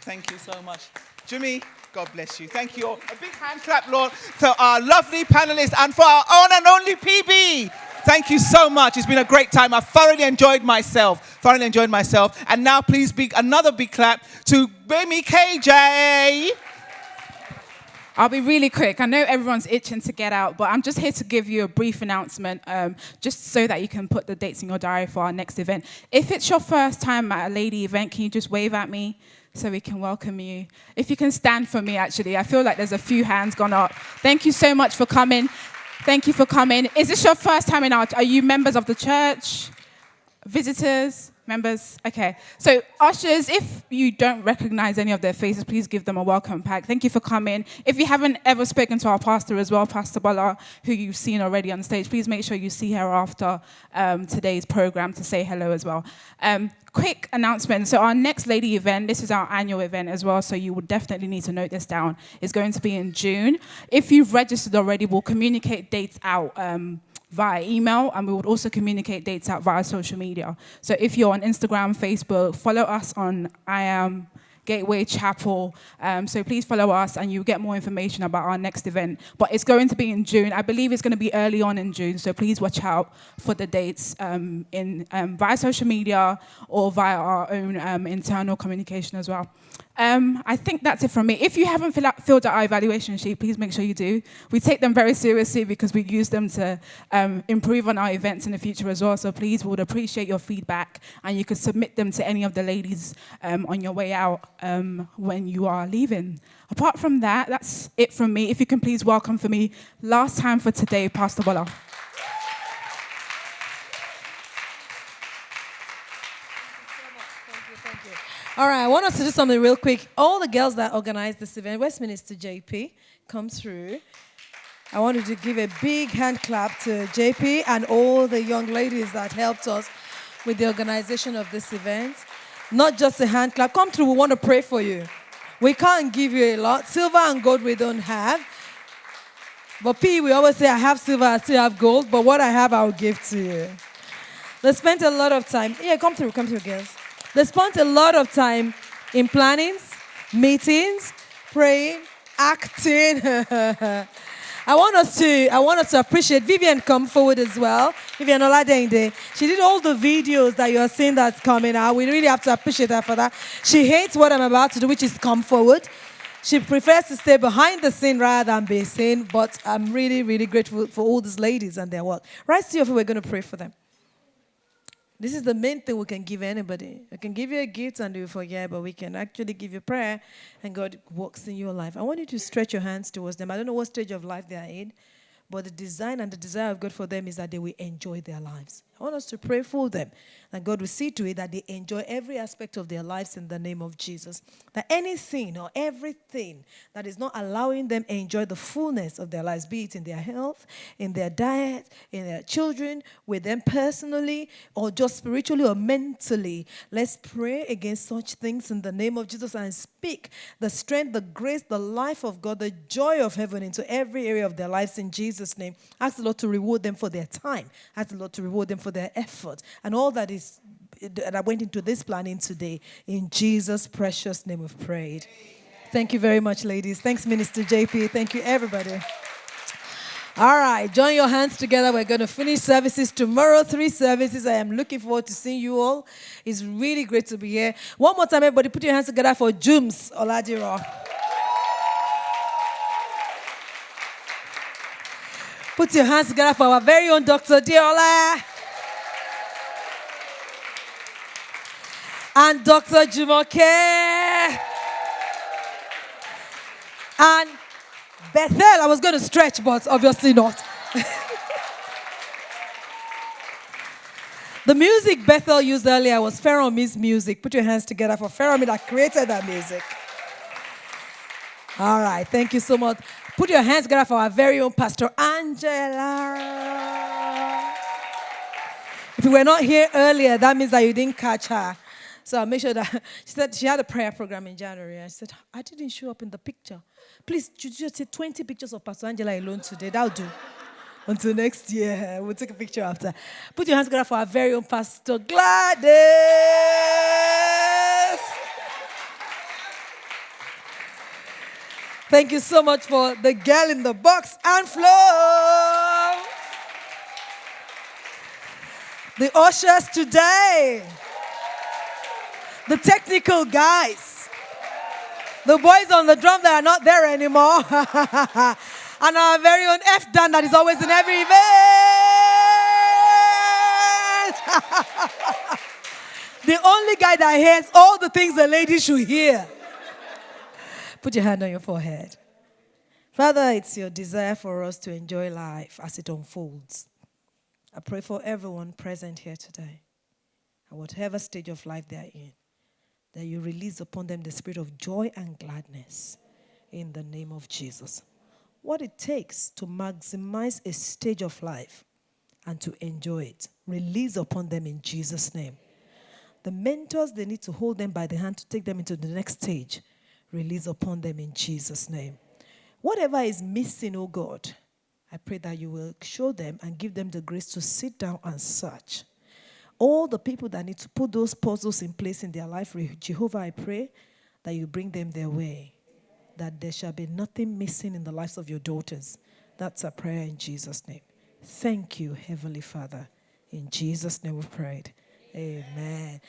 thank you so much. Jimmy, God bless you. Thank you all. A big hand clap, Lord, to our lovely panelists and for our own and only PB. Thank you so much. It's been a great time. I thoroughly enjoyed myself. And now please another big clap to Bemi KJ. I'll be really quick. I know everyone's itching to get out, but I'm just here to give you a brief announcement, just so that you can put the dates in your diary for our next event. If it's your first time at a lady event, can you just wave at me so we can welcome you? If you can stand for me, actually. I feel like there's a few hands gone up. Thank you so much for coming. Thank you for coming. Is this your first time in our... Are you members of the church? Visitors? Members? Okay. So, ushers, if you don't recognize any of their faces, please give them a welcome pack. Thank you for coming. If you haven't ever spoken to our pastor as well, Pastor Bola, who you've seen already on stage, please make sure you see her after today's program to say hello as well. Quick announcement. So our next lady event, this is our annual event as well, so you would definitely need to note this down, is going to be in June. If you've registered already, we'll communicate dates out via email, and we would also communicate dates out via social media. So if you're on Instagram, Facebook, follow us on I Am Gateway Chapel. So please follow us and you'll get more information about our next event. But it's going to be in June. I believe it's going to be early on in June, so please watch out for the dates via social media or via our own internal communication as well. I think that's it from me. If you haven't filled out our evaluation sheet, please make sure you do. We take them very seriously because we use them to improve on our events in the future as well. So please, we would appreciate your feedback, and you can submit them to any of the ladies on your way out when you are leaving. Apart from that, that's it from me. If you can please welcome for me, last time for today, Pastor Bola. All right, I want us to do something real quick. All the girls that organized this event, Westminster JP, come through. I wanted to give a big hand clap to JP and all the young ladies that helped us with the organization of this event. Not just a hand clap. Come through, we want to pray for you. We can't give you a lot. Silver and gold we don't have. But P, we always say, I have silver, I still have gold, but what I have, I'll give to you. They spent a lot of time. Yeah, come through, girls. They spent a lot of time in plannings, meetings, praying, acting. I want us to appreciate Vivian. Come forward as well. Vivian Oladende. She did all the videos that you are seeing that's coming out. We really have to appreciate her for that. She hates what I'm about to do, which is come forward. She prefers to stay behind the scene rather than be seen, but I'm really, really grateful for all these ladies and their work. Rise to your feet, we're going to pray for them. This is the main thing we can give anybody. I can give you a gift and you forget, but we can actually give you prayer and God works in your life. I want you to stretch your hands towards them. I don't know what stage of life they are in, but the design and the desire of God for them is that they will enjoy their lives. I want us to pray for them, and God will see to it that they enjoy every aspect of their lives in the name of Jesus. That anything or everything that is not allowing them enjoy the fullness of their lives, be it in their health, in their diet, in their children, with them personally, or just spiritually or mentally, let's pray against such things in the name of Jesus and speak the strength, the grace, the life of God, the joy of heaven into every area of their lives in Jesus' name. Ask the Lord to reward them for their time. Ask the Lord to reward them for their effort and all that went into this planning today. In Jesus' precious name we've prayed. Thank you very much, ladies. Thanks, Minister JP. Thank you, everybody. All right, join your hands together. We're going to finish services tomorrow, 3 services. I am looking forward to seeing you all. It's really great to be here. One more time, everybody, put your hands together for Jums Oladiro. Put your hands together for our very own Dr. Diola. And Dr. Jumoke. And Bethel. I was going to stretch, but obviously not. The music Bethel used earlier was Feromi's music. Put your hands together for Feromi that created that music. All right, thank you so much. Put your hands together for our very own Pastor Angela. If you were not here earlier, that means that you didn't catch her. So I'll make sure that she said she had a prayer program in January. I said, I didn't show up in the picture. Please, just take 20 pictures of Pastor Angela alone today. That'll do. Until next year, we'll take a picture after. Put your hands together for our very own Pastor Gladys. Thank you so much for the girl in the box and flow. The ushers today. The technical guys. The boys on the drum that are not there anymore. And our very own F Dan that is always in every event. The only guy that hears all the things the ladies should hear. Put your hand on your forehead. Father, it's your desire for us to enjoy life as it unfolds. I pray for everyone present here today, at whatever stage of life they are in, that you release upon them the spirit of joy and gladness in the name of Jesus. What it takes to maximize a stage of life and to enjoy it, release upon them in Jesus' name. The mentors, they need to hold them by the hand to take them into the next stage, release upon them in Jesus' name. Whatever is missing, oh God, I pray that you will show them and give them the grace to sit down and search. All the people that need to put those puzzles in place in their life, Jehovah, I pray that you bring them their way, that there shall be nothing missing in the lives of your daughters. That's our prayer in Jesus' name. Thank you, Heavenly Father. In Jesus' name we've prayed. Amen.